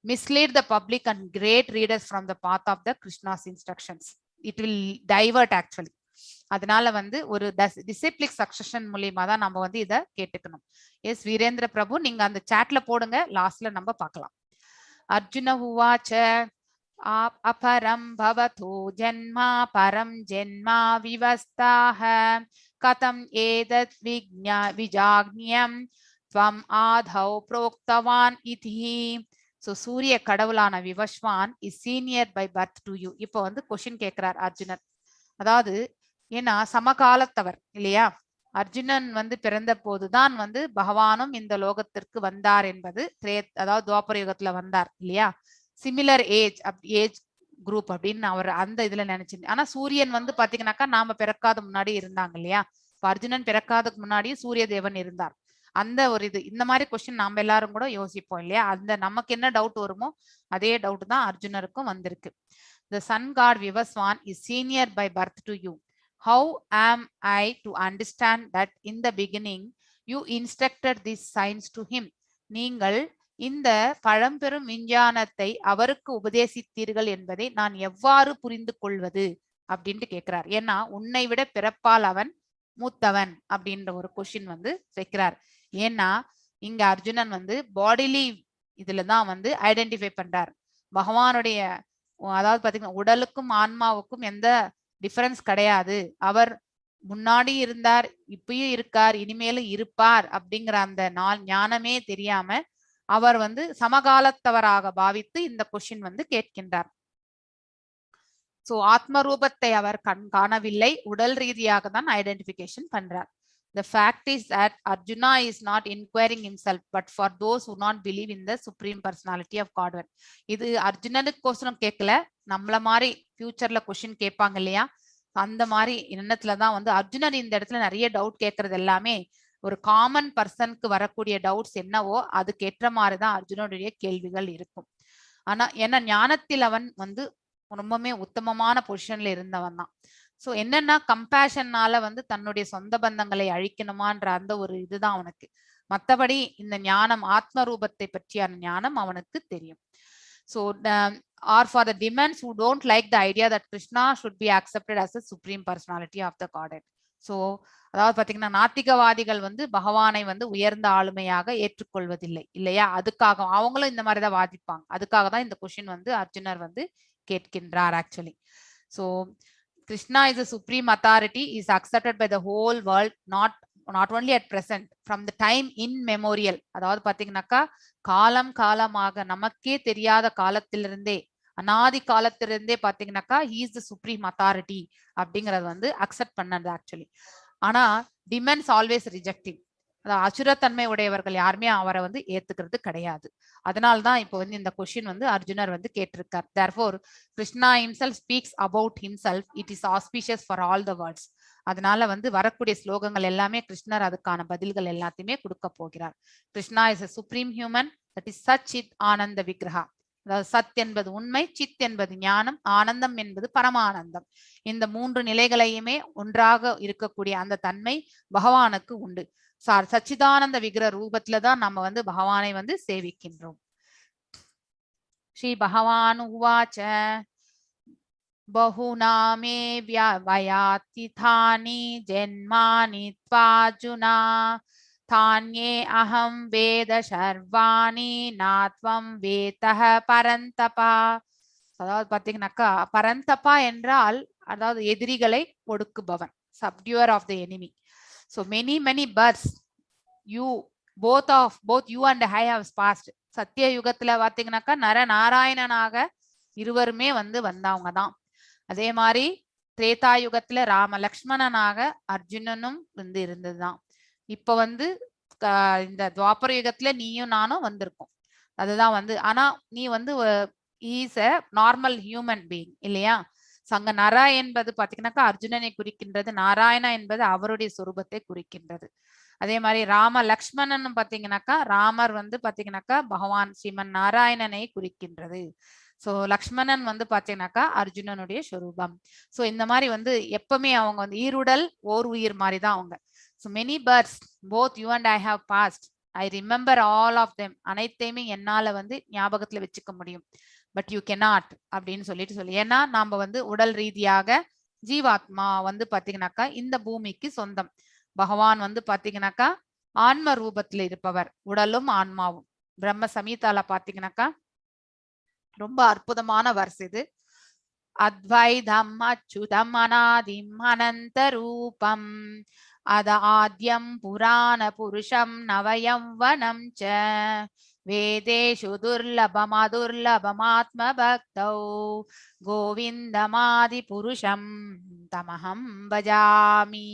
mislead the public and great readers from the path of the Krishna's instructions. it will divert actually. அதனால வந்து ஒரு டிசிப்ளிக் சக்சஷன் மூலியமா தான் நம்ம வந்து இதை கேட்டுக்கணும். எஸ் வீரேந்திர பிரபு நீங்க அந்த சாட்ல போடுங்க, லாஸ்ட்ல நம்ம பார்க்கலாம். அர்ஜுன உவாச்ச अपरं भवतो जन्मा परं जन्मा विवस्ताः कथं एतत् विजाज्ञं त्वम् आदौ प्रोक्तवान् इति. ஸோ சூரிய கடவுளான Vivasvan is senior by birth to you. இப்போ வந்து கொஸ்டின் கேட்கிறார் அர்ஜுனன். அதாவது ஏன்னா சமகாலத்தவர் இல்லையா, அர்ஜுனன் வந்து பிறந்த போதுதான் வந்து பகவானும் இந்த லோகத்திற்கு வந்தார் என்பது அதாவது துவாபர யுகத்துல வந்தார் இல்லையா. சிமிலர் ஏஜ் குரூப் அப்படின்னு அவர் அந்த இதுல நினைச்சிருந்தேன். ஆனா சூரியன் வந்து பாத்தீங்கன்னாக்கா நாம பிறக்காத முன்னாடி இருந்தாங்க இல்லையா. இப்ப அர்ஜுனன் பிறக்காததுக்கு முன்னாடியும் சூரிய தேவன் இருந்தார். அந்த ஒரு இது இந்த மாதிரி கொஸ்டின் நாம எல்லாரும் கூட யோசிப்போம் இல்லையா. அந்த நமக்கு என்ன டவுட் வருமோ அதே டவுட் தான் அர்ஜுனருக்கும் வந்திருக்கு. The sun god Vivaswan is senior by birth to you. How am I to understand that in the beginning you instructed these signs to him? நீங்கள் இந்த பழம்பெரும் விஞ்ஞானத்தை அவருக்கு உபதேசித்தீர்கள் என்பதை நான் எவ்வாறு புரிந்து கொள்வது அப்படின்ட்டு கேட்கிறார். ஏன்னா உன்னை விட பிறப்பால் அவன் மூத்தவன் அப்படின்ற ஒரு கொஸ்டின் வந்து வைக்கிறார். ஏன்னா இங்க அர்ஜுனன் வந்து பாடிலி இதுலதான் வந்து ஐடென்டிஃபை பண்றார். பகவானுடைய அதாவது பாத்தீங்கன்னா உடலுக்கும் ஆன்மாவுக்கும் எந்த டிஃபரன்ஸ் கிடையாது. அவர் முன்னாடி இருந்தார், இப்பயும் இருக்கார், இனிமேலும் இருப்பார் அப்படிங்கிற அந்த ஞானமே தெரியாம அவர் வந்து சமகாலத்தவராக பாவித்து இந்த கொஸ்டின் வந்து கேட்கின்றார். சோ ஆத்ம ரூபத்தை அவர் காணவில்லை, உடல் ரீதியாக தான் ஐடென்டிபிகேஷன் பண்றார். The fact is that Arjuna is not inquiring himself, but for those who not believe in the supreme personality of Godhead. இது அர்ஜுனனுக்கோசரம் கேட்கல, நம்மள மாதிரி ஃபியூச்சர்ல கொஸ்டின் கேட்பாங்க இல்லையா, அந்த மாதிரி எண்ணத்துலதான் வந்து அர்ஜுனன் இந்த இடத்துல நிறைய டவுட் கேட்கறது எல்லாமே ஒரு காமன் பர்சனுக்கு வரக்கூடிய டவுட்ஸ் என்னவோ அதுக்கு ஏற்ற மாதிரிதான் அர்ஜுனனுடைய கேள்விகள் இருக்கும். ஆனா ஏன்னா ஞானத்தில் அவன் வந்து ரொம்பவுமே உத்தமமான பொசிஷன்ல இருந்தவன் தான். ஸோ என்னன்னா கம்பேஷன்னால வந்து தன்னுடைய சொந்த பந்தங்களை அழிக்கணுமான்ற அந்த ஒரு இதுதான் அவனுக்கு. மற்றபடி இந்த ஞானம் ஆத்ம ரூபத்தை பற்றியான ஞானம் அவனுக்கு தெரியும். So or for the demons who don't like the idea that Krishna should be accepted as the supreme personality of the Godhead. So அதாவது பாத்தீங்கன்னா நாத்திகவாதிகள் வந்து பகவானை வந்து உயர்ந்த ஆளுமையாக ஏற்றுக்கொள்வதில்லை இல்லையா. அதுக்காக அவங்களும் இந்த மாதிரிதான் வாதிப்பாங்க. அதுக்காக தான் இந்த கொஸ்டின் வந்து அர்ஜுனர் வந்து கேட்கின்றார் actually. So Krishna is a supreme authority, is accepted by the whole world, not only at present, from the time immemorial. அதாவது பாத்தீங்கன்னாக்கா காலம் காலமாக நமக்கே தெரியாத காலத்திலிருந்தே அநாதி காலத்திலிருந்தே பாத்தீங்கன்னாக்கா he is the supreme authority அப்படிங்கறது வந்து அக்செப்ட் பண்ணது ஆக்சுவலி. ஆனா டிமென்ஸ் ஆல்வேஸ் ரிஜெக்டிங், அதாவது அசுரத்தன்மை உடையவர்கள் யாருமே அவரை வந்து ஏத்துக்கிறது கிடையாது. அதனால்தான் இப்போ வந்து இந்த கொஸ்டின் வந்து அர்ஜுனர் வந்து கேட்டிருக்கார். therefore Krishna himself speaks about himself, it is auspicious for all the words. அதனால வந்து வரக்கூடிய ஸ்லோகங்கள் எல்லாமே கிருஷ்ணர் அதுக்கான பதில்கள் எல்லாத்தையுமே கொடுக்க போகிறார். Krishna is a supreme human, that is சத் சித் ஆனந்த விக்ரஹா. அதாவது சத் என்பது உண்மை, சித் என்பது ஞானம், ஆனந்தம் என்பது பரமானந்தம். இந்த மூன்று நிலைகளையுமே ஒன்றாக இருக்கக்கூடிய அந்த தன்மை பகவானுக்கு உண்டு. சச்சிதானந்த விக்கிர ரூபத்துல தான் நம்ம வந்து பகவானை வந்து சேவிக்கின்றோம். ஸ்ரீ பகவான் உவாச்ச பஹுநாமே வயாதிதானி ஜென்மானி த்வார்ஜுனா தான்யே அஹம் வேத சர்வாணி நாத்வம் வேதஹ பரந்தபா. அதாவது பாத்தீங்கன்னாக்கா பரந்தபா என்றால் அதாவது எதிரிகளை ஒடுக்குபவன், subduer of the enemy. So many births both you and I have passed. சத்திய யுகத்துல பாத்தீங்கன்னாக்கா நர நாராயணனாக இருவருமே வந்து வந்தவங்க தான். அதே மாதிரி திரேதாயுகத்துல ராம லக்ஷ்மணனாக அர்ஜுனனும் வந்து இருந்ததுதான். இப்ப வந்து இந்த துவாபர யுகத்துல நீயும் நானும் வந்திருக்கோம். அதுதான் வந்து ஆனா நீ வந்து is a normal human being இல்லையா? அங்க நரா என்பது பாத்தீங்கன்னாக்கா அர்ஜுனனை குறிக்கின்றது, நாராயணா என்பது அவருடைய சொரூபத்தை குறிக்கின்றது. அதே மாதிரி ராம லக்ஷ்மணன் பாத்தீங்கன்னாக்கா ராமர் வந்து பாத்தீங்கன்னாக்கா பகவான் ஸ்ரீமன் நாராயணனை குறிக்கின்றது. சோ லக்ஷ்மணன் வந்து பாத்தீங்கன்னாக்கா அர்ஜுனனுடைய சொரூபம். சோ இந்த மாதிரி வந்து எப்பவுமே அவங்க வந்து ஈருடல் ஓர் உயிர் மாதிரி தான் அவங்க. So many births both you and I have passed. I remember all of them. அனைத்தையுமே என்னால வந்து ஞாபகத்துல வச்சுக்க முடியும். பட் யூ cannot அப்படின்னு சொல்லி ஏன்னா நாம வந்து உடல் ரீதியாக ஜீவாத்மா வந்து பாத்தீங்கன்னாக்கா இந்த பூமிக்கு சொந்தம். பகவான் வந்து பாத்தீங்கன்னாக்கா ஆன்ம ரூபத்துல இருப்பவர், உடலும் ஆன்மாவும். பிரம்ம சமீதால பாத்தீங்கன்னாக்கா ரொம்ப அற்புதமான வர்ஸ் இது. அத்வைதம் அச்சுதம் அநாதிம் அனந்த ரூபம் அத ஆத்யம் புராண புருஷம் நவயவனம் ச வேதேஷு துர்லபம் அதுர்லபமாத்ம பக்தௌ கோவிந்தமாதி புருஷம் தமஹம் பஜாமி.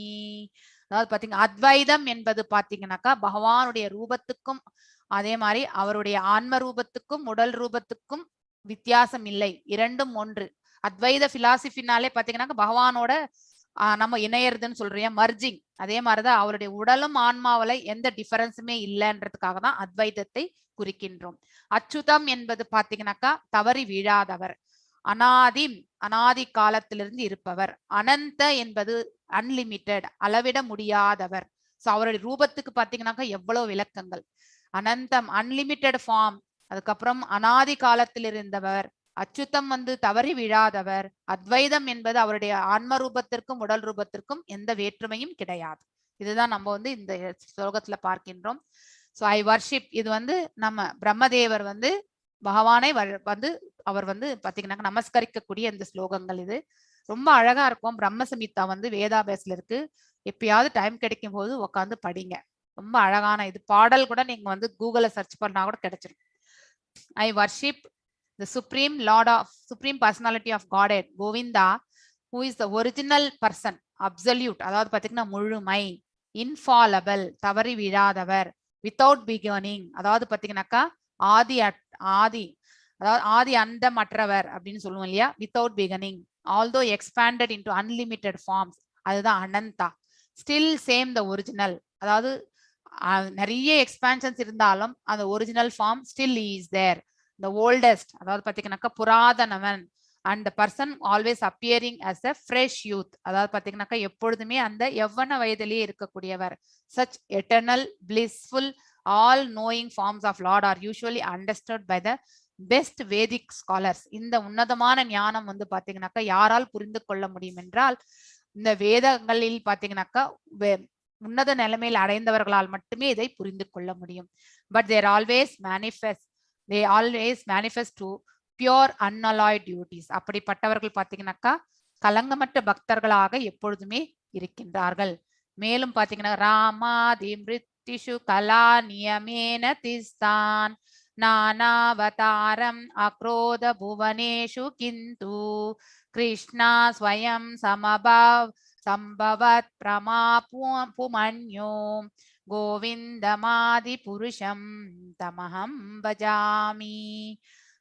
அதாவது பாத்தீங்கன்னா அத்வைதம் என்பது பாத்தீங்கன்னாக்கா பகவானுடைய ரூபத்துக்கும் அதே மாதிரி அவருடைய ஆன்ம ரூபத்துக்கும் உடல் ரூபத்துக்கும் வித்தியாசம் இல்லை, இரண்டும் ஒன்று. அத்வைத பிலாசபினாலே பாத்தீங்கன்னாக்கா பகவானோட நம்ம இணையறதுன்னு சொல்றோம், மர்ஜிங். அதே மாதிரிதான் அவருடைய உடலும் ஆன்மாவில எந்த டிஃபரன்ஸுமே இல்லைன்றதுக்காக தான் அத்வைதத்தை குறிக்கின்றோம். அச்சுதம் என்பது பாத்தீங்கன்னாக்கா தவறி வீழாதவர், அனாதி காலத்திலிருந்து இருப்பவர். அனந்த என்பது அன்லிமிட்டெட், அளவிட முடியாதவர். சோ அவருடைய ரூபத்துக்கு பாத்தீங்கன்னாக்கா எவ்வளவு விளக்கங்கள். அனந்தம் அன்லிமிட்டெட் ஃபார்ம், அதுக்கப்புறம் அனாதி காலத்தில் இருந்தவர். அச்சுத்தம் வந்து தவறி விழாதவர். அத்வைதம் என்பது அவருடைய ஆன்ம ரூபத்திற்கும் உடல் ரூபத்திற்கும் எந்த வேற்றுமையும் கிடையாது. இதுதான் நம்ம வந்து இந்த ஸ்லோகத்துல பார்க்கின்றோம். ஸோ ஐ வர்ஷிப், இது வந்து நம்ம பிரம்மதேவர் வந்து பகவானை வந்து அவர் வந்து பாத்தீங்கன்னா நமஸ்கரிக்கக்கூடிய இந்த ஸ்லோகங்கள். இது ரொம்ப அழகா இருக்கும். பிரம்ம சமீதா வந்து வேதாபேஸ்ல இருக்கு. எப்பயாவது டைம் கிடைக்கும் போது உட்காந்து படிங்க. ரொம்ப அழகான இது. பாடல் கூட நீங்க வந்து கூகுள்ல சர்ச் பண்ணா கூட கிடைச்சிடும். I worship the supreme personality of Godhead, Govinda, who is the original person, absolute, அதாவது பாத்தீங்கன்னா முழுமை, infallible, தவறி விழாதவர், without beginning, அதாவது பாத்தீங்கன்னாக்கா ஆதி அதாவது ஆதி அந்தமற்றவர் அப்படின்னு சொல்லுவோம் இல்லையா, without beginning, although expanded into unlimited forms, அதுதான் Ananda. Still same the original, அதாவது நிறைய எக்ஸ்பான்ஷன்ஸ் இருந்தாலும் அந்த original form still is there. the oldest, அதாவது பாத்தீங்கன்னாக்கா புராதனவன். and the person always appearing as a fresh youth, அதாவது பாத்தீங்கன்னாக்கா எப்பொழுதுமே அந்த யவ்வன வயதிலேயே இருக்கக்கூடியவர். such eternal blissful all knowing forms of Lord are usually understood by the best Vedic scholars. இந்த உன்னதமான ஞானம் வந்து பாத்தீங்கன்னாக்கா யாரால் புரிந்து கொள்ள முடியும் என்றால் இந்த வேதங்களில் பாத்தீங்கன்னாக்கா உன்னத நிலைமையில் அடைந்தவர்களால் மட்டுமே இதை புரிந்து கொள்ள முடியும். But they always manifest to pure unalloyed devotees. அப்படிப்பட்டவர்கள் பாத்தீங்கன்னாக்கா கலங்கமற்ற பக்தர்களாக எப்பொழுதுமே இருக்கின்றார்கள். மேலும் பாத்தீங்கன்னா ராமாதி மிருத்திஷு கலா நியமேன திஸ்தான் நானாவதாரம் அக்ரோத புவனேஷு கிந்து கிருஷ்ணா ஸ்வயம் சம்பவத் பிரமாபுமன்யோ கோவிந்தமாதி புருஷம் தமஹம் பஜாமி.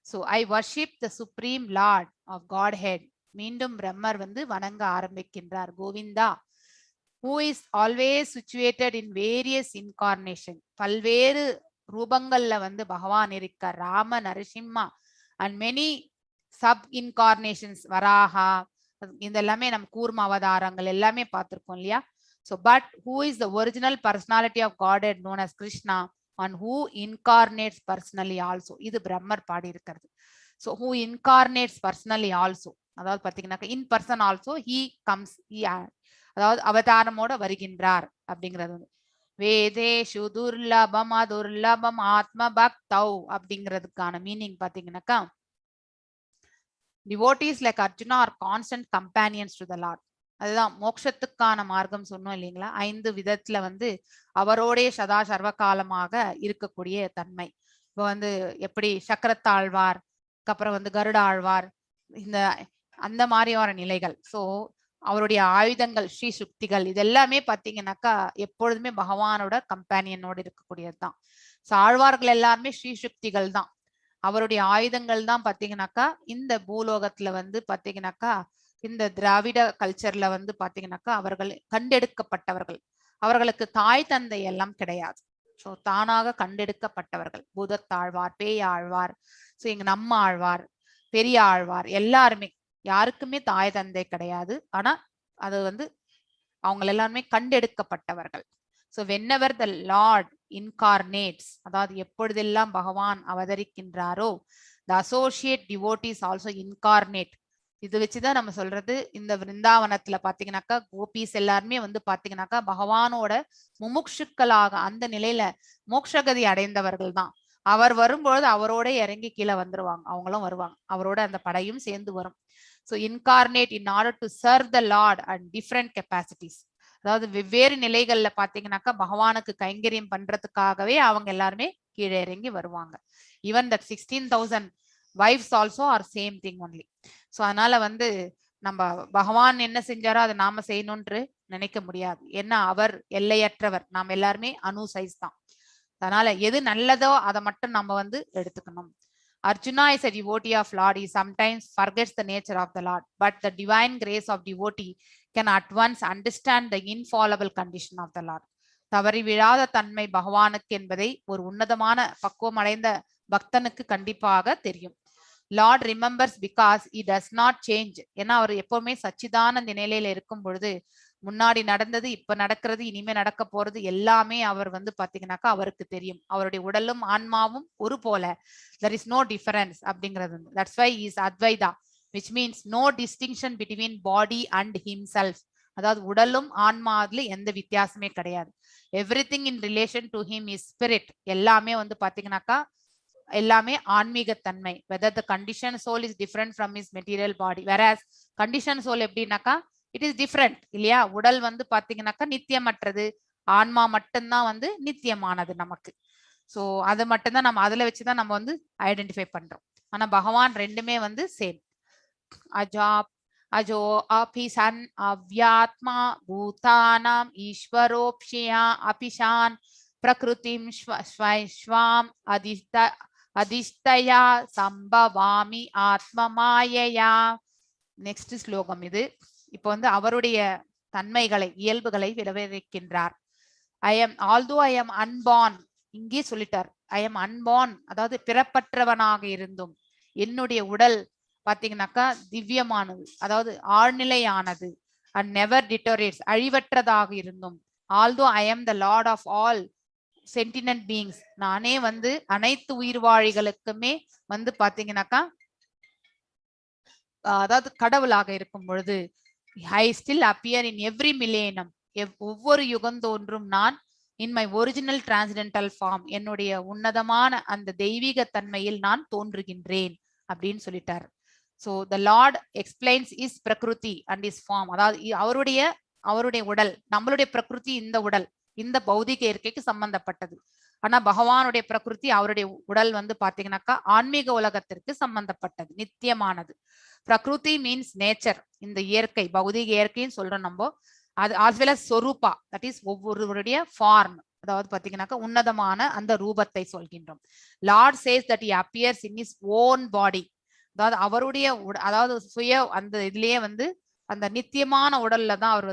So I worship the supreme Lord of Godhead. மீண்டும் பிரம்மர் வந்து வணங்க ஆரம்பிக்கின்றார். Govinda, who is always situated in various incarnation, பல்வேறு ரூபங்கள்ல வந்து பகவான் இருக்கார். Rama, Narasimha and many sub incarnations, Varaha, இதெல்லாமே நம்ம கூர்ம அவதாரங்கள் எல்லாமே பார்த்திருக்கோம் இல்லையா. So but who is the original personality of Godhead known as Krishna and who incarnates personally also, இது பிரம்மர் பாடி இருக்கிறது. So who incarnates personally also, அதாவது பாத்தீங்கன்னா in person also he comes, அதாவது அவதாரமோட வருகின்றார் அப்படிங்கிறது. வேதேஷு துர்லபம் அதுர்லபம் ஆத்ம பக்தௌ அப்படிங்கிறதுக்கான மீனிங் பாத்தீங்கன்னாக்கா devotees like Arjuna are constant companions to the Lord. அதுதான் மோட்சத்துக்கான மார்க்கம் சொன்னோம் இல்லைங்களா. 5 விதத்துல வந்து அவரோடே சதா சர்வகாலமாக இருக்கக்கூடிய தன்மை. இப்போ வந்து எப்படி சக்கரத்தாழ்வார், அப்புறம் வந்து கருட ஆழ்வார், இந்த அந்த மாதிரியான நிலைகள். ஸோ அவருடைய ஆயுதங்கள் ஸ்ரீ சுக்திகள் இதெல்லாமே பாத்தீங்கன்னாக்கா எப்பொழுதுமே பகவானோட கம்பேனியனோட இருக்கக்கூடியதுதான். ஆழ்வார்கள் எல்லாருமே ஸ்ரீ சுக்திகள் தான். அவருடைய ஆயுதங்கள் தான் பாத்தீங்கன்னாக்கா இந்த பூலோகத்துல வந்து பாத்தீங்கன்னாக்கா இந்த திராவிட கல்ச்சர்ல வந்து பாத்தீங்கன்னாக்கா அவர்கள் கண்டெடுக்கப்பட்டவர்கள். அவர்களுக்கு தாய் தந்தை எல்லாம் கிடையாது. சோ தானாக கண்டெடுக்கப்பட்டவர்கள். பூதத்தாழ்வார், பேயாழ்வார், சோ எங்க நம்ம ஆழ்வார், பெரிய ஆழ்வார் எல்லாருமே யாருக்குமே தாய் தந்தை கிடையாது. ஆனா அது வந்து அவங்க எல்லாருமே கண்டெடுக்கப்பட்டவர்கள். So whenever the Lord incarnates, அதாவது எப்பொழுதெல்லாம் பகவான் அவதரிக்கின்றாரோ the associate devotees also incarnate. இது வச்சுதான் நம்ம சொல்றது இந்த விருந்தாவனத்துல பாத்தீங்கன்னாக்கா கோபிஸ் எல்லாருமே வந்து பாத்தீங்கன்னாக்கா பகவானோட முமுட்சுக்களாக அந்த நிலையில மோட்சகதி அடைந்தவர்கள் தான். அவர் வரும்பொழுது அவரோட இறங்கி கீழே வந்துருவாங்க. அவங்களும் வருவாங்க, அவரோட அந்த படையும் சேர்ந்து வரும். So incarnate in order to serve the Lord and different capacities. அதாவது வெவ்வேறு நிலைகள்ல பாத்தீங்கன்னாக்கா பகவானுக்கு கைங்கரியம் பண்றதுக்காகவே அவங்க எல்லாருமே கீழே இறங்கி வருவாங்க. Even that 16,000 wives also are same thing only. So அதனால வந்து நம்ம பகவான் என்ன செஞ்சாரோ அதை நாம செய்யணும்ன்று நினைக்க முடியாது. ஏன்னா அவர் எல்லையற்றவர், நாம் எல்லாருமே அணு சைஸ் தான். அதனால எது நல்லதோ அதை மட்டும் நம்ம வந்து எடுத்துக்கணும். Arjuna is a devotee of Lord. He sometimes forgets the nature of the Lord, but the divine grace of devotee can at once understand the infallible condition of the Lord. தவறி விழாத தன்மை பகவானுக்கு என்பதை ஒரு உன்னதமான பக்குவம் அடைந்த பக்தனுக்கு கண்டிப்பாக தெரியும். Lord remembers because he does not change. ஏன்னா அவர் எப்பவுமே சச்சிதானந்த நிலையில இருக்கும் பொழுது முன்னாடி நடந்தது, இப்ப நடக்கிறது, இனிமே நடக்க போறது எல்லாமே அவர் வந்து பாத்தீங்கன்னாக்கா அவருக்கு தெரியும். அவருடைய உடலும் ஆன்மாவும் ஒரு போல, there is no difference அப்படிங்கிறது. that's why he is Advaita, which means no distinction between body and himself. அதாவது உடலும் ஆன்மாவில எந்த வித்தியாசமே கிடையாது. everything in relation to him is spirit. எல்லாமே வந்து பாத்தீங்கன்னாக்கா எல்லாமே ஆன்மீகத்தன்மை. whether the condition soul is different from his material body, whereas condition soul எப்படின்னாக்கா இட் இஸ் டிஃப்ரெண்ட் இல்லையா. உடல் வந்து பாத்தீங்கன்னாக்கா நித்தியமற்றது, ஆன்மா மட்டும்தான் வந்து நித்தியமானது நமக்கு. ஸோ அது மட்டும்தான் நம்ம அதுல வச்சுதான் நம்ம வந்து ஐடென்டிஃபை பண்றோம். ஆனா பகவான் ரெண்டுமே வந்து சேம். அஜோ அபிசன் அவ்யாத்மா பூதானாம் ஈஸ்வரோப்ஷியா அபிஷான் பிரகிருதிம் ஸ்வாம் அதிஷ்டயா சம்பவாமி ஆத்மமாயையா. நெக்ஸ்ட் ஸ்லோகம் இது. இப்போ வந்து அவருடைய தன்மைகளை இயல்புகளை விவரிக்கின்றார். although I am unborn, இங்கே சொல்லிட்டார் I am unborn, அதாவது பிறப்பற்றவனாக இருந்தும் என்னுடைய உடல் பாத்தீங்கன்னாக்கா திவ்யமானது, அதாவது ஆழ்நிலையானது. and never deteriorates, அழிவற்றதாக இருந்தும். although I am the Lord of all sentient beings, நானே வந்து அனைத்து உயிர்வாழிகளுக்குமே வந்து பாத்தீங்கன்னாக்கா அதாவது கடவுளாக இருக்கும் பொழுது I still appear in every millennium, ஒவ்வொரு யுகந்தோன்றும் நான் in my original transcendental form, என்னுடைய உன்னதமான அந்த தெய்வீக தன்மையில் நான் தோன்றுகின்றேன் அப்படின்னு சொல்லிட்டார். So the Lord explains his prakriti and his form. அதாவது அவருடைய உடல், நம்மளுடைய பிரகிருதி இந்த உடல் இந்த பௌதிக இயற்கைக்கு சம்பந்தப்பட்டது. ஆனா பகவானுடைய பிரகிருதி அவருடைய உடல் வந்து பாத்தீங்கன்னாக்கா ஆன்மீக உலகத்திற்கு சம்பந்தப்பட்டது, நித்தியமானது. பிரகிருதி மீன்ஸ் நேச்சர், இந்த இயற்கை பௌதிக இயற்கைன்னு சொல்றோம் நம்ம. அது as well as swarupa, that is ஒவ்வொருவருடைய ஃபார்ம், அதாவது பாத்தீங்கன்னாக்கா உன்னதமான அந்த ரூபத்தை சொல்கின்றோம். Lord says that he appears in his own body, அதாவது அவருடைய அதாவது சுய அந்த இதுலயே வந்து அந்த நித்தியமான உடல்ல தான் அவர்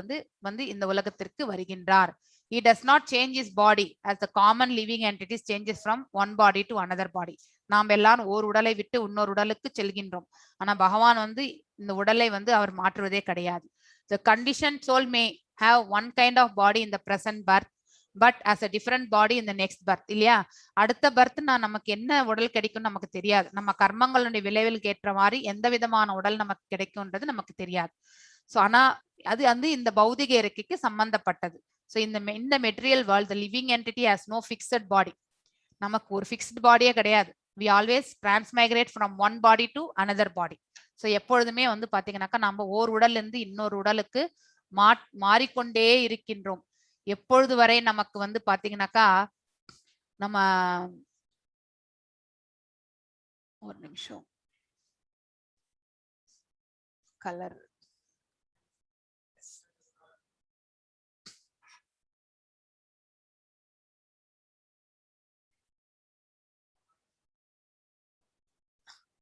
வந்து இந்த உலகத்திற்கு வருகின்றார். He does not change his body as the common living entities changes from one body to another body. நாம் எல்லாரும் ஒரு உடலை விட்டு இன்னொரு உடலுக்கு செல்கின்றோம். ஆனா பகவான் வந்து இந்த உடலை வந்து அவர் மாற்றுவதே கிடையாது. The conditioned soul may have one kind of body in the present birth, but as a different body in the next birth. இல்லையா, அடுத்த பர்த் நமக்கு என்ன உடல் கிடைக்கும் நமக்கு தெரியாது. நம்ம கர்மங்களுடைய விளைவுகளுக்கு ஏற்ற மாதிரி எந்த விதமான உடல் நமக்கு கிடைக்கும்ன்றது நமக்கு தெரியாது. ஸோ ஆனா அது வந்து இந்த பௌதிக இயற்கைக்கு சம்பந்தப்பட்டது. ஸோ இந்த material world the living entity has no fixed body. நமக்கு ஒரு ஃபிக்ஸ்ட் பாடியே கிடையாது. we always transmigrate from one body to another body. So எப்பொழுதுமே வந்து பாத்தீங்கன்னாக்கா நம்ம ஓர் உடல்ல இருந்து இன்னொரு உடலுக்கு மாறிக்கொண்டே இருக்கின்றோம். எப்பொழுது வரை நமக்கு வந்து பாத்தீங்கன்னாக்கா நம்ம ஒரு நிமிஷம் colour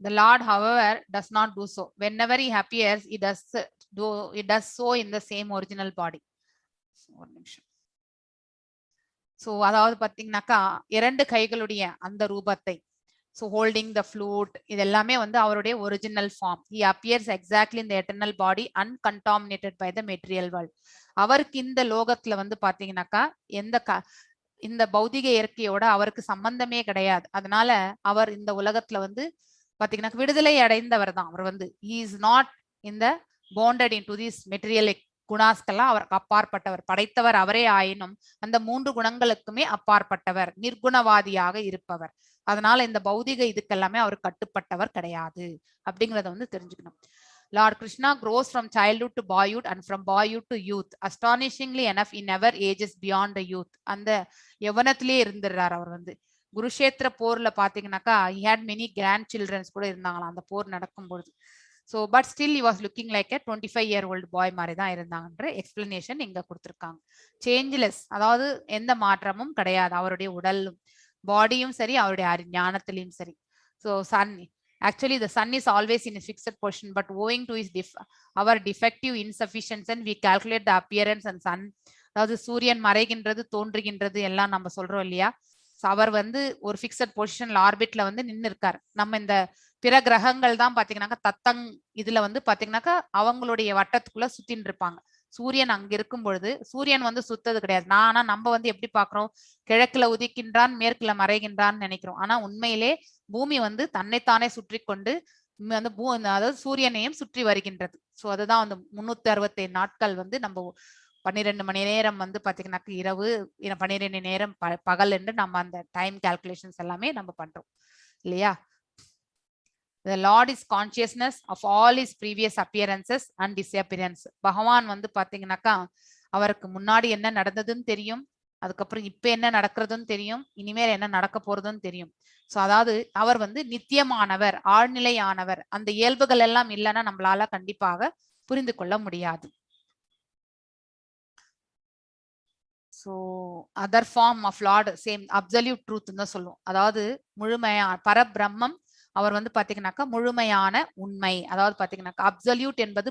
The Lord, however, does not do so. Whenever he appears, he does so in the same original body. ஒரு நிமிஷம். ஸோ அதாவது பார்த்தீங்கன்னாக்கா 2 கைகளுடைய அந்த ரூபத்தை, ஸோ ஹோல்டிங் த ஃப்ளூட், இது எல்லாமே வந்து அவருடைய original form. He appears exactly இந்த eternal body uncontaminated by the material world. அவருக்கு இந்த லோகத்துல வந்து பாத்தீங்கன்னாக்கா இந்த பௌதிக இயற்கையோட அவருக்கு சம்பந்தமே கிடையாது. அதனால அவர் இந்த உலகத்துல வந்து பாத்தீங்கன்னா விடுதலை அடைந்தவர் தான். அவர் வந்து he is not in the bonded into these material குணாஸ்கெல்லாம் அவருக்கு அப்பாற்பட்டவர். படைத்தவர் அவரே ஆயினும் அந்த 3 குணங்களுக்குமே அப்பாற்பட்டவர், நிர்குணவாதியாக இருப்பவர். அதனால இந்த பௌதிக இதுக்கெல்லாமே அவர் கட்டுப்பட்டவர் கிடையாது அப்படிங்கறத வந்து தெரிஞ்சுக்கணும். Lord Krishna grows from childhood to boyhood and from boyhood to youth. Astonishingly enough, he never ages beyond the youth. அந்த யவனத்திலே இருந்துறார் அவர் வந்து. குருஷேத்திர போர்ல பாத்தீங்கன்னாக்கா he had many grandchildren கூட இருந்தாங்களாம் அந்த போர் நடக்கும்போது. So but still he was looking like a 25-year-old boy மாதிரி தான் இருந்தாங்கன்ற எக்ஸ்பிளனேஷன் இங்க கொடுத்திருக்காங்க. சேஞ்ச்லெஸ், அதாவது எந்த மாற்றமும் கிடையாது அவருடைய உடலும் பாடியும் சரி அவருடைய ஞானத்திலையும் சரி. So sun, actually the sun is always in a fixed position, but owing to his our defective insufficiency and we calculate the appearance and sun, அதாவது சூரியன் மறைகின்றது தோன்றுகின்றது எல்லாம் நம்ம சொல்றோம் இல்லையா. அவர் வந்து ஒரு பிக்சட் பொசிஷன்ல ஆர்பிட்ல வந்து நின்று இருக்காரு. நம்ம இந்த பிற கிரகங்கள் தான் பாத்தீங்கன்னாக்கா தத்தங் இதுல வந்து பாத்தீங்கன்னாக்கா அவங்களுடைய வட்டத்துக்குள்ள சுத்தின்னு இருப்பாங்க. சூரியன் அங்க இருக்கும் பொழுது சூரியன் வந்து சுத்தது கிடையாது. ஆனா நம்ம வந்து எப்படி பாக்குறோம், கிழக்குல உதிக்கின்றான் மேற்குல மறைகின்றான்னு நினைக்கிறோம். ஆனா உண்மையிலே பூமி வந்து தன்னைத்தானே சுற்றி கொண்டு வந்து அதாவது சூரியனையும் சுற்றி வருகின்றது. சோ அதுதான் வந்து 365 நாட்கள் வந்து நம்ம 12 மணி நேரம் வந்து பாத்தீங்கன்னாக்க இரவு, 12 நேரம் பகல் என்று நம்ம அந்த டைம் கால்குலேஷன்ஸ் எல்லாமே நம்ம பண்றோம் இல்லையா. The Lord is consciousness of all his previous appearances and disappearance. பகவான் வந்து பாத்தீங்கன்னாக்கா அவருக்கு முன்னாடி என்ன நடந்ததுன்னு தெரியும், அதுக்கப்புறம் இப்ப என்ன நடக்கிறதுன்னு தெரியும், இனிமேல் என்ன நடக்க போறதுன்னு தெரியும். சோ அதாவது அவர் வந்து நித்தியமானவர், ஆழ்நிலையானவர். அந்த இயல்புகள் எல்லாம் இல்லைன்னா நம்மளால கண்டிப்பாக புரிந்து கொள்ள முடியாது. So other form of lord same absolute truth தான் சொல்லுவோம். அதாவது முழுமையான பரபிரம்மம் அவர் வந்து பாத்தீங்கன்னாக்கா முழுமையான உண்மை. அதாவது பாத்தீங்கன்னாக்கா அப்சல்யூட் என்பது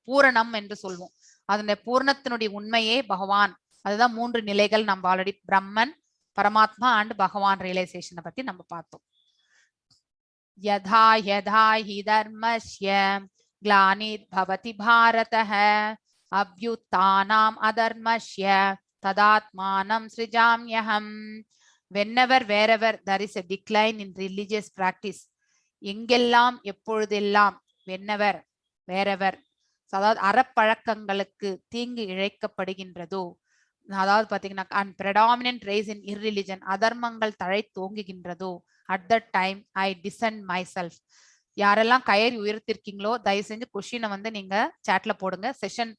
பூரணம் என்று சொல்லுவோம். அதனுடைய பூரணத்தினுடைய உண்மையே பகவான். அதுதான் 3 நிலைகள் நம்ம ஆல்ரெடி பிரம்மன், பரமாத்மா அண்ட் பகவான் ரியலைசேஷனை பத்தி நம்ம பார்த்தோம். யதா யதா ஹி தர்மஸ்ய க்ளானிர் பவதி பாரதஹ அப்யுத்தானாம் அதர்மஸ்ய ததாத்மானம் ஸ்ருஜாம்யஹம். whenever wherever there is a decline in religious practice, எங்கெல்லாம் எப்பொழுதெல்லாம் whenever wherever, அதாவது அறப்பழக்கங்களுக்கு தீங்கு இழைக்கப்படுகின்றதோ, அதாவது பாத்தீங்கன்னா and predominant rise in irreligion, அதர்மங்கள் தழை தோங்குகின்றதோ, at that time I descend myself. யாரெல்லாம் கயிறு உயர்த்திருக்கீங்களோ தயவு செஞ்சு கொஸ்டினை வந்து நீங்க சாட்ல போடுங்க. செஷன்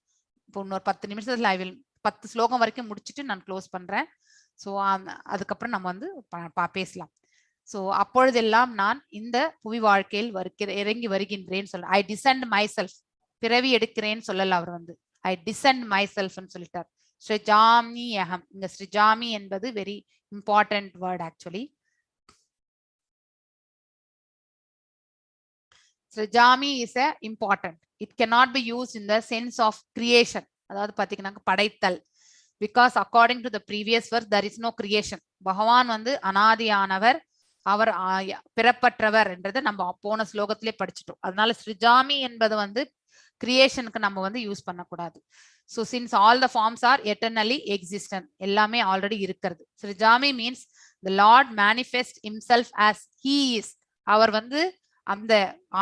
இப்போ இன்னொரு 10 நிமிஷத்துல ஐ வில் 10 ஸ்லோகம் வரைக்கும் முடிச்சுட்டு நான் க்ளோஸ் பண்றேன். ஸோ அதுக்கப்புறம் நம்ம வந்து பேசலாம். ஸோ அப்பொழுதெல்லாம் நான் இந்த புவி வாழ்க்கையில் இறங்கி வருகின்றேன்னு சொல்ல, ஐ டிசெண்ட் மை செல்ஃப், பிறவி எடுக்கிறேன்னு சொல்லல அவர் வந்து, ஐ டிசெண்ட் மை செல்ஃப்னு சொல்லிட்டார். ஸ்ரீஜாமி அகம், இந்த ஸ்ரீஜாமி என்பது very important word actually. Srijami is a important, it cannot be used in the sense of creation, அதாவது பாத்தீங்கன்னா படைத்தல். Because according to the previous verse there is no creation. பகவான் வந்து அனாதியானவர், அவர் பிறப்பற்றவர் என்றதை நம்ம போன ஸ்லோகத்திலே படிச்சுட்டோம். அதனால ஸ்ரிஜாமி என்பது வந்து கிரியேஷனுக்கு நம்ம வந்து யூஸ் பண்ணக்கூடாது. So since all the forms are eternally existent, எல்லாமே ஆல்ரெடி இருக்கிறது. Srijami means the Lord manifest himself as he is. அவர் வந்து அந்த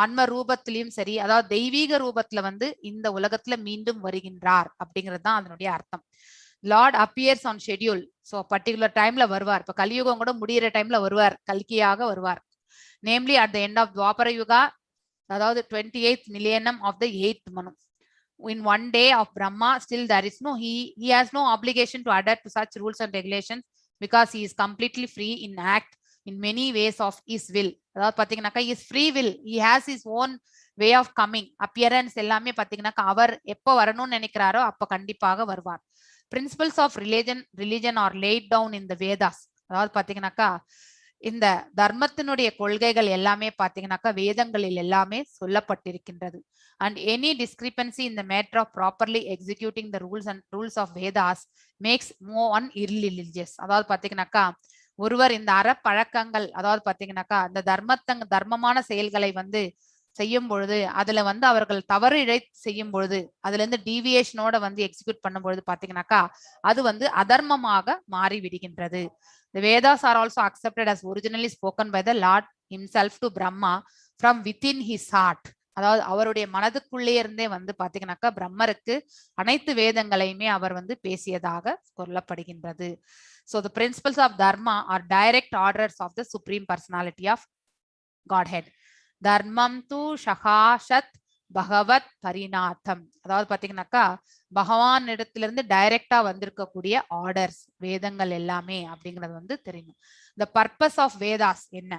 ஆன்ம ரூபத்திலையும் சரி, அதாவது தெய்வீக ரூபத்துல வந்து இந்த உலகத்துல மீண்டும் வருகின்றார் அப்படிங்கிறது தான் அதனுடைய அர்த்தம். Lord appears on schedule. So particular டைம்ல வருவார். இப்ப கலியுகம் கூட முடிகிற டைம்ல வருவார், கல்கியாக வருவார். Namely at the end of Dvapara yuga, அதாவது 28th millennium of the 8th மனு. In one day of Brahma, still there is no, he has no obligation to adhere to such rules and regulations because he is completely free in act in many ways of his will. அதாவது பாத்தீங்கன்னாக்கா his free will, he has his own way of coming. appearance எல்லாமே பாத்தீங்கன்னாக்கா அவர் எப்போ வரணும்னு நினைக்கிறாரோ அப்ப கண்டிப்பாக வருவார். Principles of religion are laid down in the Vedas. அதாவது பாத்தீங்கன்னாக்கா இந்த தர்மத்தினுடைய கொள்கைகள் எல்லாமே பாத்தீங்கன்னாக்கா வேதங்களில் எல்லாமே சொல்லப்பட்டிருக்கின்றது. And any discrepancy in the matter of properly executing the rules of Vedas makes one irreligious. அதாவது பாத்தீங்கன்னாக்கா ஒருவர் இந்த அறப்பழக்கங்கள் அதாவது பாத்தீங்கன்னாக்கா அந்த தர்மமான செயல்களை வந்து செய்யும் பொழுது அதுல வந்து அவர்கள் தவறு செய்யும் பொழுது அதுல இருந்து டீவியேஷனோட வந்து எக்ஸிக்யூட் பண்ணும் பொழுது பாத்தீங்கன்னாக்கா அது வந்து அதர்மமாக மாறி விடுகின்றது. The Vedas are also accepted as originally spoken by the Lord himself to Brahma from within his heart. அதாவது அவருடைய மனதுக்குள்ளே இருந்தே வந்து பாத்தீங்கன்னாக்கா பிரம்மருக்கு அனைத்து வேதங்களையுமே அவர் வந்து பேசியதாக சொல்லப்படுகின்றது. So the principles of dharma are direct orders of the supreme personality of Godhead. தர்மம் து ஷகாஷத் பகவத் பரிநாதம். அதாவது பாத்தீங்கன்னாக்கா பகவான் இடத்திலிருந்து டைரக்டா வந்திருக்கக்கூடிய ஆர்டர்ஸ் வேதங்கள் எல்லாமே அப்படிங்கிறது வந்து தெரியும். the purpose of Vedas என்ன,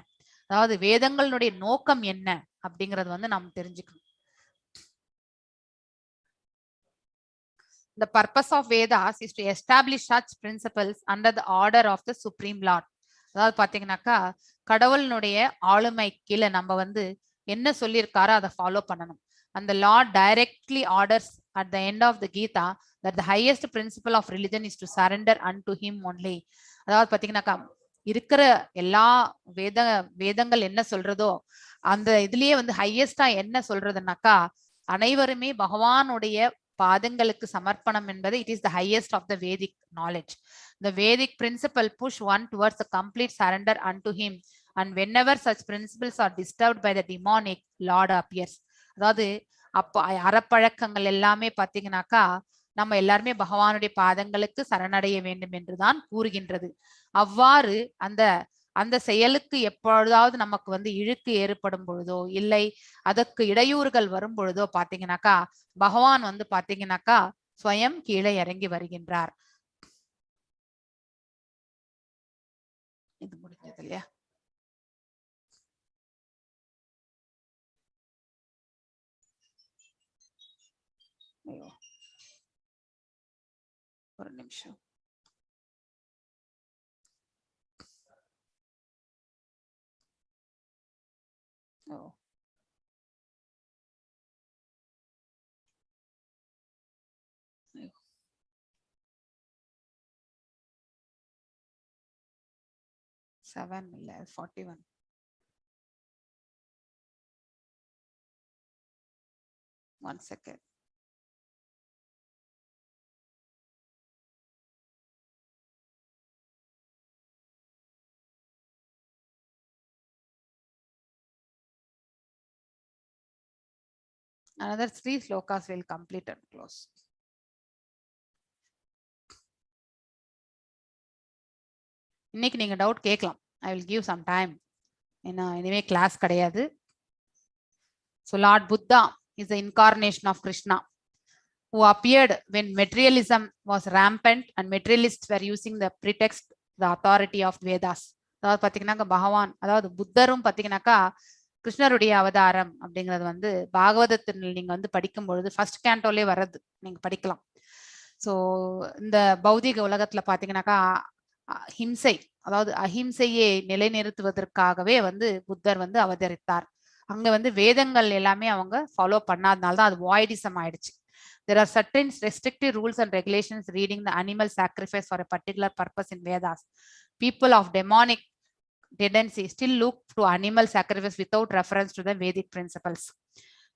அதாவது வேதங்களுடைய நோக்கம் என்ன அப்படிங்கிறது வந்து நாம் தெரிஞ்சுக்கணும். The purpose of Vedas is to establish such principles under the order of the Supreme Lord. அதாவது பாத்தீங்கன்னாக்கா கடவுளினுடைய ஆளுமை கீழே நம்ம வந்து என்ன சொல்லியிருக்காரோ அதை ஃபாலோ பண்ணணும். And the Lord directly orders at the end of the Gita that the highest principle of religion is to surrender unto him only. அதாவது பாத்தீங்கன்னாக்கா இருக்கிற எல்லா வேதங்கள் என்ன சொல்றதோ அந்த இதுலயே வந்து ஹையஸ்டா என்ன சொல்றதுன்னாக்கா அனைவருமே பகவானுடைய பாதங்களுக்கு சமர்ப்பணம் என்பது it is the highest of the Vedic knowledge. The Vedic principle push one towards a complete surrender unto him, and whenever such principles are disturbed by the demonic, Lord appears. அதாவது அப்ப அறப்பழக்கங்கள் எல்லாமே பாத்தீங்கன்னாக்கா நம்ம எல்லாருமே பகவானுடைய பாதங்களுக்கு சரணடைய வேண்டும் என்றுதான் கூறுகின்றது. அவ்வாறு அந்த செயலுக்கு எப்பொழுதாவது நமக்கு வந்து இழுக்கு ஏற்படும் பொழுதோ இல்லை அதற்கு இடையூறுகள் வரும் பொழுதோ பாத்தீங்கன்னாக்கா பகவான் வந்து பாத்தீங்கன்னாக்கா ஸ்வயம் கீழே இறங்கி வருகின்றார். இது முடிஞ்சது இல்லையா? ஒரு நிமிஷம். Oh. Seven, 41. One second. Another 3 slokas will complete and close. இன்னைக்கு நீங்க டவுட் கேட்கலாம். I will give some time. ஏன்னா இனிமே கிளாஸ் கிடையாது. So Lord Buddha is the incarnation of Krishna who appeared when materialism was rampant and materialists were using the pretext the authority of Vedas. அதாவது பாத்தீங்கன்னாக்கா பகவான் அதாவது புத்தரும் பாத்தீங்கன்னாக்கா கிருஷ்ணருடைய அவதாரம் அப்படிங்கிறது வந்து பாகவதத்தில் நீங்க வந்து படிக்கும் பொழுது ஃபர்ஸ்ட் கேண்டோலே வர்றது நீங்க படிக்கலாம். ஸோ இந்த பௌதிக உலகத்துல பாத்தீங்கன்னாக்கா ஹிம்சை அதாவது அஹிம்சையை நிலைநிறுத்துவதற்காகவே வந்து புத்தர் வந்து அவதரித்தார். அங்க வந்து வேதங்கள் எல்லாமே அவங்க ஃபாலோ பண்ணாதனால தான் அது வாய்டிசம் ஆயிடுச்சு. There are certain restrictive rules and regulations reading the animal sacrifice for a particular purpose in Vedas. People of demonic tendency still look to animal sacrifice without reference to the Vedic principles.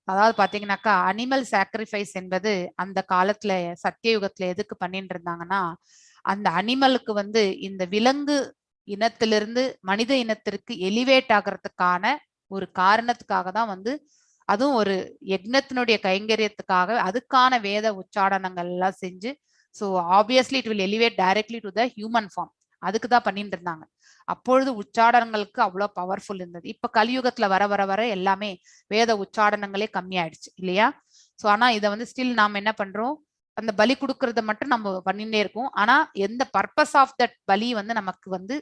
அதாவது பாத்தீங்கன்னாக்கா animal sacrifice என்பது அந்த காலத்துல சத்தியயுகத்துல எதுக்கு பண்ணிட்டு இருந்தாங்கன்னா அந்த அனிமலுக்கு வந்து இந்த விலங்கு இனத்திலிருந்து மனித இனத்திற்கு எலிவேட் ஆகிறதுக்கான ஒரு காரணத்துக்காக தான் வந்து அதுவும் ஒரு யக்னத்தினுடைய கைங்கரியத்துக்காக அதுக்கான வேத உச்சாடனங்கள் எல்லாம் செஞ்சு so obviously it will elevate directly to the human form அதுக்கு தான் பண்ணிட்டு இருந்தாங்க. அப்பொழுது உச்சாடனங்களுக்கு அவ்வளோ பவர்ஃபுல் இருந்தது. இப்ப கலியுகத்துல வர வர வர எல்லாமே வேத உச்சாடனங்களே கம்மியாயிடுச்சு இல்லையா? ஸோ ஆனா இதை வந்து ஸ்டில் நாம என்ன பண்றோம் அந்த பலி கொடுக்கறத மட்டும் நம்ம பண்ணிட்டே இருக்கோம். ஆனா எந்த பர்பஸ் ஆஃப் தட் பலி வந்து நமக்கு வந்து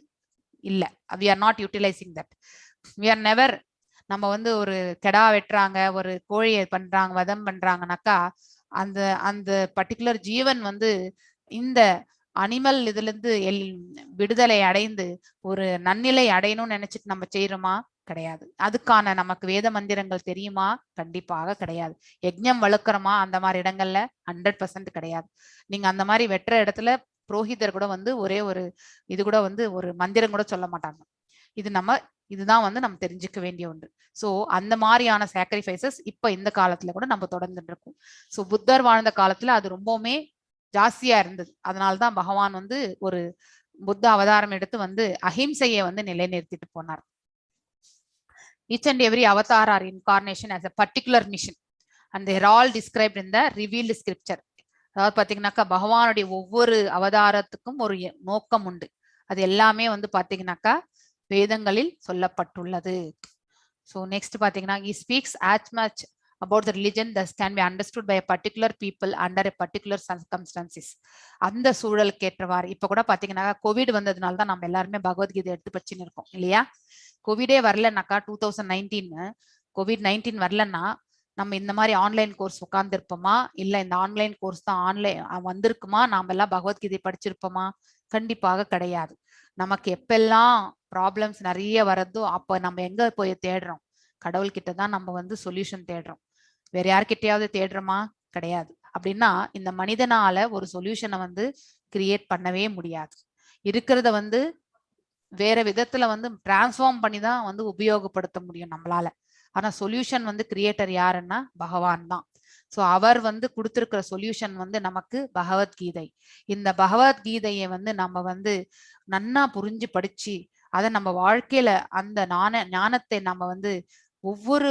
இல்லை. We are not utilizing that. We are never நம்ம வந்து ஒரு கெடா வெட்டுறாங்க ஒரு கோழியை பண்றாங்க வதம் பண்றாங்கனாக்கா அந்த அந்த பர்டிகுலர் ஜீவன் வந்து இந்த அனிமல் இதுல இருந்து விடுதலை அடைந்து ஒரு நன்னிலை அடையணும்னு நினைச்சிட்டு நம்ம செய்யறோமா? கிடையாது. அதுக்கான நமக்கு வேத மந்திரங்கள் தெரியுமா? கண்டிப்பாக கிடையாது. யஜ்ஞம் வளர்க்குறோமா? அந்த மாதிரி இடங்கள்ல 100% கிடையாது. நீங்க அந்த மாதிரி வெட்டுற இடத்துல புரோஹிதர் கூட வந்து ஒரே ஒரு இது கூட வந்து ஒரு மந்திரம் கூட சொல்ல மாட்டாங்க. இதுதான் வந்து நம்ம தெரிஞ்சுக்க வேண்டிய ஒன்று. சோ அந்த மாதிரியான சாக்ரிஃபைசஸ் இப்ப இந்த காலத்துல கூட நம்ம தொடர்ந்துட்டு இருக்கோம். சோ புத்தர் வாழ்ந்த காலத்துல அது ரொம்பவுமே ஜாஸ்தியா இருந்தது. அதனால்தான் பகவான் வந்து ஒரு புத்த அவதாரம் எடுத்து வந்து அஹிம்சையை வந்து நிலைநிறுத்திட்டு போனார். Each and every avatar or incarnation has a particular mission and they are all described in the revealed scripture. அதாவது பாத்தீங்கன்னாக்கா பகவானுடைய ஒவ்வொரு அவதாரத்துக்கும் ஒரு நோக்கம் உண்டு. அது எல்லாமே வந்து பாத்தீங்கன்னாக்கா வேதங்களில் சொல்லப்பட்டுள்ளது. So next பாத்தீங்கன்னா he speaks as much about the religion that can be understood by a particular people under a particular circumstances. அந்த சூழலுக்கு ஏற்றவாறு இப்ப கூட பாத்தீங்கன்னா கோவிட் வந்ததுனால தான் நம்ம எல்லாருமே பகவத்கீதை எடுத்து படிச்சுன்னு இருக்கோம் இல்லையா? கோவிடே வரலன்னாக்கா 2019 COVID-19 வரலன்னா நம்ம இந்த மாதிரி ஆன்லைன் கோர்ஸ் உட்கார்ந்து இருப்போமா? இல்ல இந்த ஆன்லைன் கோர்ஸ் தான் ஆன்லைன் வந்திருக்குமா? நாம எல்லாம் பகவத்கீதை படிச்சிருப்போமா? கண்டிப்பாக கிடையாது. நமக்கு எப்பெல்லாம் ப்ராப்ளம்ஸ் நிறைய வரதோ அப்ப நம்ம எங்க போய் தேடுறோம்? கடவுள்கிட்ட தான் நம்ம வந்து சொல்யூஷன் தேடுறோம். வேற யார்கிட்டயாவது தேடுறோமா? கிடையாது. அப்படின்னா இந்த மனிதனால ஒரு சொல்யூஷனை வந்து கிரியேட் பண்ணவே முடியாது. இருக்கிறத வந்து வேற விதத்துல வந்து டிரான்ஸ்ஃபார்ம் பண்ணி தான் வந்து உபயோகப்படுத்த முடியும் நம்மளால. ஆனா சொல்யூஷன் வந்து கிரியேட்டர் யாருன்னா பகவான் தான். சோ அவர் வந்து கொடுத்திருக்கிற சொல்யூஷன் வந்து நமக்கு பகவத்கீதை. இந்த பகவத்கீதையை வந்து நம்ம வந்து நன்னா புரிஞ்சு படிச்சு அதை நம்ம வாழ்க்கையில அந்த ஞானத்தை நம்ம வந்து ஒவ்வொரு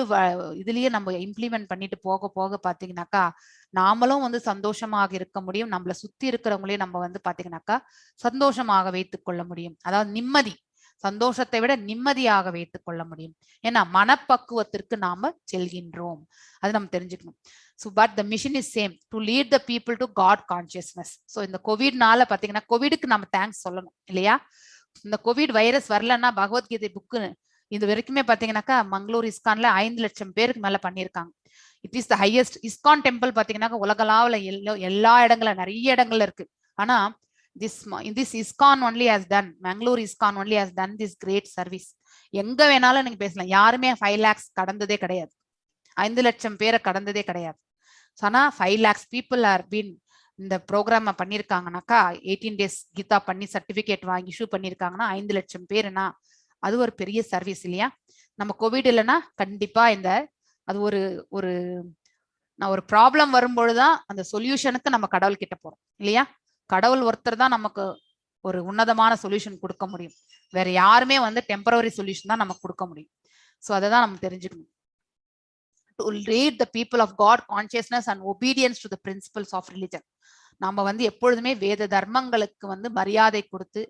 இதுலயே நம்ம இம்ப்ளிமெண்ட் பண்ணிட்டு போக போக பாத்தீங்கன்னாக்கா நாமளும் வந்து சந்தோஷமாக இருக்க முடியும். நம்மளை சுத்தி இருக்கிறவங்களையும் நம்ம வந்து பாத்தீங்கன்னாக்கா சந்தோஷமாக வைத்துக் கொள்ள முடியும். அதாவது நிம்மதி, சந்தோஷத்தை விட நிம்மதியாக வைத்துக் கொள்ள முடியும். ஏன்னா மனப்பக்குவத்திற்கு நாம செல்கின்றோம். அது நம்ம தெரிஞ்சுக்கணும். So but the mission is same, to lead the people to God consciousness. So இந்த கோவிட்னால பாத்தீங்கன்னா கோவிடுக்கு நம்ம தேங்க்ஸ் சொல்லணும் இல்லையா? இந்த கோவிட் வைரஸ் வரலன்னா பகவத்கீதை புக்கு இது வரைக்குமே பாத்தீங்கன்னாக்கா மங்களூர் இஸ்கான்ல 5 லட்சம் பேருக்கு மேல பண்ணியிருக்காங்க. It is the highest. ISKCON temple பாத்தீங்கன்னாக்கா உலகளாவில எல்லா இடங்கள்ல நிறைய இடங்கள்ல இருக்கு. ஆனா this ISKCON only has done, Mangalore ISKCON only has done this great service. எங்க வேணாலும் நீங்க பேசலாம். யாருமே 5 lakhs கடந்ததே கிடையாது. 5 லட்சம் பேரை கடந்ததே கிடையாது. ஆனா 5 lakhs people are been இந்த ப்ரோக்ராம் பண்ணிருக்காங்கனாக்கா 18 days கீதா பண்ணி சர்டிபிகேட் வாங்கி இஷ்யூ பண்ணிருக்காங்கன்னா 5 லட்சம் பேருனா அது ஒரு பெரிய சர்வீஸ் இல்லையா? நம்ம கோவிட் இல்லைன்னா கண்டிப்பா இந்த அது ஒரு ப்ராப்ளம் வரும்பொழுதுதான் அந்த சொல்யூஷனுக்கு நம்ம கடவுள் கிட்ட போறோம் இல்லையா? கடவுள் ஒருத்தர் தான் நமக்கு ஒரு உன்னதமான சொல்யூஷன் கொடுக்க முடியும். வேற யாருமே வந்து டெம்பரரி சொல்யூஷன் தான் நமக்கு கொடுக்க முடியும். சோ அதை தான் நம்ம தெரிஞ்சுக்கணும். To lead the people of God consciousness and obedience to the principles of religion. நாம வந்து எப்பொழுதுமே வேத தர்மங்களுக்கு வந்து மரியாதை கொடுத்து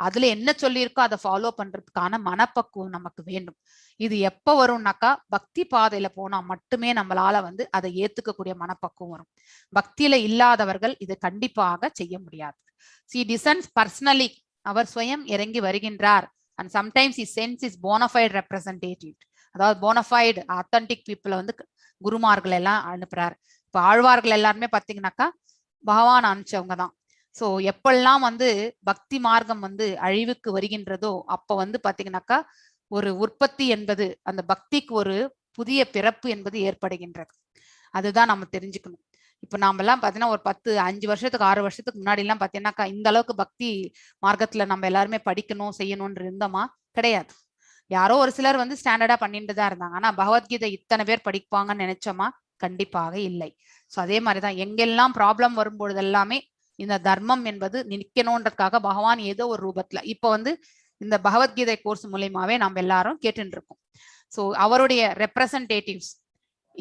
அதுல என்ன சொல்லியிருக்கோ அதை ஃபாலோ பண்றதுக்கான மனப்பக்குவம் நமக்கு வேண்டும். இது எப்ப வரும்னாக்கா பக்தி பாதையில போனா மட்டுமே நம்மளால வந்து அதை ஏத்துக்கக்கூடிய மனப்பக்குவம் வரும். பக்தியில இல்லாதவர்கள் இதை கண்டிப்பாக செய்ய முடியாது. See descends personally, அவர் சுயம் இறங்கி வருகின்றார். And sometimes he sends his bona fide representative, அதாவது போனஃபைடு ஆத்தன்டிக் பீப்புளை வந்து குருமார்கள் எல்லாம் அனுப்புறாரு. இப்ப ஆழ்வார்கள் எல்லாருமே பாத்தீங்கன்னாக்கா பகவான் அனுப்பிச்சவங்க தான். சோ எப்பெல்லாம் வந்து பக்தி மார்க்கம் வந்து அழிவுக்கு வருகின்றதோ அப்ப வந்து பாத்தீங்கன்னாக்கா ஒரு உற்பத்தி என்பது அந்த பக்திக்கு ஒரு புதிய பிறப்பு என்பது ஏற்படுகின்றது. அதுதான் நம்ம தெரிஞ்சுக்கணும். இப்ப நாம எல்லாம் பாத்தீங்கன்னா ஒரு 5 வருஷத்துக்கு 6 வருஷத்துக்கு முன்னாடி எல்லாம் பாத்தீங்கன்னாக்கா இந்த அளவுக்கு பக்தி மார்க்கத்துல நம்ம எல்லாருமே படிக்கணும் செய்யணும்னு இருந்தோமா? கிடையாது. யாரோ ஒரு சிலர் வந்து ஸ்டாண்டர்டா பண்ணிட்டு தான் இருந்தாங்க. ஆனா பகவத்கீதை இத்தனை பேர் படிப்பாங்கன்னு நினைச்சோமா? கண்டிப்பாக இல்லை. சோ அதே மாதிரிதான் எங்கெல்லாம் ப்ராப்ளம் வரும்பொழுது எல்லாமே இந்த தர்மம் என்பது நிக்கணும்ன்றதுக்காக பகவான் ஏதோ ஒரு ரூபத்துல இப்ப வந்து இந்த பகவத்கீதை கோர்ஸ் மூலியமாவே நம்ம எல்லாரும் கேட்டுட்டு இருக்கோம். சோ அவருடைய representatives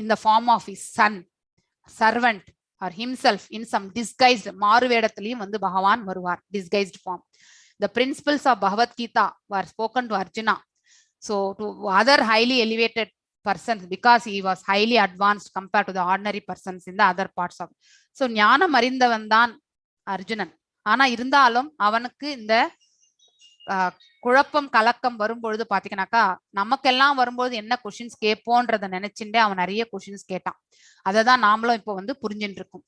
in the form of his son, servant or himself in some disguised மாறுவேடத்திலையும் வந்து பகவான் வருவார். disguised form. The principles of Bhagavad Gita were spoken to Arjuna. So to other highly elevated persons because he was highly advanced compared to the ordinary persons in the other parts of. So ஞானம் அறிந்தவன் தான் அர்ஜுனன். ஆனா இருந்தாலும் அவனுக்கு இந்த குழப்பம் கலக்கம் வரும்பொழுது பாத்தீங்கன்னாக்கா நமக்கெல்லாம் வரும்போது என்ன கொஸ்டின்ஸ் கேட்போன்றத நினைச்சுட்டே அவன் நிறைய கொஸ்டின்ஸ் கேட்டான். அததான் நாமளும் இப்போ வந்து புரிஞ்சுட்டு இருக்கோம்.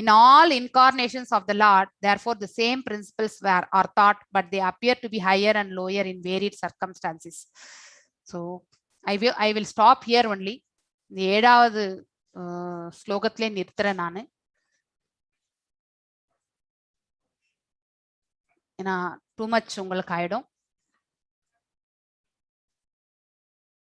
In all incarnations of the Lord, therefore, the same principles are taught, but they appear to be higher and lower in varied circumstances. So, I will stop here only. இந்த 7வது ஸ்லோகத்திலே நிறுத்துறேன் நானு. ஏன்னா டூ மச் உங்களுக்கு ஆயிடும்.